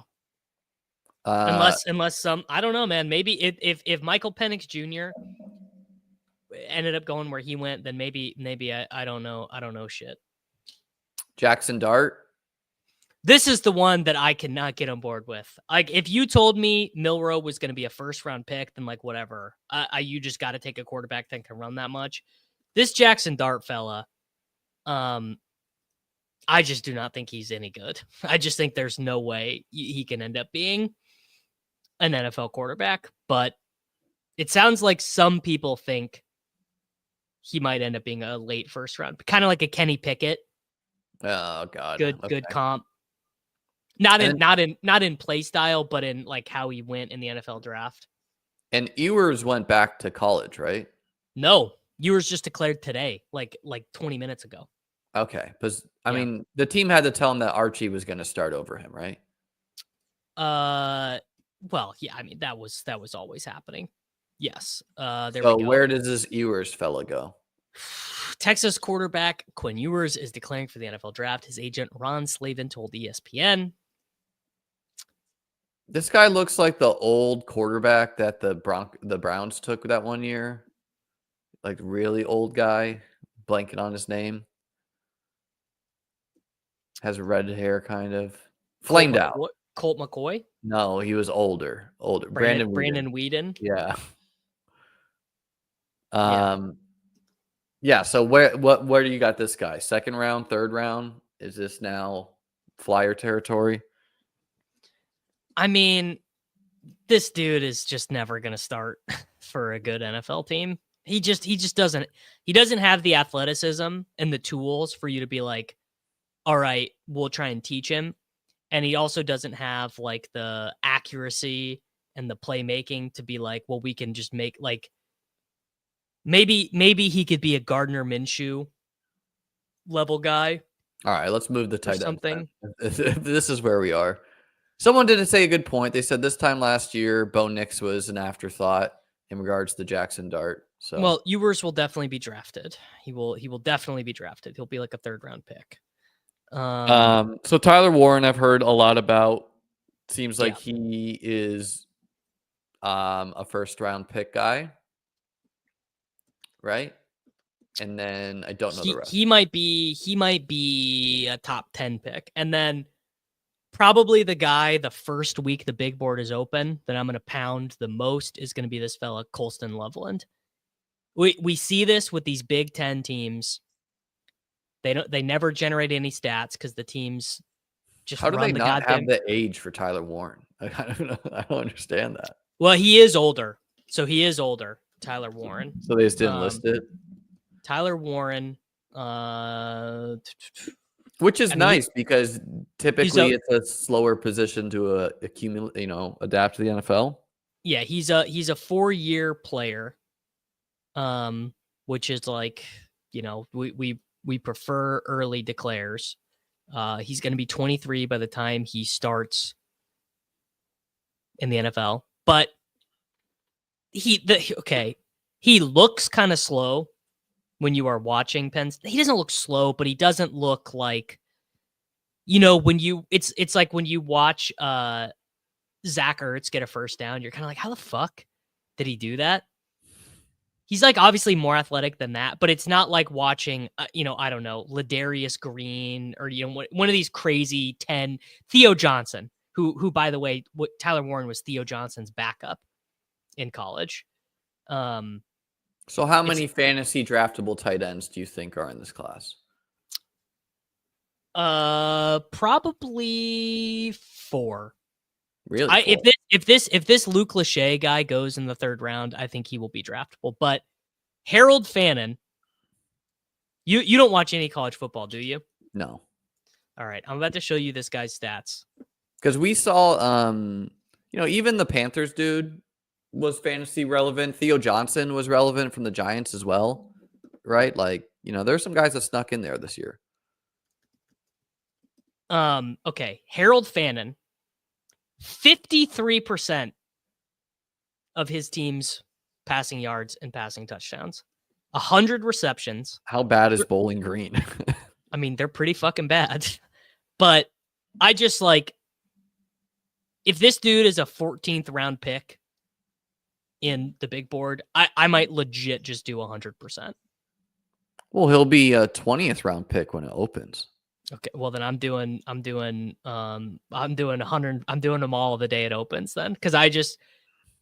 Unless some, I don't know, man. Maybe if Michael Penix Jr. ended up going where he went, then maybe I don't know. I don't know shit. Jackson Dart. This is the one that I cannot get on board with. Like, if you told me Milroe was going to be a first round pick, then like whatever. You just got to take a quarterback that can run that much. This Jackson Dart fella, I just do not think he's any good. I just think there's no way he can end up being an NFL quarterback. But it sounds like some people think he might end up being a late first round, kind of like a Kenny Pickett. Oh God, good comp. Not in play style, but in like how he went in the NFL draft. And Ewers went back to college, right? No, Ewers just declared today, like 20 minutes ago. Okay, because I mean, the team had to tell him that Archie was going to start over him, right? Well, yeah, I mean that was always happening. Yes. There we go. Where does this Ewers fella go? Texas quarterback Quinn Ewers is declaring for the NFL draft. His agent Ron Slavin told ESPN. This guy looks like the old quarterback that the Browns took that one year. Like really old guy, blanking on his name. Has red hair, kind of. Flamed out. Colt McCoy? No, he was older. Brandon Weeden. Yeah. Yeah. So where do you got this guy? Second round, third round? Is this now flyer territory? I mean, this dude is just never going to start for a good NFL team. He just doesn't have the athleticism and the tools for you to be like, all right, we'll try and teach him. And he also doesn't have like the accuracy and the playmaking to be like, well, we can just make like, maybe he could be a Gardner Minshew level guy. All right, let's move the tight end. Something. This is where we are. Someone did say a good point. They said this time last year, Bo Nix was an afterthought in regards to Jackson Dart. So, well, Ewers will definitely be drafted. He will definitely be drafted. He'll be like a third round pick. So Tyler Warren, I've heard a lot about. Seems like he is a first round pick guy, right? And then I don't know the rest. He might be a top 10 pick, and then probably the guy the first week the big board is open that I'm going to pound the most is going to be this fella Colston Loveland. We see this with these Big Ten teams. They never generate any stats because the teams just how do they not have the age for Tyler Warren? I don't understand that. Well, he is older, so he is older, Tyler Warren. So they just didn't list it. Tyler Warren, which is nice because typically it's a slower position to accumulate, adapt to the NFL. Yeah, he's a 4-year player, which is like, we prefer early declares. He's going to be 23 by the time he starts in the NFL. But he looks kind of slow when you are watching Penn State. He doesn't look slow, but he doesn't look like, when it's like when you watch Zach Ertz get a first down, you're kind of like, how the fuck did he do that? He's like obviously more athletic than that, but it's not like watching, I don't know, Ladarius Green or, one of these crazy 10, Theo Johnson, who by the way, Tyler Warren was Theo Johnson's backup in college. So how many fantasy draftable tight ends do you think are in this class? Probably 4. Really? If this Luke Lachey guy goes in the 3rd round, I think he will be draftable. But Harold Fannin, you don't watch any college football, do you? No. All right, I'm about to show you this guy's stats. Because we saw, even the Panthers dude was fantasy relevant. Theo Johnson was relevant from the Giants as well, right? Like, there's some guys that snuck in there this year. Okay, Harold Fannin, 53% of his team's passing yards and passing touchdowns, 100 receptions. How bad is Bowling Green? I mean, they're pretty fucking bad. But I just if this dude is a 14th round pick in the big board, I might legit just do 100%. Well, he'll be a 20th round pick when it opens. Okay, well then I'm doing 100. I'm doing them all the day it opens then, because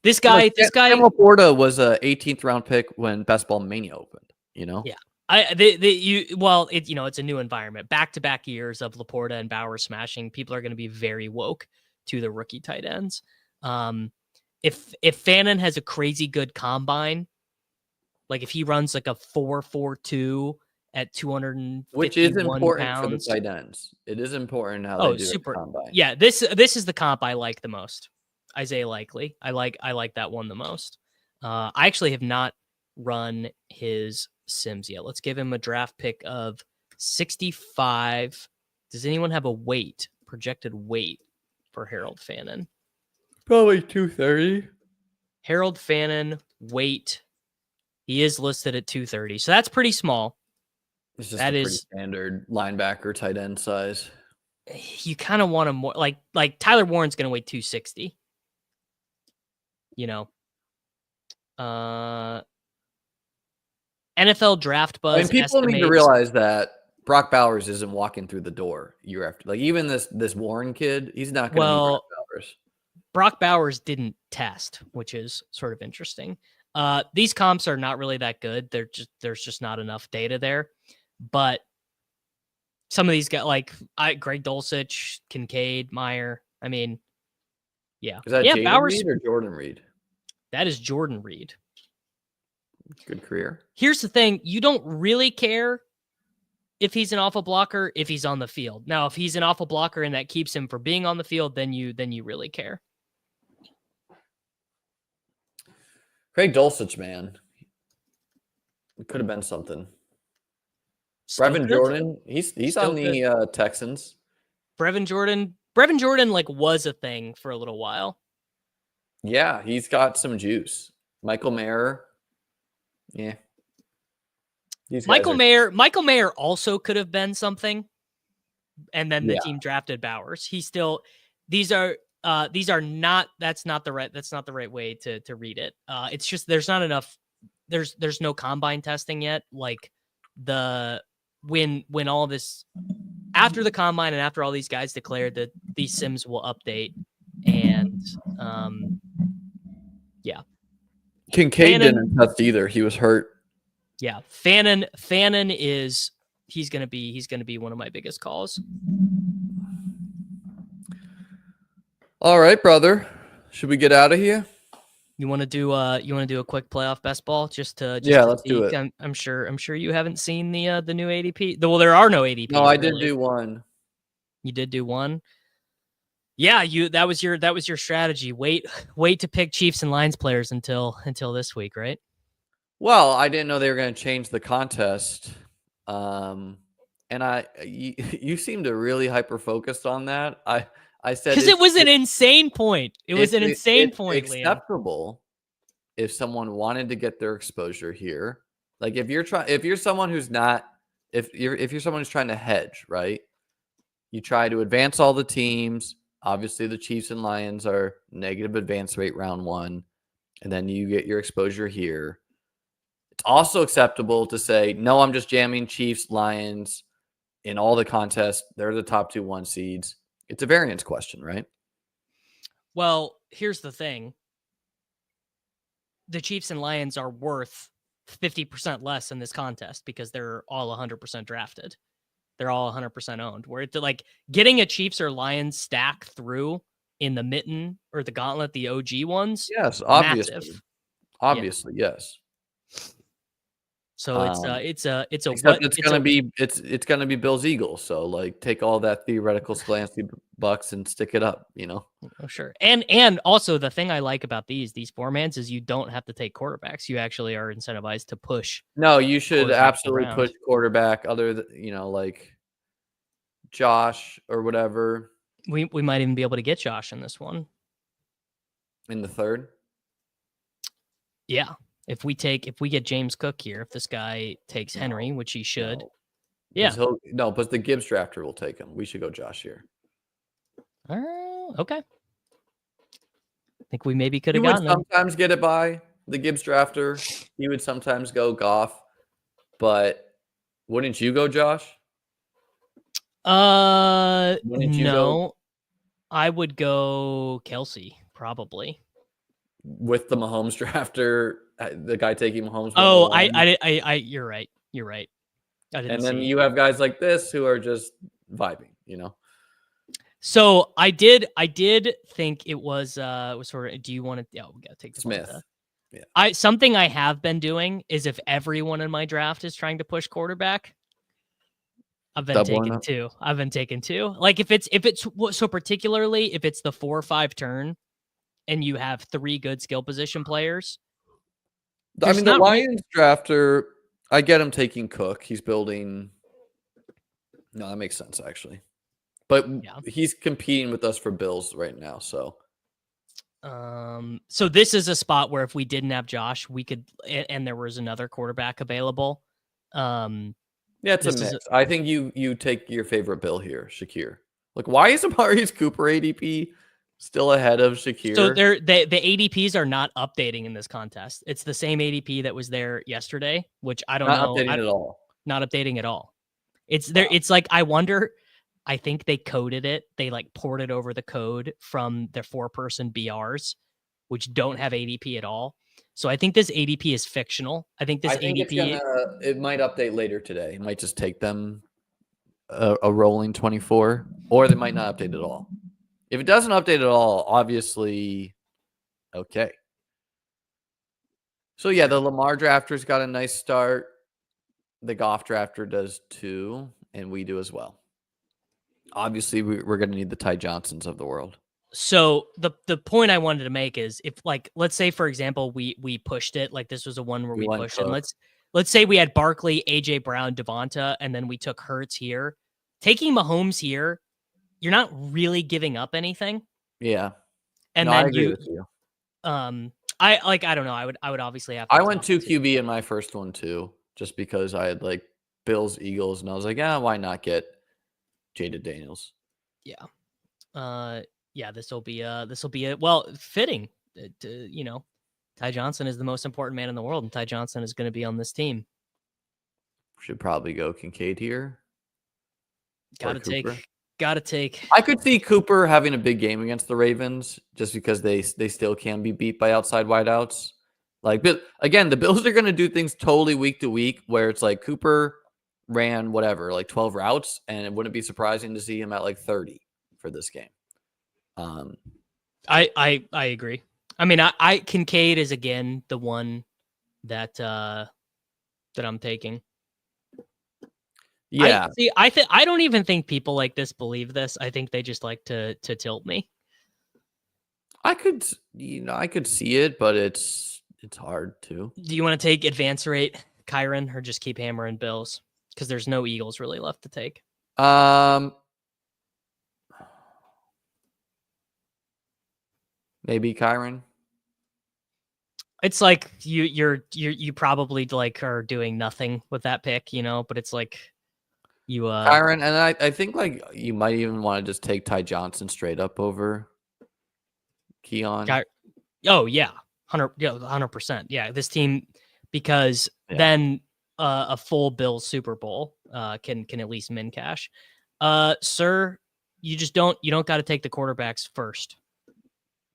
this guy. Sam Laporta was a 18th round pick when Best Ball Mania opened. Yeah, it's a new environment. Back-to-back years of Laporta and Bauer smashing, people are going to be very woke to the rookie tight ends. If Fannin has a crazy good combine, like if he runs like a 4.42 at 251 which is important pounds, for the tight ends. It is important how they do super combine. Yeah, this is the comp I like the most. Isaiah Likely. I like that one the most. I actually have not run his Sims yet. Let's give him a draft pick of 65. Does anyone have a projected weight for Harold Fannin? Probably 230. Harold Fannin weight. He is listed at 230. So that's pretty small. It's just pretty standard linebacker tight end size. You kind of want him more like Tyler Warren's going to weigh 260. NFL Draft Buzz. And people need to realize that Brock Bowers isn't walking through the door year after. Like even this Warren kid, he's not going to be Brock Bowers. Brock Bowers didn't test, which is sort of interesting. These comps are not really that good. There's just not enough data there. But some of these guys, like Greg Dulcich, Kincaid, Meyer. I mean, yeah. Is that Jaden Bowers Reed or Jordan Reed? That is Jordan Reed. Good career. Here's the thing. You don't really care if he's an awful blocker if he's on the field. Now, if he's an awful blocker and that keeps him from being on the field, then you really care. Greg Dulcich, man. It could have been something. Brevin Jordan, he's on the Texans. Brevin Jordan was a thing for a little while. Yeah, he's got some juice. Michael Mayer. Yeah. Michael Mayer also could have been something. And then the team drafted Bowers. That's not the right way to read it. It's just there's not enough there's no combine testing yet. Like when all this after the combine and after all these guys declared that these Sims will update and Kincaid didn't test either. He was hurt. Yeah. Fannin is he's gonna be one of my biggest calls. All right, brother. Should we get out of here? You want to do a quick playoff best ball let's do it. I'm sure you haven't seen the new ADP. Well, there are no ADP. No, I did do one. You did do one. Yeah, that was your strategy. Wait to pick Chiefs and Lions players until this week, right? Well, I didn't know they were going to change the contest. And And you seem to really hyper focused on that. I said because it was an insane point. It was an insane point, Liam. Acceptable if someone wanted to get their exposure here. Like if you're someone who's not, if you're someone who's trying to hedge, right? You try to advance all the teams. Obviously, the Chiefs and Lions are negative advance rate round 1, and then you get your exposure here. It's also acceptable to say, no, I'm just jamming Chiefs, Lions in all the contests. They're the top 2 1 seeds. It's a variance question, right? Well, here's the thing. The Chiefs and Lions are worth 50% less in this contest because they're all 100% drafted. They're all 100% owned. Where it's like getting a Chiefs or Lions stack through in the mitten or the gauntlet, the OG ones. Yes, obviously. Massive. Obviously, yeah. Yes. So it's a except it's gonna be Bills Eagles. So like take all that theoretical Sklansky bucks and stick it up, you know. Oh, sure. And also the thing I like about these formats is you don't have to take quarterbacks. You actually are incentivized to push. No, you should absolutely push quarterback other than, you know, like Josh or whatever. We might even be able to get Josh in this one. In the 3rd? Yeah. If we get James Cook here, if this guy takes Henry, which he should. Yeah. But the Gibbs drafter will take him. We should go Josh here. Okay. I think we maybe could have gotten him. He would sometimes get it by the Gibbs drafter. He would sometimes go Goff. But wouldn't you go Josh? No. I would go Kelsey, probably. With the Mahomes drafter, the guy taking Mahomes. Oh, you're right. You're right. And then you have guys like this who are just vibing, you know. So I did think it was sort of. Do you want to? Yeah, we gotta take the Smith. Yeah. Something I have been doing is if everyone in my draft is trying to push quarterback, I've been taking two. Like if it's so particularly if it's the 4 or 5 turn. And you have 3 good skill position players. I mean, the Lions drafter, I get him taking Cook. He's building. No, that makes sense, actually. But he's competing with us for Bills right now. So this is a spot where if we didn't have Josh, we could, and there was another quarterback available. Yeah, it's a mix. I think you take your favorite Bill here, Shakir. Like, why is Amari's Cooper ADP still ahead of Shakir? So the ADPs are not updating in this contest. It's the same ADP that was there yesterday, which I don't know. Not updating at all. Not updating at all. It's there. Wow. It's like, I wonder, I think they coded it. They like ported over the code from their 4-person BRs, which don't have ADP at all. So I think this ADP is fictional. I think ADP. It might update later today. It might just take them a rolling 24, or they might not update at all. If it doesn't update at all, obviously, okay. So, yeah, the Lamar drafter's got a nice start. The Goff drafter does too, and we do as well. Obviously, we're going to need the Ty Johnsons of the world. So the point I wanted to make is if, like, let's say, for example, we pushed it. Like this was a one where we pushed it. Let's say we had Barkley, AJ Brown, Devonta, and then we took Hurts here. Taking Mahomes here, you're not really giving up anything. Yeah. And then I agree with you. I don't know. I would obviously have to. I went 2 QB in my first one too, just because I had like Bills, Eagles, and I was like, why not get Jada Daniels? Yeah. Yeah, this will be fitting. Ty Johnson is the most important man in the world, and Ty Johnson is going to be on this team. Should probably go Kincaid here. Gotta take. I could see Cooper having a big game against the Ravens just because they still can be beat by outside wideouts. Like, but again, the Bills are going to do things totally week to week where it's like Cooper ran whatever, like 12 routes, and it wouldn't be surprising to see him at like 30 for this game. I agree. I mean, I Kincaid is again the one that I'm taking. Yeah. I don't even think people like this believe this. I think they just like to tilt me. I could see it, but it's hard to. Do you want to take advance rate Kyron or just keep hammering Bills? because there's no Eagles really left to take. Maybe Kyron. It's like you probably like are doing nothing with that pick, you know, but it's like you Kyron, and I think like you might even want to just take Ty Johnson straight up over Keon. Oh yeah, 100%. Yeah, this team, because then a full Bills Super Bowl can at least min cash. Sir, you don't got to take the quarterbacks first.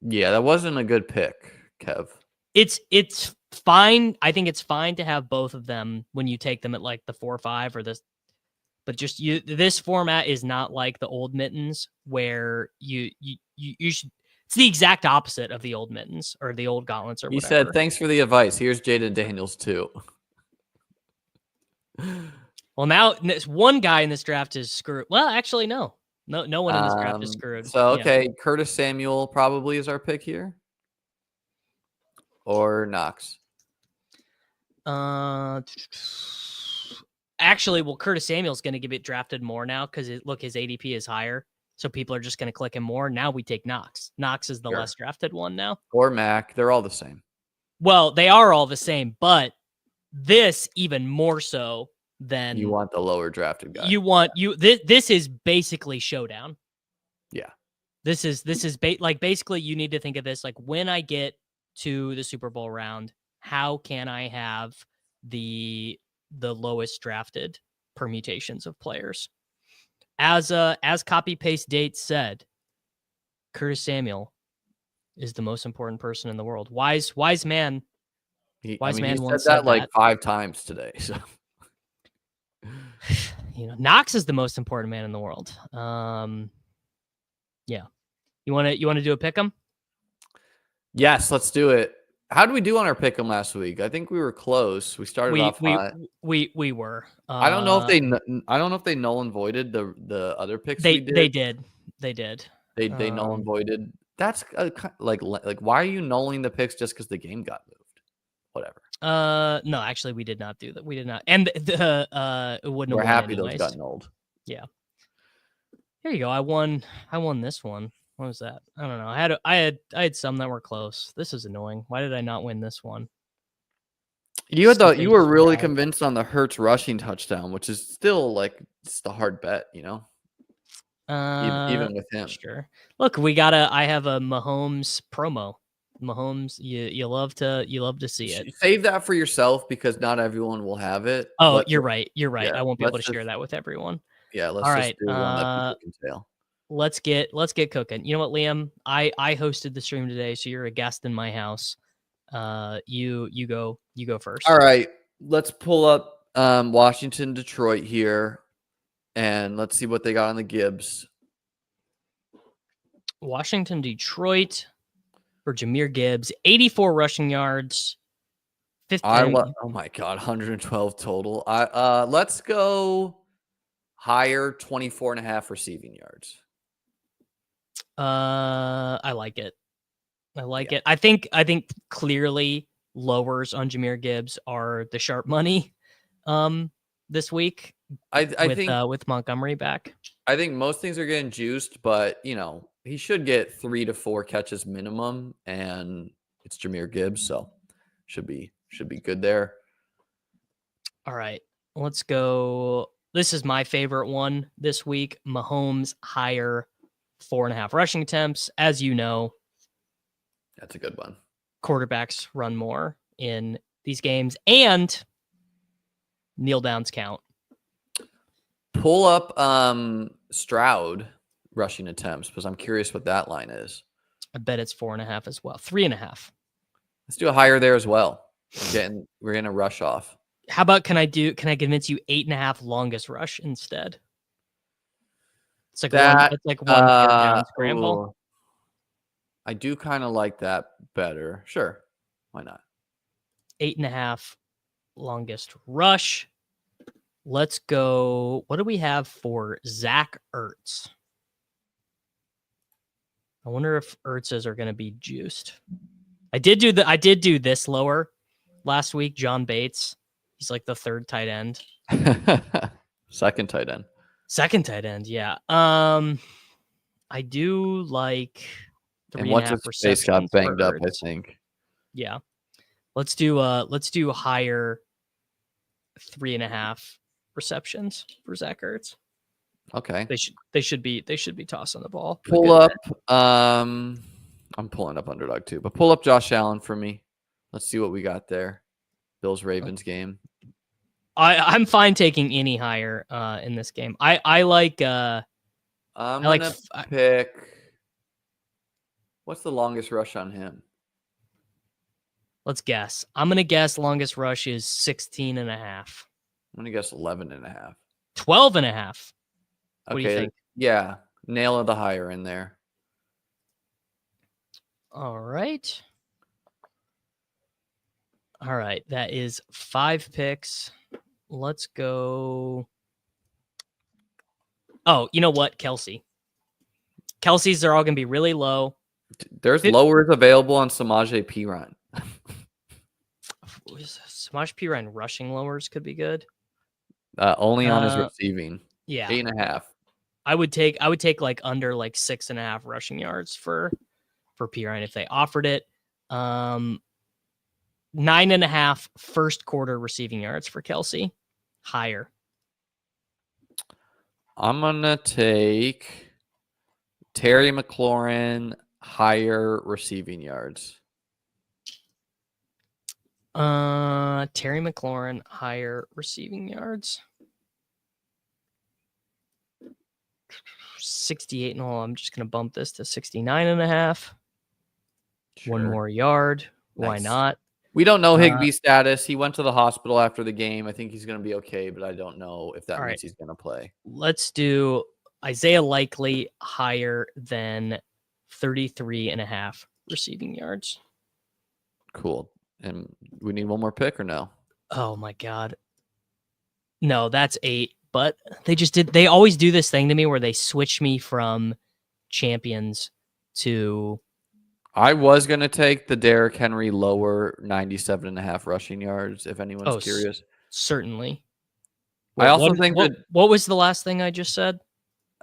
Yeah, that wasn't a good pick, Kev. It's fine. I think it's fine to have both of them when you take them at like the 4-5 or this, but just this format is not like the old mittens where you should. It's the exact opposite of the old mittens or the old gauntlets or whatever. He said, "Thanks for the advice. Here's Jaden Daniels too." Well, now one guy in this draft is screwed. Well, actually, no one in this draft is screwed. So okay, Curtis Samuel probably is our pick here, or Knox. Actually, well, Curtis Samuel's going to get drafted more now because look, his ADP is higher, so people are just going to click him more. Now we take Knox. Knox is the less drafted one now. Or Mac, they're all the same. Well, they are all the same, but this even more so than you want the lower drafted guy. This is basically showdown. Yeah, this is basically you need to think of this like when I get to the Super Bowl round, how can I have the lowest drafted permutations of players? As copy paste date said, Curtis Samuel is the most important person in the world. Wise man. He said that like 5 times today. So Knox is the most important man in the world. Yeah. You want to do a pick'em? Yes, let's do it. How did we do on our pick'em last week? I think we were close. We started off hot. We were. I don't know if they null and voided the other picks they did. They did. They null and voided. That's like why are you nulling the picks just because the game got moved? Whatever. No, actually, we did not do that. We did not, and it wouldn't. We're happy those got nulled. Yeah. Here you go. I won this one. What was that? I don't know. I had some that were close. This is annoying. Why did I not win this one? You were really convinced on the Hurts rushing touchdown, which is still like just a hard bet, even with him. Sure. Look, I have a Mahomes promo. Mahomes, you love to see it. Save that for yourself because not everyone will have it. Oh, you're right. Yeah, I won't be able to share that with everyone. Yeah, let's just do one that people can tell. Let's get cooking. You know what, Liam? I hosted the stream today, so you're a guest in my house. You go first. All right, let's pull up Washington, Detroit here, and let's see what they got on the Gibbs. Washington, Detroit for Jahmyr Gibbs, 84 rushing yards. Oh my God, 112 total. Let's go higher, 24.5 receiving yards. I like it. It. I think clearly lowers on Jahmyr Gibbs are the sharp money this week. I think with Montgomery back. I think most things are getting juiced, but he should get 3 to 4 catches minimum, and it's Jahmyr Gibbs, so should be good there. All right, let's go. This is my favorite one this week. Mahomes higher 4.5 rushing attempts. As you know, that's a good one. Quarterbacks run more in these games, and kneel downs count. Pull up Stroud rushing attempts because I'm curious what that line is. I bet it's 4.5 as well. 3.5. Let's do a higher there as well. We're gonna rush off. How about can I convince you 8.5 longest rush instead? It's like one down scramble. I do kind of like that better. Sure. Why not? 8.5 longest rush. Let's go. What do we have for Zach Ertz? I wonder if Ertz's are going to be juiced. I did do this lower last week. John Bates. He's like the third tight end. Second tight end. Second tight end, yeah. I do like 3.5 receptions. Got banged up, I think. Yeah. Let's do higher 3.5 receptions for Zach Ertz. Okay. They should be tossing the ball. Pull up. I'm pulling up underdog too, but pull up Josh Allen for me. Let's see what we got there. Bills Ravens game. I'm fine taking any higher in this game. I like pick. What's the longest rush on him? Let's guess. I'm gonna guess longest rush is 16.5. I'm gonna guess 11.5. 12.5. What do you think? Yeah, nail the higher in there. All right. That is 5 picks. Let's go. Oh, you know what? Kelsey's are all gonna be really low. There's lowers available on Samaje Perine. Samaje Perine rushing lowers could be good. Only on his receiving. Yeah, 8.5. I would take like under like 6.5 rushing yards for Perine if they offered it. 9.5 first quarter receiving yards for Kelce. Higher. I'm gonna take Terry McLaurin, higher receiving yards. Terry McLaurin, higher receiving yards. 68 and all. I'm just gonna bump this to 69.5. Sure. 1 more yard. Nice. Why not? We don't know Higbee's status. He went to the hospital after the game. I think he's going to be okay, but I don't know if that means he's going to play. Let's do Isaiah Likely higher than 33.5 receiving yards. Cool. And we need one more pick or no? Oh my God. No, that's 8. But they always do this thing to me where they switch me from champions to... I was going to take the Derrick Henry lower 97.5 rushing yards, if anyone's curious. Certainly. I also think that... What was the last thing I just said?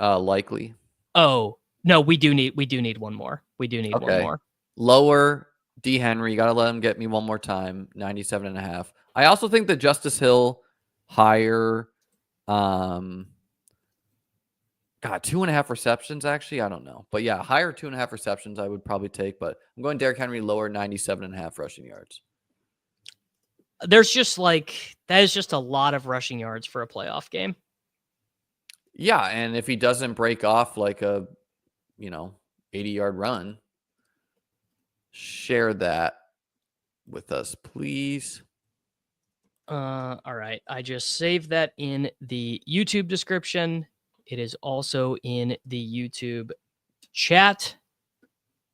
Likely. Oh, no, we do need one more. We do need one more. Lower D. Henry. You got to let him get me one more time. 97.5. I also think that Justice Hill higher... 2.5 receptions, actually. I don't know. But yeah, higher 2.5 receptions I would probably take. But I'm going Derrick Henry lower 97.5 rushing yards. There's just that is just a lot of rushing yards for a playoff game. Yeah, and if he doesn't break off like a, 80-yard run, share that with us, please. All right. I just saved that in the YouTube description. It is also in the YouTube chat.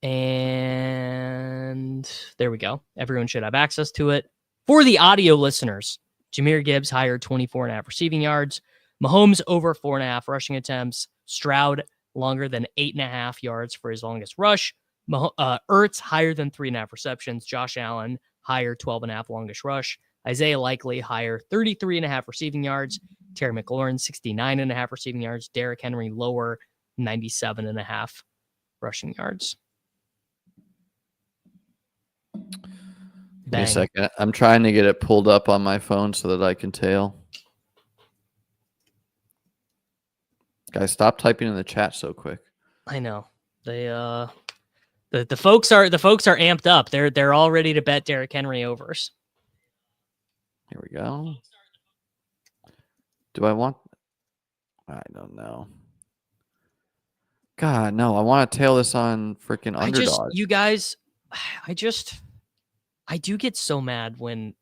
And there we go. Everyone should have access to it. For the audio listeners, Jahmyr Gibbs higher 24.5 receiving yards. Mahomes over 4.5 rushing attempts. Stroud longer than 8.5 yards for his longest rush. Ertz higher than 3.5 receptions. Josh Allen higher 12.5 longest rush. Isaiah Likely higher 33.5 receiving yards. Terry McLaurin 69.5 receiving yards. Derrick Henry lower 97.5 rushing yards. Give me a second. I'm trying to get it pulled up on my phone so that I can tell. Guys, stop typing in the chat so quick. I know. They the folks are amped up. They're all ready to bet Derrick Henry overs. Here we go. Do I want... I don't know. God, no. I want to tail this on freaking underdog. You guys, I do get so mad when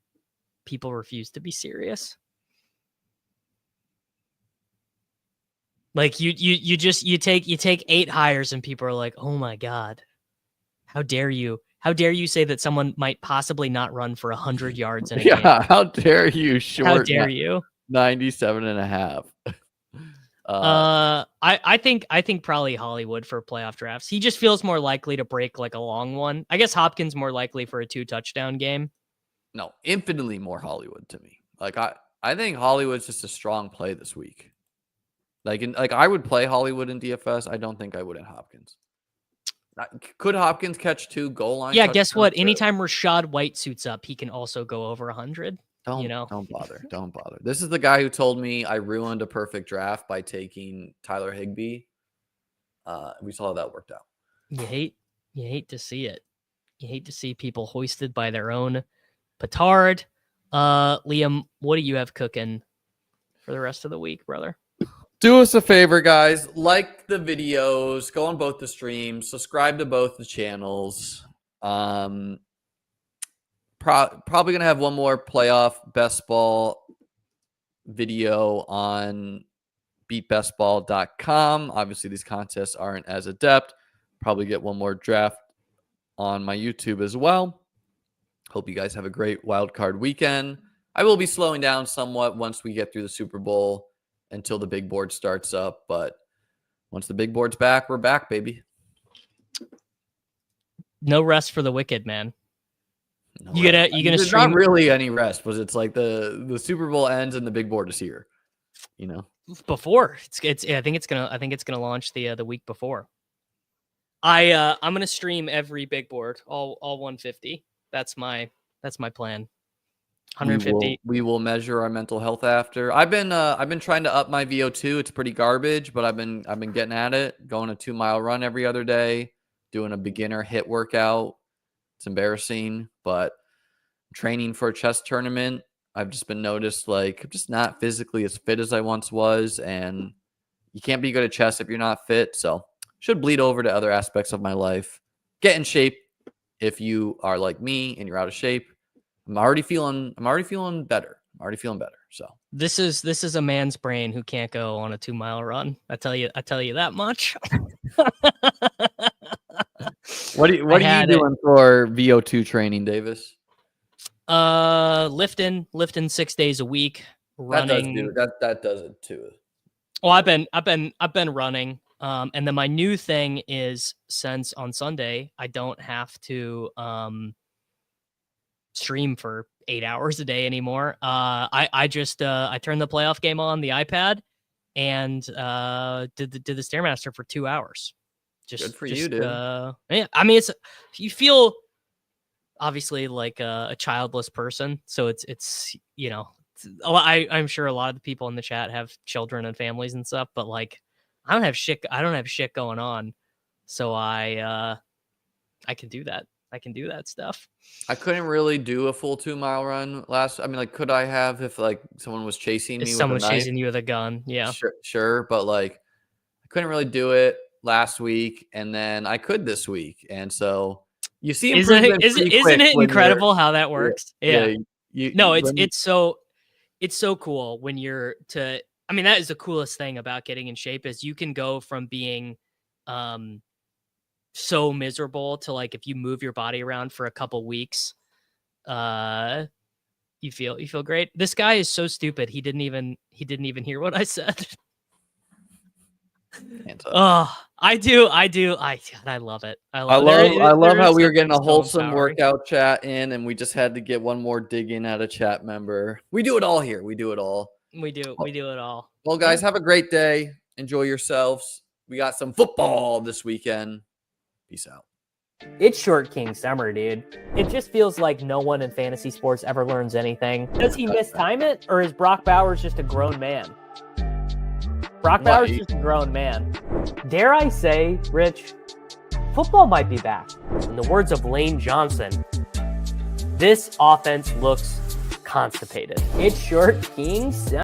people refuse to be serious. Like you take 8 hires and people are like, "Oh my God, how dare you? How dare you say that someone might possibly not run for 100 yards in a game? How dare you? How dare you? 97.5. I think probably Hollywood for playoff drafts. He just feels more likely to break like a long one. I guess Hopkins more likely for a 2 touchdown game. No, infinitely more Hollywood to me. Like I think Hollywood's just a strong play this week. Like I would play Hollywood in DFS. I don't think I would in Hopkins. Could Hopkins catch 2 goal line? Yeah, guess what? Anytime Rashad White suits up, he can also go over 100. Don't bother. Don't bother. This is the guy who told me I ruined a perfect draft by taking Tyler Higbee. We saw how that worked out. You hate to see it. You hate to see people hoisted by their own petard. Liam, what do you have cooking for the rest of the week, brother? Do us a favor, guys. Like the videos. Go on both the streams. Subscribe to both the channels. Probably going to have one more playoff best ball video on beatbestball.com. Obviously, these contests aren't as adept. Probably get one more draft on my YouTube as well. Hope you guys have a great wild card weekend. I will be slowing down somewhat once we get through the Super Bowl until the big board starts up. But once the big board's back, we're back, baby. No rest for the wicked, man. No you gonna There's stream? Not really any rest, because it's like the Super Bowl ends and the big board is here. You know, before I think it's gonna launch the week before. I'm gonna stream every big board, all 150. That's my plan. 150. We will measure our mental health after. I've been trying to up my VO2. It's pretty garbage, but I've been getting at it. Going a 2-mile run every other day, doing a beginner hit workout. It's embarrassing, but training for a chess tournament. I've just been noticed like I'm just not physically as fit as I once was, and you can't be good at chess if you're not fit. So should bleed over to other aspects of my life. Get in shape if you are like me and you're out of shape. I'm already feeling better. So this is a man's brain who can't go on a 2-mile run. I tell you that much. What are you doing for VO2 training, Davis? Lifting 6 days a week, running. That does it too. Well, I've been running. And then my new thing is, since on Sunday I don't have to stream for 8 hours a day anymore. I just turned the playoff game on the iPad and did the Stairmaster for 2 hours. Good for you, dude. Yeah, I mean, you feel obviously like a childless person, so it's you know, I'm sure a lot of the people in the chat have children and families and stuff, but like I don't have shit going on, so I can do that. I can do that stuff. I couldn't really do a full 2-mile run could I have if like someone was chasing me? Someone's chasing you with a gun, yeah. Sure, but like I couldn't really do it last week, and then I could this week, and so you see improvement. Isn't it incredible how that works? Yeah. It's so cool when you're to. I mean, that is the coolest thing about getting in shape is you can go from being so miserable to like if you move your body around for a couple weeks, you feel great. This guy is so stupid. He didn't even hear what I said. Oh, I do. I love it. I love how we were getting a wholesome workout chat in, and we just had to get one more dig in at a chat member. We do it all here. We do it all. We do it all. Well, guys, have a great day. Enjoy yourselves. We got some football this weekend. Peace out. It's Short King summer, dude. It just feels like no one in fantasy sports ever learns anything. Does he mistime it, or is Brock Bowers just a grown man? Brock Bowers is just a grown man. Dare I say, Rich, football might be back. In the words of Lane Johnson, this offense looks constipated. It's Short King